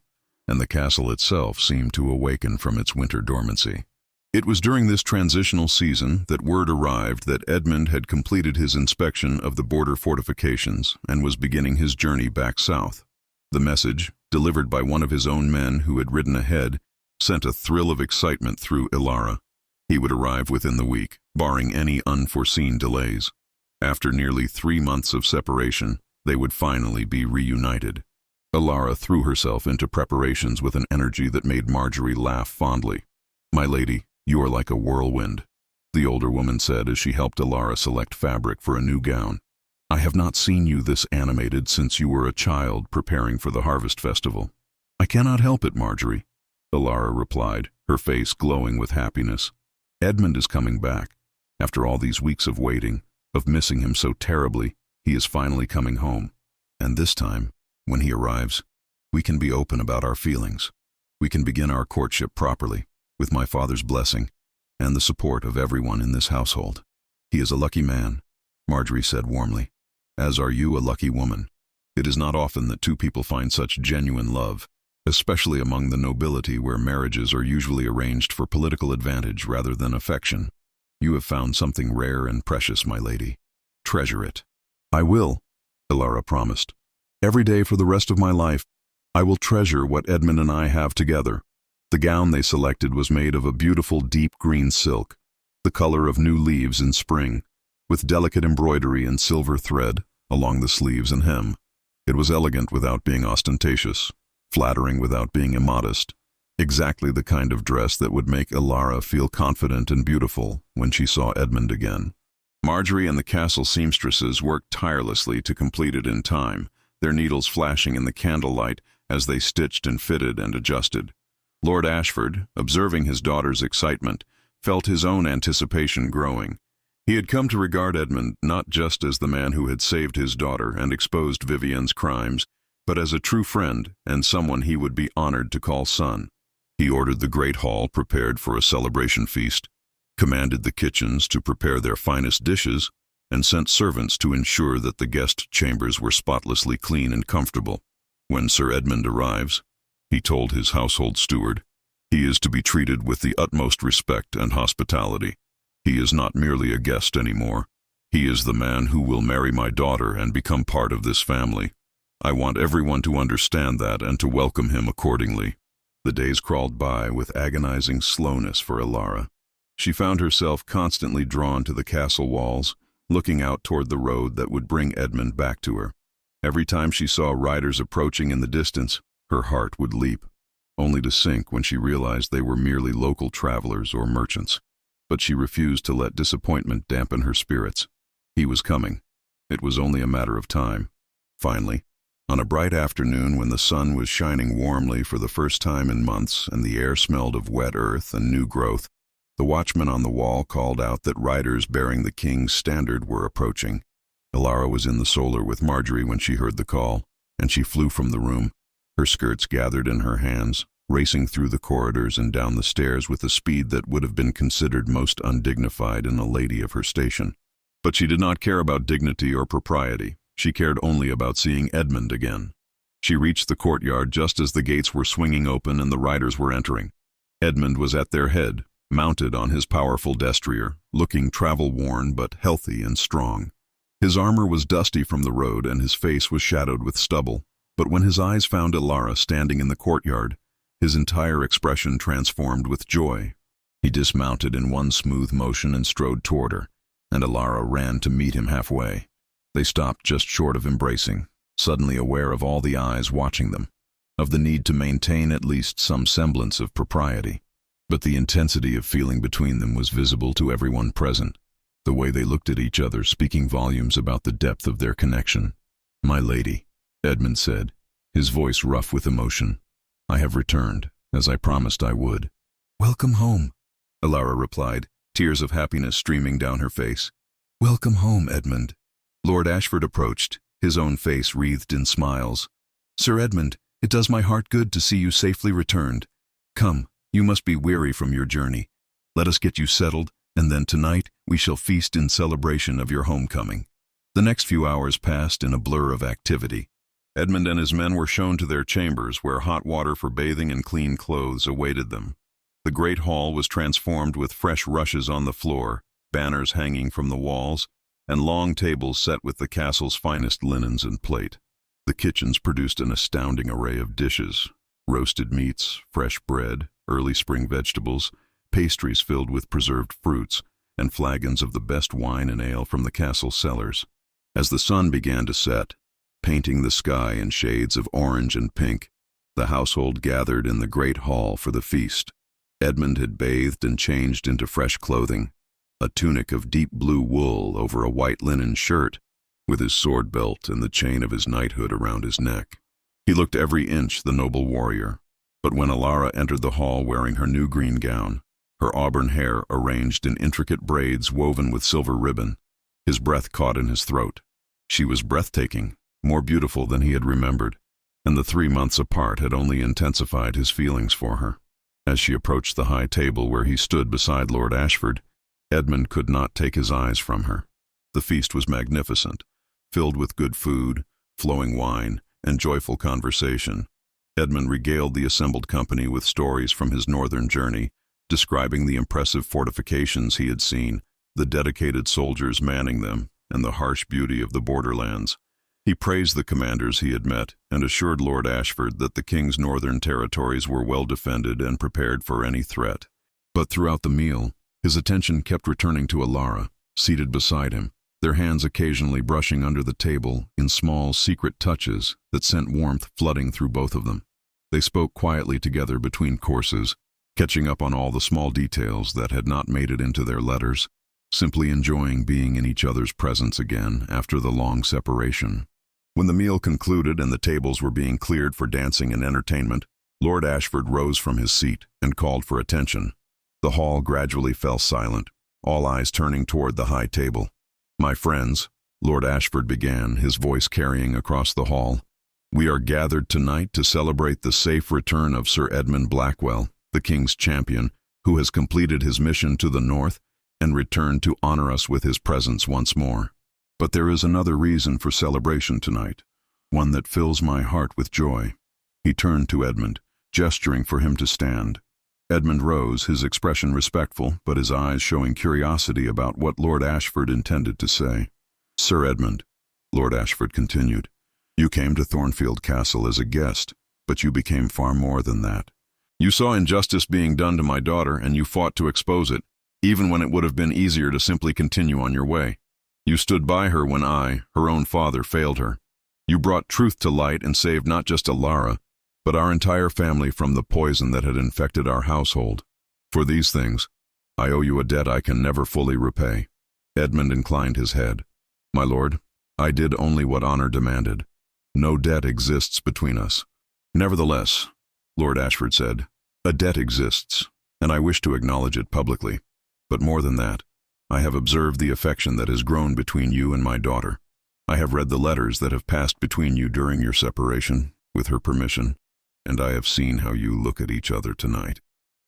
and the castle itself seemed to awaken from its winter dormancy. It was during this transitional season that word arrived that Edmund had completed his inspection of the border fortifications and was beginning his journey back south. The message, delivered by one of his own men who had ridden ahead, sent a thrill of excitement through Ilara. He would arrive within the week, barring any unforeseen delays. After nearly 3 months of separation, they would finally be reunited. Ilara threw herself into preparations with an energy that made Marjorie laugh fondly. "My lady, you are like a whirlwind," the older woman said as she helped Ilara select fabric for a new gown. "I have not seen you this animated since you were a child preparing for the harvest festival." "I cannot help it, Marjorie," Ilara replied, her face glowing with happiness. "Edmund is coming back. After all these weeks of waiting, of missing him so terribly, he is finally coming home. And this time, when he arrives, we can be open about our feelings. We can begin our courtship properly, with my father's blessing, and the support of everyone in this household. He is a lucky man," Marjorie said warmly. "As are you a lucky woman. It is not often that two people find such genuine love, especially among the nobility where marriages are usually arranged for political advantage rather than affection. You have found something rare and precious, my lady. Treasure it." "I will," Ilara promised. "Every day for the rest of my life, I will treasure what Edmund and I have together." The gown they selected was made of a beautiful deep green silk, the color of new leaves in spring, with delicate embroidery and silver thread along the sleeves and hem. It was elegant without being ostentatious, flattering without being immodest, exactly the kind of dress that would make Ilara feel confident and beautiful when she saw Edmund again. Marjorie and the castle seamstresses worked tirelessly to complete it in time, their needles flashing in the candlelight as they stitched and fitted and adjusted. Lord Ashford, observing his daughter's excitement, felt his own anticipation growing. He had come to regard Edmund not just as the man who had saved his daughter and exposed Vivienne's crimes, but as a true friend and someone he would be honored to call son. He ordered the great hall prepared for a celebration feast, commanded the kitchens to prepare their finest dishes, and sent servants to ensure that the guest chambers were spotlessly clean and comfortable. When Sir Edmund arrives, he told his household steward, he is to be treated with the utmost respect and hospitality. He is not merely a guest anymore. He is the man who will marry my daughter and become part of this family. I want everyone to understand that and to welcome him accordingly. The days crawled by with agonizing slowness for Ilara. She found herself constantly drawn to the castle walls, looking out toward the road that would bring Edmund back to her. Every time she saw riders approaching in the distance, her heart would leap, only to sink when she realized they were merely local travelers or merchants. But she refused to let disappointment dampen her spirits. He was coming. It was only a matter of time. Finally, on a bright afternoon when the sun was shining warmly for the first time in months and the air smelled of wet earth and new growth, the watchman on the wall called out that riders bearing the king's standard were approaching. Ilara was in the solar with Marjorie when she heard the call, and she flew from the room, her skirts gathered in her hands, racing through the corridors and down the stairs with a speed that would have been considered most undignified in a lady of her station. But she did not care about dignity or propriety. She cared only about seeing Edmund again. She reached the courtyard just as the gates were swinging open and the riders were entering. Edmund was at their head, mounted on his powerful destrier, looking travel-worn but healthy and strong. His armor was dusty from the road and his face was shadowed with stubble, but when his eyes found Alara standing in the courtyard, his entire expression transformed with joy. He dismounted in one smooth motion and strode toward her, and Alara ran to meet him halfway. They stopped just short of embracing, suddenly aware of all the eyes watching them, of the need to maintain at least some semblance of propriety. But the intensity of feeling between them was visible to everyone present, the way they looked at each other speaking volumes about the depth of their connection. "My lady," Edmund said, his voice rough with emotion, "I have returned, as I promised I would." "Welcome home," Alara replied, tears of happiness streaming down her face. "Welcome home, Edmund." Lord Ashford approached, his own face wreathed in smiles. "Sir Edmund, it does my heart good to see you safely returned. Come, you must be weary from your journey. Let us get you settled, and then tonight we shall feast in celebration of your homecoming." The next few hours passed in a blur of activity. Edmund and his men were shown to their chambers where hot water for bathing and clean clothes awaited them. The great hall was transformed with fresh rushes on the floor, banners hanging from the walls, and long tables set with the castle's finest linens and plate. The kitchens produced an astounding array of dishes: roasted meats, fresh bread, early spring vegetables, pastries filled with preserved fruits, and flagons of the best wine and ale from the castle cellars. As the sun began to set, painting the sky in shades of orange and pink, the household gathered in the great hall for the feast. Edmund had bathed and changed into fresh clothing, a tunic of deep blue wool over a white linen shirt, with his sword belt and the chain of his knighthood around his neck. He looked every inch the noble warrior, but when Alara entered the hall wearing her new green gown, her auburn hair arranged in intricate braids woven with silver ribbon, his breath caught in his throat. She was breathtaking, more beautiful than he had remembered, and the 3 months apart had only intensified his feelings for her. As she approached the high table where he stood beside Lord Ashford, Edmund could not take his eyes from her. The feast was magnificent, filled with good food, flowing wine, and joyful conversation. Edmund regaled the assembled company with stories from his northern journey, describing the impressive fortifications he had seen, the dedicated soldiers manning them, and the harsh beauty of the borderlands. He praised the commanders he had met and assured Lord Ashford that the king's northern territories were well defended and prepared for any threat. But throughout the meal, his attention kept returning to Alara, seated beside him, their hands occasionally brushing under the table in small, secret touches that sent warmth flooding through both of them. They spoke quietly together between courses, catching up on all the small details that had not made it into their letters, simply enjoying being in each other's presence again after the long separation. When the meal concluded and the tables were being cleared for dancing and entertainment, Lord Ashford rose from his seat and called for attention. The hall gradually fell silent, all eyes turning toward the high table. "My friends," Lord Ashford began, his voice carrying across the hall, "we are gathered tonight to celebrate the safe return of Sir Edmund Blackwell, the king's champion, who has completed his mission to the north and returned to honor us with his presence once more. But there is another reason for celebration tonight, one that fills my heart with joy." He turned to Edmund, gesturing for him to stand. Edmund rose, his expression respectful, but his eyes showing curiosity about what Lord Ashford intended to say. "Sir Edmund," Lord Ashford continued, "you came to Thornfield Castle as a guest, but you became far more than that. You saw injustice being done to my daughter, and you fought to expose it, even when it would have been easier to simply continue on your way. You stood by her when I, her own father, failed her. You brought truth to light and saved not just Alara, but our entire family from the poison that had infected our household. For these things, I owe you a debt I can never fully repay." Edmund inclined his head. "My lord, I did only what honor demanded. No debt exists between us." "Nevertheless," Lord Ashford said, "a debt exists, and I wish to acknowledge it publicly. But more than that, I have observed the affection that has grown between you and my daughter. I have read the letters that have passed between you during your separation, with her permission, and I have seen how you look at each other tonight.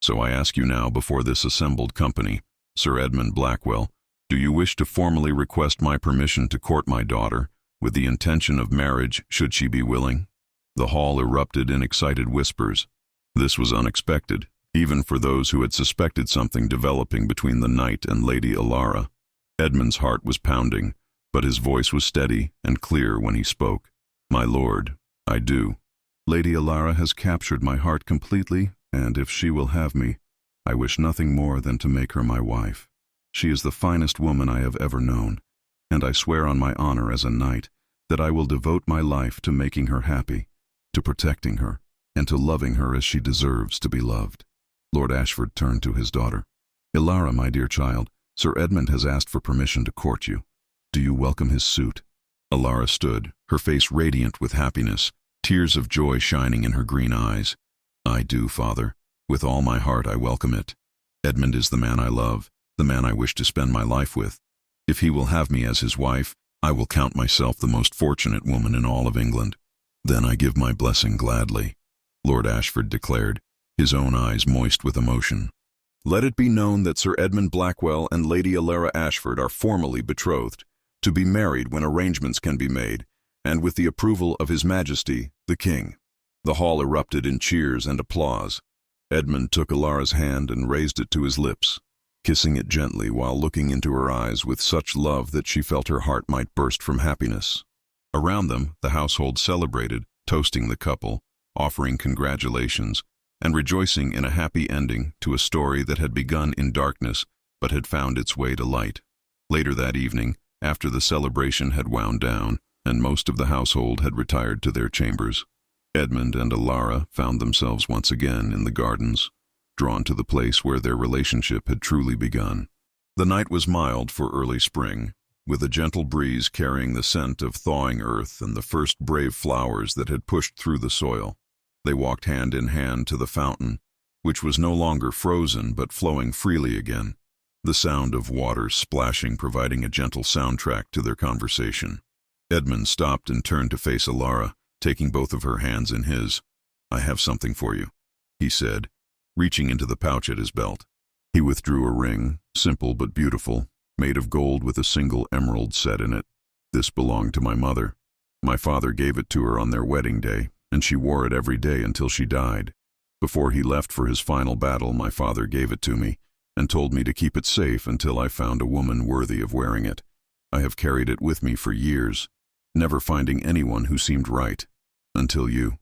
So I ask you now before this assembled company, Sir Edmund Blackwell, do you wish to formally request my permission to court my daughter, with the intention of marriage should she be willing?" The hall erupted in excited whispers. This was unexpected, even for those who had suspected something developing between the knight and Lady Alara. Edmund's heart was pounding, but his voice was steady and clear when he spoke. "My lord, I do. Lady Alara has captured my heart completely, and if she will have me, I wish nothing more than to make her my wife. She is the finest woman I have ever known, and I swear on my honor as a knight that I will devote my life to making her happy, to protecting her, and to loving her as she deserves to be loved." Lord Ashford turned to his daughter. "Alara, my dear child, Sir Edmund has asked for permission to court you. Do you welcome his suit?" Alara stood, her face radiant with happiness, tears of joy shining in her green eyes. "I do, father. With all my heart I welcome it. Edmund is the man I love, the man I wish to spend my life with. If he will have me as his wife, I will count myself the most fortunate woman in all of England. Then I give my blessing gladly," Lord Ashford declared, his own eyes moist with emotion. "Let it be known that Sir Edmund Blackwell and Lady Alara Ashford are formally betrothed, to be married when arrangements can be made, and with the approval of His Majesty, the King." The hall erupted in cheers and applause. Edmund took Alara's hand and raised it to his lips, kissing it gently while looking into her eyes with such love that she felt her heart might burst from happiness. Around them, the household celebrated, toasting the couple, offering congratulations, and rejoicing in a happy ending to a story that had begun in darkness but had found its way to light. Later that evening, after the celebration had wound down and most of the household had retired to their chambers, Edmund and Alara found themselves once again in the gardens, drawn to the place where their relationship had truly begun. The night was mild for early spring, with a gentle breeze carrying the scent of thawing earth and the first brave flowers that had pushed through the soil. They walked hand in hand to the fountain, which was no longer frozen but flowing freely again, the sound of water splashing providing a gentle soundtrack to their conversation. Edmund stopped and turned to face Alara, taking both of her hands in his. "I have something for you," he said, reaching into the pouch at his belt. He withdrew a ring, simple but beautiful, made of gold with a single emerald set in it. "This belonged to my mother. My father gave it to her on their wedding day, and she wore it every day until she died. Before he left for his final battle, my father gave it to me and told me to keep it safe until I found a woman worthy of wearing it. I have carried it with me for years, never finding anyone who seemed right, until you."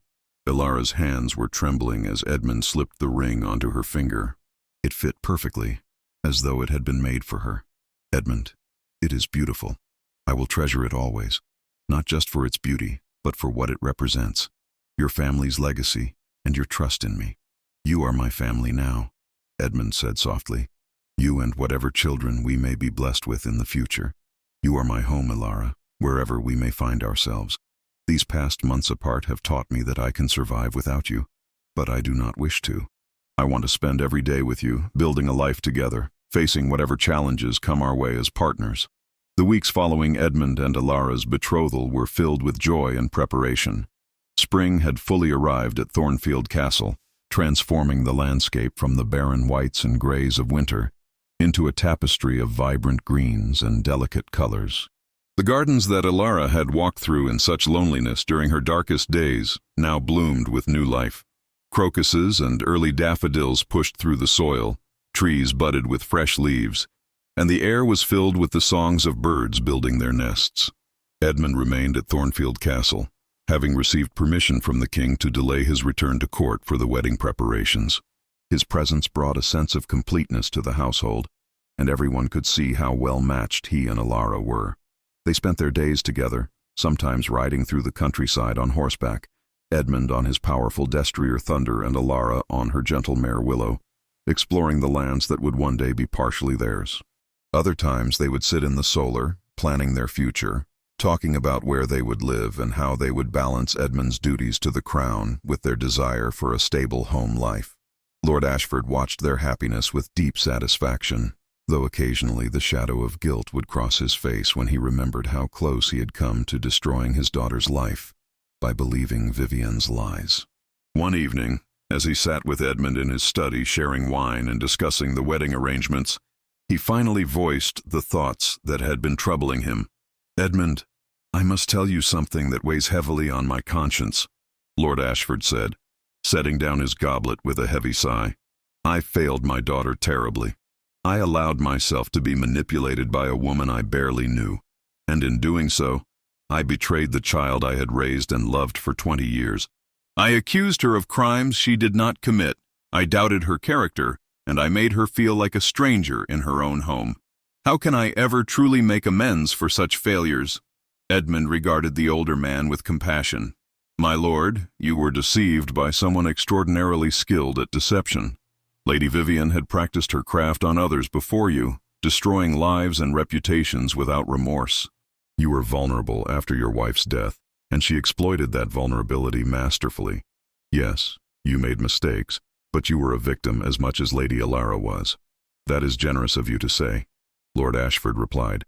Alara's hands were trembling as Edmund slipped the ring onto her finger. It fit perfectly, as though it had been made for her. "Edmund, it is beautiful. I will treasure it always, not just for its beauty, but for what it represents. Your family's legacy and your trust in me. You are my family now," Edmund said softly. "You and whatever children we may be blessed with in the future. You are my home, Alara, wherever we may find ourselves. These past months apart have taught me that I can survive without you, but I do not wish to. I want to spend every day with you, building a life together, facing whatever challenges come our way as partners." The weeks following Edmund and Alara's betrothal were filled with joy and preparation. Spring had fully arrived at Thornfield Castle, transforming the landscape from the barren whites and grays of winter into a tapestry of vibrant greens and delicate colors. The gardens that Alara had walked through in such loneliness during her darkest days now bloomed with new life. Crocuses and early daffodils pushed through the soil, trees budded with fresh leaves, and the air was filled with the songs of birds building their nests. Edmund remained at Thornfield Castle, having received permission from the king to delay his return to court for the wedding preparations. His presence brought a sense of completeness to the household, and everyone could see how well matched he and Alara were. They spent their days together, sometimes riding through the countryside on horseback, Edmund on his powerful destrier Thunder and Alara on her gentle mare Willow, exploring the lands that would one day be partially theirs. Other times they would sit in the solar, planning their future, talking about where they would live and how they would balance Edmund's duties to the crown with their desire for a stable home life. Lord Ashford watched their happiness with deep satisfaction, though occasionally the shadow of guilt would cross his face when he remembered how close he had come to destroying his daughter's life by believing Vivienne's lies. One evening, as he sat with Edmund in his study sharing wine and discussing the wedding arrangements, he finally voiced the thoughts that had been troubling him. "Edmund, I must tell you something that weighs heavily on my conscience," Lord Ashford said, setting down his goblet with a heavy sigh. "I failed my daughter terribly. I allowed myself to be manipulated by a woman I barely knew, and in doing so, I betrayed the child I had raised and loved for 20 years. I accused her of crimes she did not commit. I doubted her character, and I made her feel like a stranger in her own home. How can I ever truly make amends for such failures?" Edmund regarded the older man with compassion. "My lord, you were deceived by someone extraordinarily skilled at deception. Lady Vivian had practiced her craft on others before you, destroying lives and reputations without remorse. You were vulnerable after your wife's death, and she exploited that vulnerability masterfully. Yes, you made mistakes, but you were a victim as much as Lady Alara was. That is generous of you to say," Lord Ashford replied,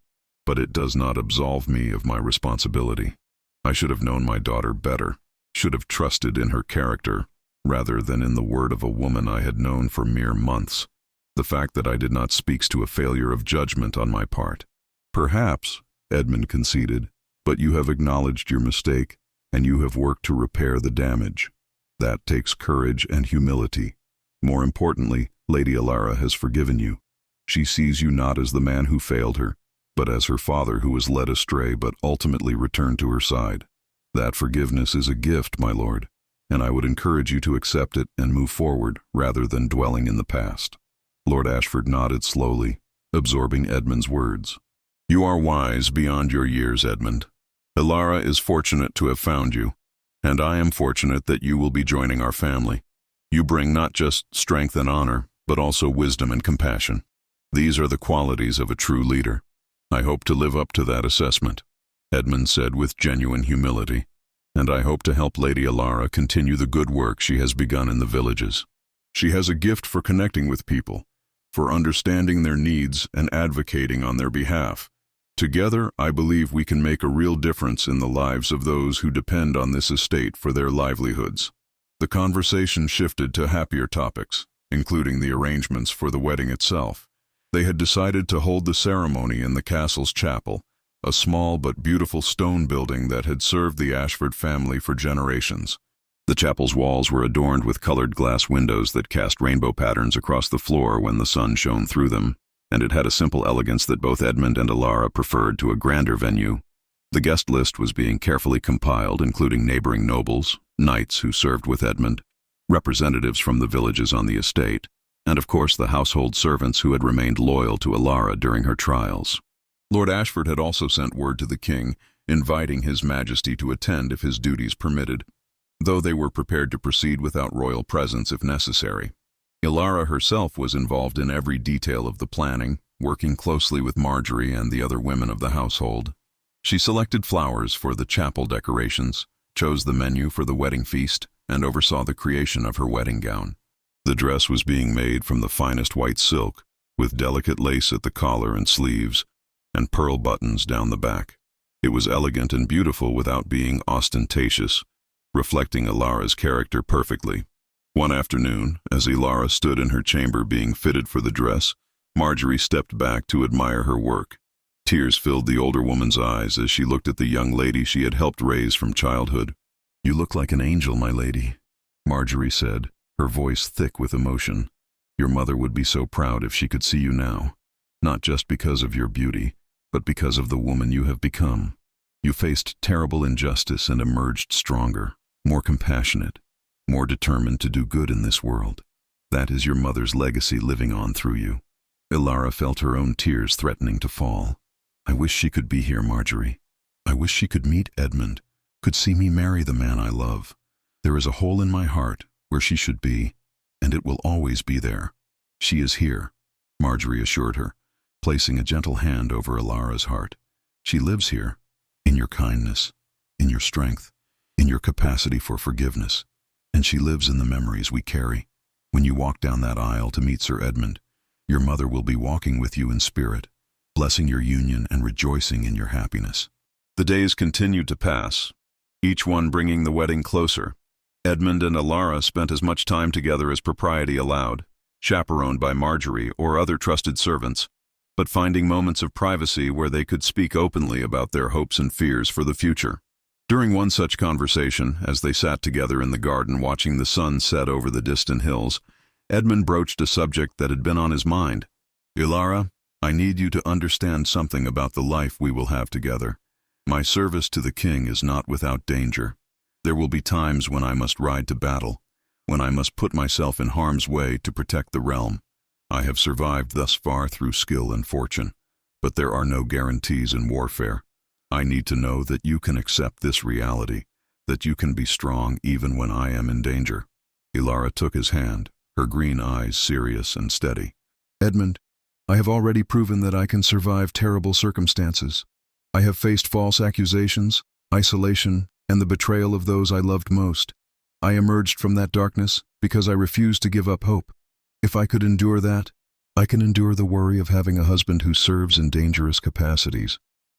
"but it does not absolve me of my responsibility. I should have known my daughter better, should have trusted in her character, rather than in the word of a woman I had known for mere months. The fact that I did not speaks to a failure of judgment on my part." "Perhaps," Edmund conceded, "but you have acknowledged your mistake, and you have worked to repair the damage. That takes courage and humility. More importantly, Lady Alara has forgiven you. She sees you not as the man who failed her, but as her father who was led astray but ultimately returned to her side. That forgiveness is a gift, my lord, and I would encourage you to accept it and move forward rather than dwelling in the past." Lord Ashford nodded slowly, absorbing Edmund's words. "You are wise beyond your years, Edmund. Alara is fortunate to have found you, and I am fortunate that you will be joining our family. You bring not just strength and honor, but also wisdom and compassion. These are the qualities of a true leader. I hope to live up to that assessment," Edmund said with genuine humility, "and I hope to help Lady Alara continue the good work she has begun in the villages. She has a gift for connecting with people, for understanding their needs and advocating on their behalf. Together, I believe we can make a real difference in the lives of those who depend on this estate for their livelihoods." The conversation shifted to happier topics, including the arrangements for the wedding itself. They had decided to hold the ceremony in the castle's chapel, a small but beautiful stone building that had served the Ashford family for generations. The chapel's walls were adorned with colored glass windows that cast rainbow patterns across the floor when the sun shone through them, and it had a simple elegance that both Edmund and Alara preferred to a grander venue. The guest list was being carefully compiled, including neighboring nobles, knights who served with Edmund, representatives from the villages on the estate, and of course the household servants who had remained loyal to Alara during her trials. Lord Ashford had also sent word to the king, inviting His Majesty to attend if his duties permitted, though they were prepared to proceed without royal presence if necessary. Alara herself was involved in every detail of the planning, working closely with Marjorie and the other women of the household. She selected flowers for the chapel decorations, chose the menu for the wedding feast, and oversaw the creation of her wedding gown. The dress was being made from the finest white silk, with delicate lace at the collar and sleeves, and pearl buttons down the back. It was elegant and beautiful without being ostentatious, reflecting Alara's character perfectly. One afternoon, as Alara stood in her chamber being fitted for the dress, Marjorie stepped back to admire her work. Tears filled the older woman's eyes as she looked at the young lady she had helped raise from childhood. "You look like an angel, my lady," Marjorie said, her voice thick with emotion. "Your mother would be so proud if she could see you now, not just because of your beauty, but because of the woman you have become. You faced terrible injustice and emerged stronger, more compassionate, more determined to do good in this world. That is your mother's legacy living on through you." Alara felt her own tears threatening to fall. "I wish she could be here, Marjorie. I wish she could meet Edmund, could see me marry the man I love. There is a hole in my heart where she should be, and it will always be there. She is here," Marjorie assured her, placing a gentle hand over Alara's heart. "She lives here, in your kindness, in your strength, in your capacity for forgiveness, and she lives in the memories we carry. When you walk down that aisle to meet Sir Edmund, your mother will be walking with you in spirit, blessing your union and rejoicing in your happiness." The days continued to pass, each one bringing the wedding closer. Edmund and Alara spent as much time together as propriety allowed, chaperoned by Marjorie or other trusted servants, but finding moments of privacy where they could speak openly about their hopes and fears for the future. During one such conversation, as they sat together in the garden watching the sun set over the distant hills, Edmund broached a subject that had been on his mind. "Alara, I need you to understand something about the life we will have together. My service to the king is not without danger. There will be times when I must ride to battle, when I must put myself in harm's way to protect the realm. I have survived thus far through skill and fortune, but there are no guarantees in warfare. I need to know that you can accept this reality, that you can be strong even when I am in danger. Ilara took his hand, her green eyes serious and steady. Edmund, I have already proven that I can survive terrible circumstances. I have faced false accusations, isolation, and the betrayal of those I loved most. I emerged from that darkness because I refused to give up hope. If I could endure that, I can endure the worry of having a husband who serves in dangerous capacities.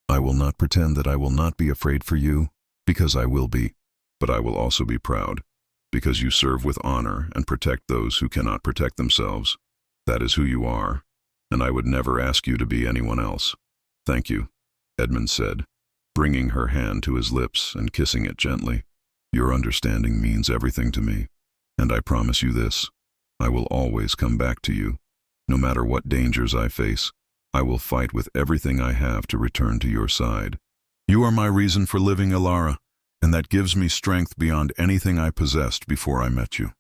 I will not pretend that I will not be afraid for you, because I will be, but I will also be proud, because you serve with honor and protect those who cannot protect themselves. That is who you are, and I would never ask you to be anyone else. Thank you, Edmund said, bringing her hand to his lips and kissing it gently. Your understanding means everything to me, and I promise you this, I will always come back to you. No matter what dangers I face, I will fight with everything I have to return to your side. You are my reason for living, Ilara, and that gives me strength beyond anything I possessed before I met you.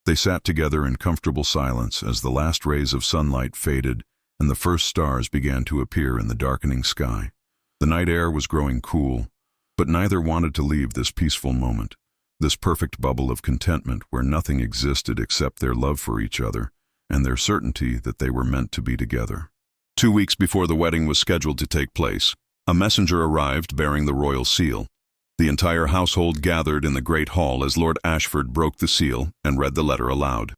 They sat together in comfortable silence as the last rays of sunlight faded and the first stars began to appear in the darkening sky. The night air was growing cool, but neither wanted to leave this peaceful moment, this perfect bubble of contentment where nothing existed except their love for each other and their certainty that they were meant to be together. 2 weeks before the wedding was scheduled to take place, a messenger arrived bearing the royal seal. The entire household gathered in the great hall as Lord Ashford broke the seal and read the letter aloud.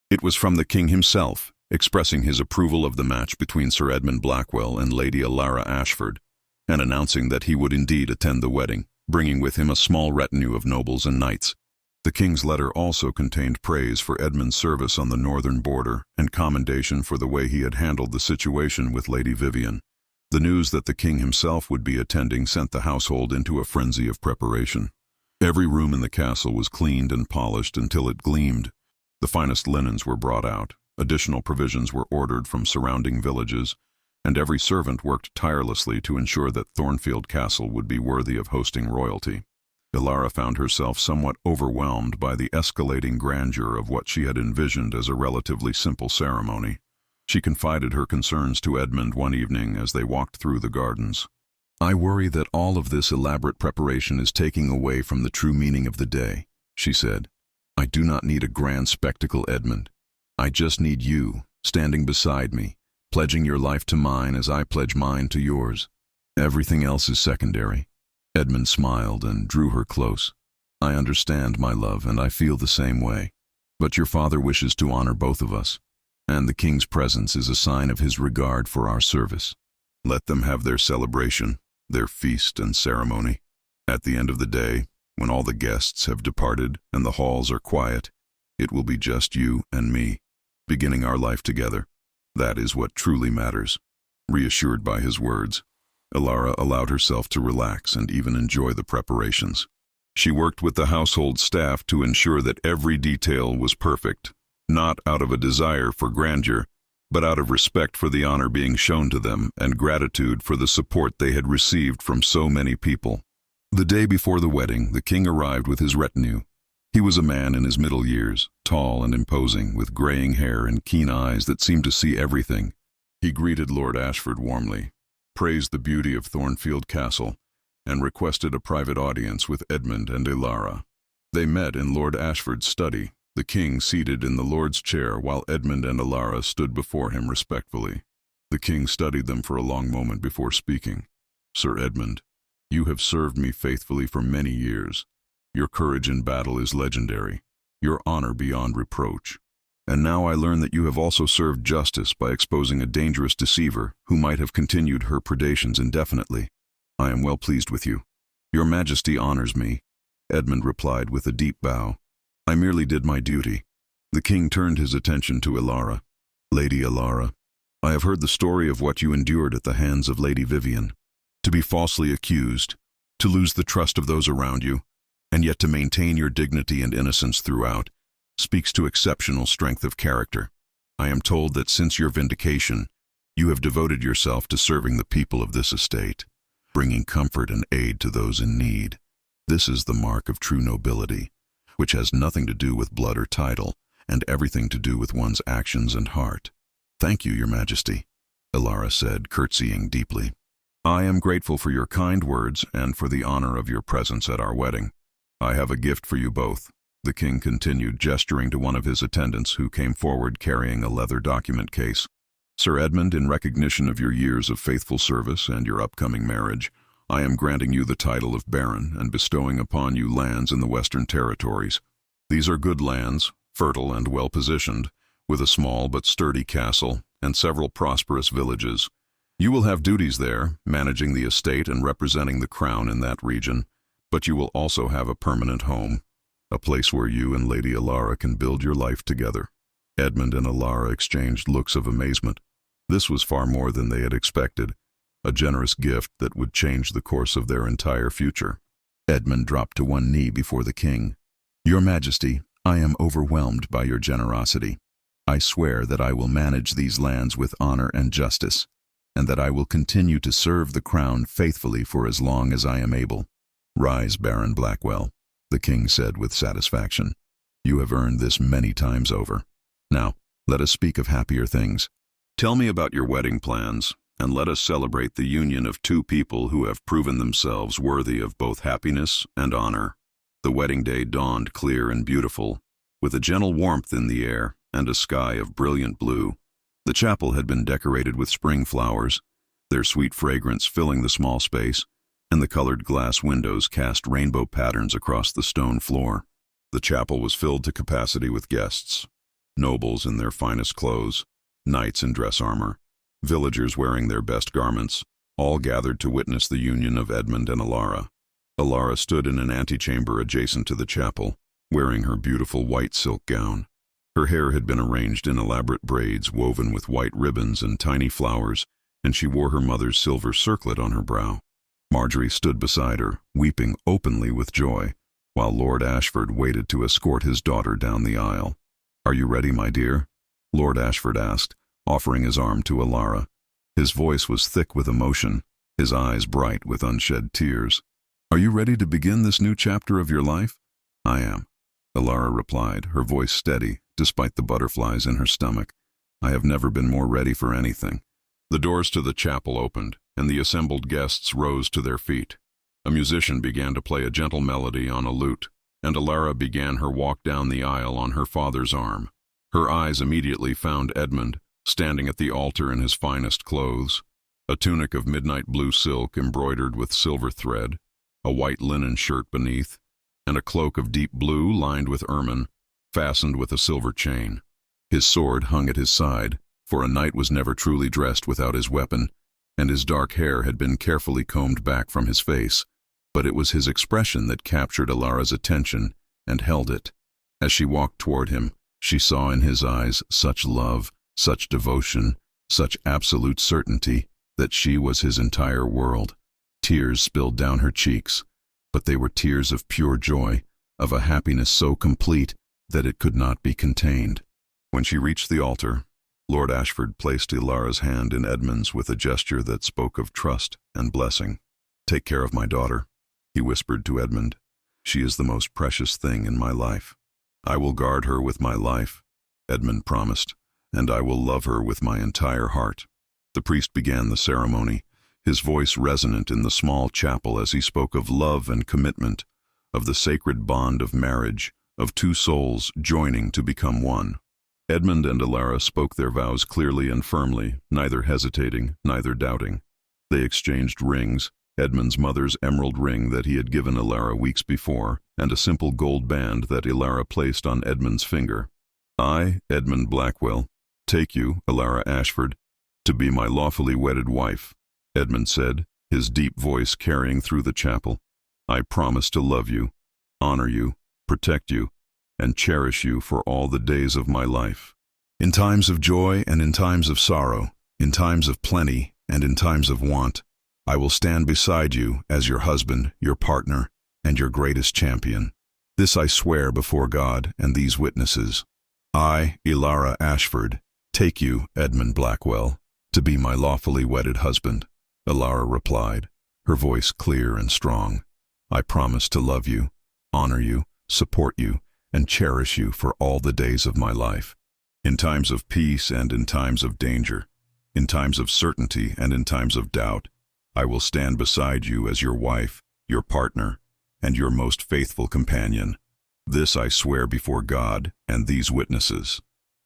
It was from the king himself, expressing his approval of the match between Sir Edmund Blackwell and Lady Ilara Ashford, and announcing that he would indeed attend the wedding, bringing with him a small retinue of nobles and knights. The king's letter also contained praise for Edmund's service on the northern border and commendation for the way he had handled the situation with Lady Vivian. The news that the king himself would be attending sent the household into a frenzy of preparation. Every room in the castle was cleaned and polished until it gleamed. The finest linens were brought out, additional provisions were ordered from surrounding villages, and every servant worked tirelessly to ensure that Thornfield Castle would be worthy of hosting royalty. Ilara found herself somewhat overwhelmed by the escalating grandeur of what she had envisioned as a relatively simple ceremony. She confided her concerns to Edmund one evening as they walked through the gardens. I worry that all of this elaborate preparation is taking away from the true meaning of the day, she said. I do not need a grand spectacle, Edmund. I just need you, standing beside me, pledging your life to mine as I pledge mine to yours. Everything else is secondary. Edmund smiled and drew her close. I understand, my love, and I feel the same way. But your father wishes to honor both of us, and the king's presence is a sign of his regard for our service. Let them have their celebration, their feast and ceremony. At the end of the day, when all the guests have departed and the halls are quiet, it will be just you and me, beginning our life together. That is what truly matters. Reassured by his words, Ilara allowed herself to relax and even enjoy the preparations. She worked with the household staff to ensure that every detail was perfect, not out of a desire for grandeur, but out of respect for the honor being shown to them and gratitude for the support they had received from so many people. The day before the wedding, the king arrived with his retinue. He was a man in his middle years, tall and imposing, with graying hair and keen eyes that seemed to see everything. He greeted Lord Ashford warmly, praised the beauty of Thornfield Castle, and requested a private audience with Edmund and Ilara. They met in Lord Ashford's study, the king seated in the lord's chair while Edmund and Ilara stood before him respectfully. The king studied them for a long moment before speaking. Sir Edmund, you have served me faithfully for many years. Your courage in battle is legendary, your honor beyond reproach. And now I learn that you have also served justice by exposing a dangerous deceiver who might have continued her predations indefinitely. I am well pleased with you. Your Majesty honors me, Edmund replied with a deep bow. I merely did my duty. The king turned his attention to Ilara. Lady Ilara, I have heard the story of what you endured at the hands of Lady Vivian. To be falsely accused, to lose the trust of those around you, and yet to maintain your dignity and innocence throughout, speaks to exceptional strength of character. I am told that since your vindication, You have devoted yourself to serving the people of this estate, bringing comfort and aid to those in need. This is the mark of true nobility, which has nothing to do with blood or title, and everything to do with one's actions and heart. Thank you, Your Majesty, Elara said, curtsying deeply. I am grateful for your kind words and for the honor of your presence at our wedding. I have a gift for you both, the king continued, gesturing to one of his attendants who came forward carrying a leather document case. Sir Edmund, in recognition of your years of faithful service and your upcoming marriage, I am granting you the title of Baron and bestowing upon you lands in the Western Territories. These are good lands, fertile and well-positioned, with a small but sturdy castle and several prosperous villages. You will have duties there, managing the estate and representing the crown in that region, but you will also have a permanent home, a place where you and Lady Elara can build your life together. Edmund and Elara exchanged looks of amazement. This was far more than they had expected, a generous gift that would change the course of their entire future. Edmund dropped to one knee before the king. Your Majesty, I am overwhelmed by your generosity. I swear that I will manage these lands with honor and justice, and that I will continue to serve the crown faithfully for as long as I am able. Rise, Baron Blackwell, the king said with satisfaction. You have earned this many times over. Now, let us speak of happier things. Tell me about your wedding plans, and let us celebrate the union of two people who have proven themselves worthy of both happiness and honor. The wedding day dawned clear and beautiful, with a gentle warmth in the air and a sky of brilliant blue. The chapel had been decorated with spring flowers, their sweet fragrance filling the small space, and the colored glass windows cast rainbow patterns across the stone floor. The chapel was filled to capacity with guests, nobles in their finest clothes, knights in dress armor, villagers wearing their best garments, all gathered to witness the union of Edmund and Elara. Elara stood in an antechamber adjacent to the chapel, wearing her beautiful white silk gown. Her hair had been arranged in elaborate braids woven with white ribbons and tiny flowers, and she wore her mother's silver circlet on her brow. Marjorie stood beside her, weeping openly with joy, while Lord Ashford waited to escort his daughter down the aisle. Are you ready, my dear? Lord Ashford asked, offering his arm to Elara. His voice was thick with emotion, his eyes bright with unshed tears. Are you ready to begin this new chapter of your life? I am, Elara replied, her voice steady, despite the butterflies in her stomach. I have never been more ready for anything. The doors to the chapel opened, and the assembled guests rose to their feet. A musician began to play a gentle melody on a lute, and Elara began her walk down the aisle on her father's arm. Her eyes immediately found Edmund, standing at the altar in his finest clothes, a tunic of midnight blue silk embroidered with silver thread, a white linen shirt beneath, and a cloak of deep blue lined with ermine, fastened with a silver chain. His sword hung at his side, for a knight was never truly dressed without his weapon, and his dark hair had been carefully combed back from his face, but it was his expression that captured Elara's attention and held it. As she walked toward him, she saw in his eyes such love, such devotion, such absolute certainty that she was his entire world. Tears spilled down her cheeks, but they were tears of pure joy, of a happiness so complete that it could not be contained. When she reached the altar, Lord Ashford placed Elara's hand in Edmund's with a gesture that spoke of trust and blessing. Take care of my daughter, he whispered to Edmund. She is the most precious thing in my life. I will guard her with my life, Edmund promised, and I will love her with my entire heart. The priest began the ceremony, his voice resonant in the small chapel as he spoke of love and commitment, of the sacred bond of marriage, of two souls joining to become one. Edmund and Elara spoke their vows clearly and firmly, neither hesitating, neither doubting. They exchanged rings, Edmund's mother's emerald ring that he had given Elara weeks before, and a simple gold band that Elara placed on Edmund's finger. I, Edmund Blackwell, take you, Elara Ashford, to be my lawfully wedded wife, Edmund said, his deep voice carrying through the chapel. I promise to love you, honor you, protect you, and cherish you for all the days of my life. In times of joy and in times of sorrow, in times of plenty and in times of want, I will stand beside you as your husband, your partner, and your greatest champion. This I swear before God and these witnesses. I, Elara Ashford, take you, Edmund Blackwell, To be my lawfully wedded husband, Ilara replied, her voice clear and strong. I promise to love you, honor you, support you, and cherish you for all the days of my life. In times of peace and in times of danger, in times of certainty and in times of doubt, I will stand beside you as your wife, your partner, and your most faithful companion. This I swear before God and these witnesses.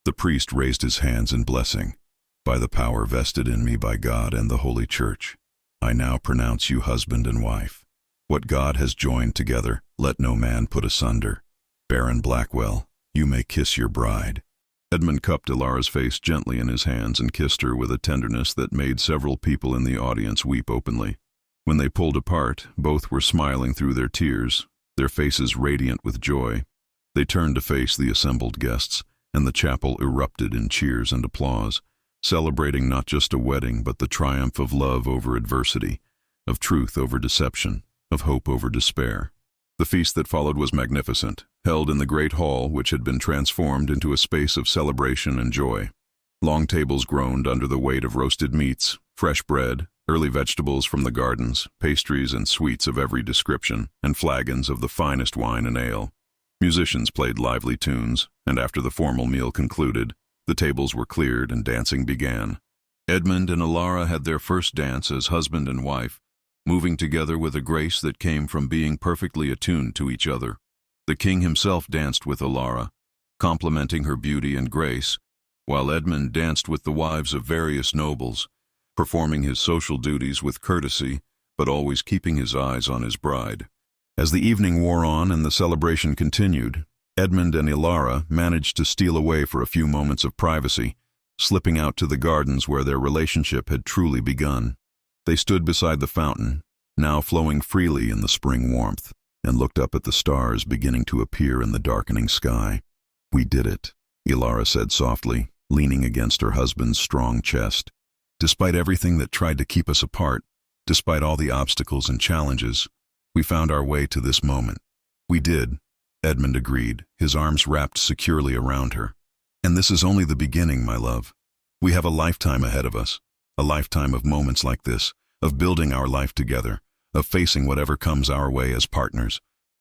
The priest raised his hands in blessing. By the power vested in me by God and the Holy Church, I now pronounce you husband and wife. What God has joined together, let no man put asunder. Baron Blackwell, you may kiss your bride. Edmund cupped Ilara's face gently in his hands and kissed her with a tenderness that made several people in the audience weep openly. When they pulled apart, both were smiling through their tears, their faces radiant with joy. They turned to face the assembled guests, and the chapel erupted in cheers and applause, celebrating not just a wedding but the triumph of love over adversity, of truth over deception, of hope over despair. The feast that followed was magnificent, held in the great hall which had been transformed into a space of celebration and joy. Long tables groaned under the weight of roasted meats, fresh bread, early vegetables from the gardens, pastries and sweets of every description, and flagons of the finest wine and ale. Musicians played lively tunes, and after the formal meal concluded, the tables were cleared and dancing began. Edmund and Ilara had their first dance as husband and wife, moving together with a grace that came from being perfectly attuned to each other. The king himself danced with Ilara, complimenting her beauty and grace, while Edmund danced with the wives of various nobles, performing his social duties with courtesy, but always keeping his eyes on his bride. As the evening wore on and the celebration continued, Edmund and Ilara managed to steal away for a few moments of privacy, slipping out to the gardens where their relationship had truly begun. They stood beside the fountain, now flowing freely in the spring warmth, and looked up at the stars beginning to appear in the darkening sky. We did it, Ilara said softly, leaning against her husband's strong chest. Despite everything that tried to keep us apart, despite all the obstacles and challenges, we found our way to this moment. We did, Edmund agreed, his arms wrapped securely around her. And this is only the beginning, my love. We have a lifetime ahead of us, a lifetime of moments like this, of building our life together, of facing whatever comes our way as partners.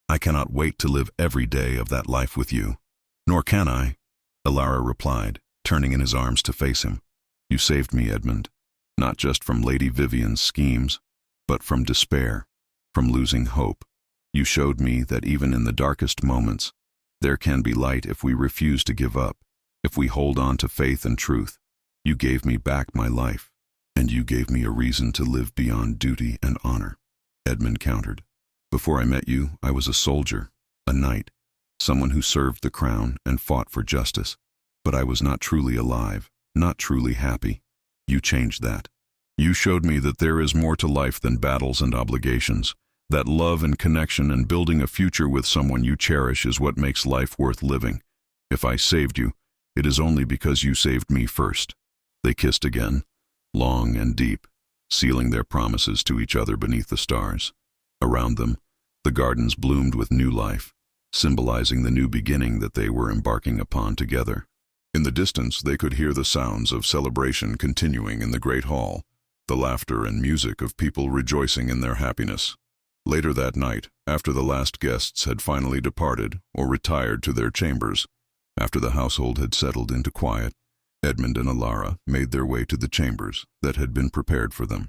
I cannot wait to live every day of that life with you. Nor can I, Ilara replied, turning in his arms to face him. You saved me, Edmund, not just from Lady Vivian's schemes, but from despair, from losing hope. You showed me that even in the darkest moments, there can be light if we refuse to give up, if we hold on to faith and truth. You gave me back my life, and you gave me a reason to live beyond duty and honor, Edmund countered. Before I met you, I was a soldier, a knight, someone who served the crown and fought for justice. But I was not truly alive, not truly happy. You changed that. You showed me that there is more to life than battles and obligations, that love and connection and building a future with someone you cherish is what makes life worth living. If I saved you, it is only because you saved me first. They kissed again, long and deep, sealing their promises to each other beneath the stars. Around them, the gardens bloomed with new life, symbolizing the new beginning that they were embarking upon together. In the distance, they could hear the sounds of celebration continuing in the great hall, the laughter and music of people rejoicing in their happiness. Later that night, after the last guests had finally departed or retired to their chambers, after the household had settled into quiet, Edmund and Ilara made their way to the chambers that had been prepared for them.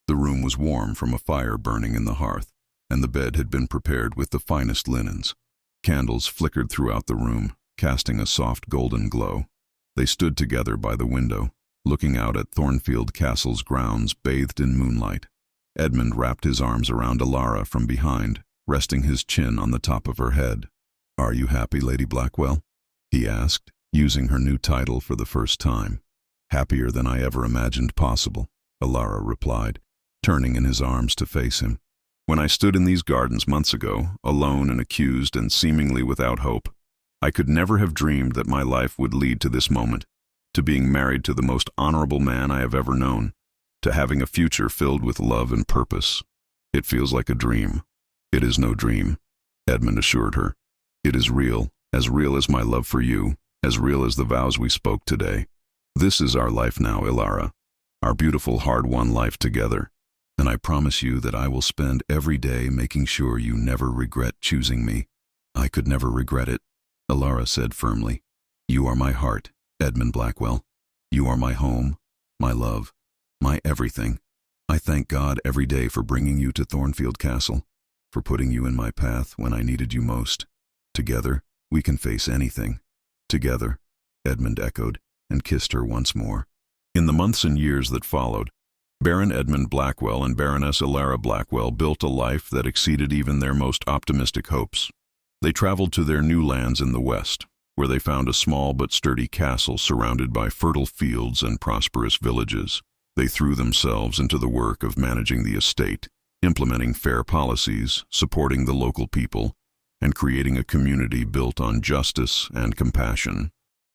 The room was warm from a fire burning in the hearth, and the bed had been prepared with the finest linens. Candles flickered throughout the room, casting a soft golden glow. They stood together by the window, looking out at Thornfield Castle's grounds bathed in moonlight. Edmund wrapped his arms around Ilara from behind, resting his chin on the top of her head. "Are you happy, Lady Blackwell?" he asked, using her new title for the first time. "Happier than I ever imagined possible," Ilara replied, turning in his arms to face him. "When I stood in these gardens months ago, alone and accused and seemingly without hope, I could never have dreamed that my life would lead to this moment, to being married to the most honorable man I have ever known, to having a future filled with love and purpose. It feels like a dream." "It is no dream," Edmund assured her. "It is real as my love for you, as real as the vows we spoke today. This is our life now, Ilara. our beautiful hard-won life together. And I promise you that I will spend every day making sure you never regret choosing me. I could never regret it, Alara said firmly. You are my heart, Edmund Blackwell. You are my home, my love, my everything. I thank God every day for bringing you to Thornfield Castle, for putting you in my path when I needed you most. Together, we can face anything. Together, Edmund echoed, and kissed her once more. In the months and years that followed, Baron Edmund Blackwell and Baroness Alara Blackwell built a life that exceeded even their most optimistic hopes. They traveled to their new lands in the west, where they found a small but sturdy castle surrounded by fertile fields and prosperous villages. They threw themselves into the work of managing the estate, implementing fair policies, supporting the local people, and creating a community built on justice and compassion.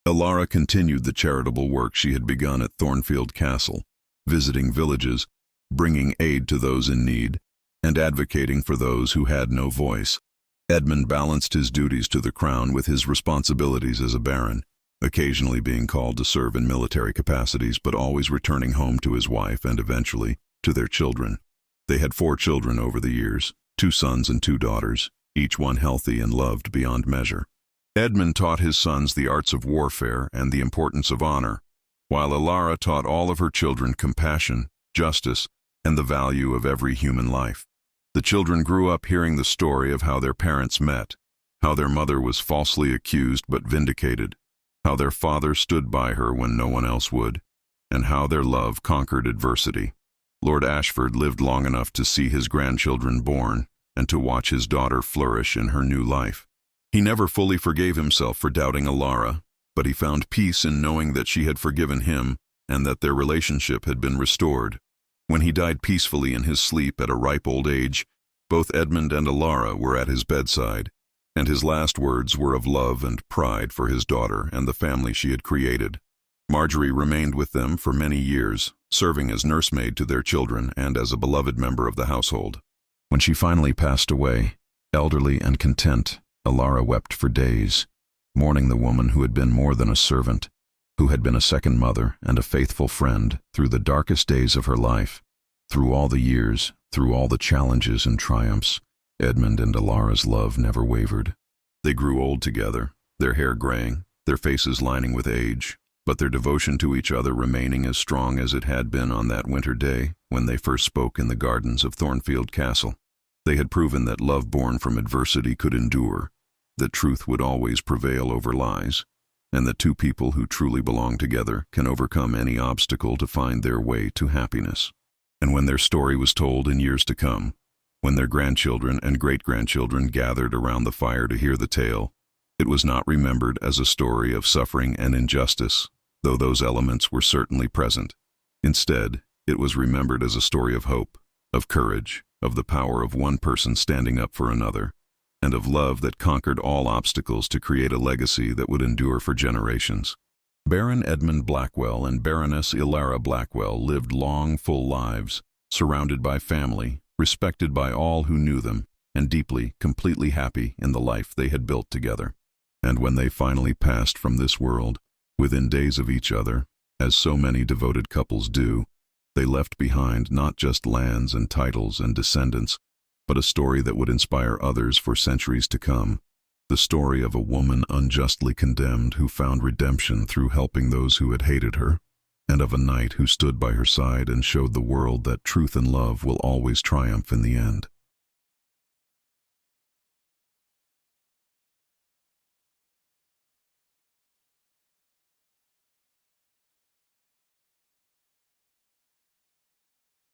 Alara continued the charitable work she had begun at Thornfield Castle, visiting villages, bringing aid to those in need, and advocating for those who had no voice. Edmund balanced his duties to the crown with his responsibilities as a baron, occasionally being called to serve in military capacities but always returning home to his wife and eventually to their children. They had 4 children over the years, 2 sons and 2 daughters, each one healthy and loved beyond measure. Edmund taught his sons the arts of warfare and the importance of honor, while Alara taught all of her children compassion, justice, and the value of every human life. The children grew up hearing the story of how their parents met, how their mother was falsely accused but vindicated, how their father stood by her when no one else would, and how their love conquered adversity. Lord Ashford lived long enough to see his grandchildren born and to watch his daughter flourish in her new life. He never fully forgave himself for doubting Alara, but he found peace in knowing that she had forgiven him and that their relationship had been restored. When he died peacefully in his sleep at a ripe old age, both Edmund and Alara were at his bedside, and his last words were of love and pride for his daughter and the family she had created. Marjorie remained with them for many years, serving as nursemaid to their children and as a beloved member of the household. When she finally passed away, elderly and content, Alara wept for days, mourning the woman who had been more than a servant, who had been a second mother and a faithful friend through the darkest days of her life. Through all the years, through all the challenges and triumphs, Edmund and Alara's love never wavered. They grew old together, their hair graying, their faces lining with age, but their devotion to each other remaining as strong as it had been on that winter day when they first spoke in the gardens of Thornfield Castle. They had proven that love born from adversity could endure, that truth would always prevail over lies, and that 2 people who truly belong together can overcome any obstacle to find their way to happiness. And when their story was told in years to come, when their grandchildren and great-grandchildren gathered around the fire to hear the tale, it was not remembered as a story of suffering and injustice, though those elements were certainly present. Instead, it was remembered as a story of hope, of courage, of the power of one person standing up for another, and of love that conquered all obstacles to create a legacy that would endure for generations. Baron Edmund Blackwell and Baroness Alara Blackwell lived long, full lives, surrounded by family, respected by all who knew them, and deeply, completely happy in the life they had built together. And when they finally passed from this world, within days of each other, as so many devoted couples do, they left behind not just lands and titles and descendants, but a story that would inspire others for centuries to come. The story of a woman unjustly condemned who found redemption through helping those who had hated her, and of a knight who stood by her side and showed the world that truth and love will always triumph in the end.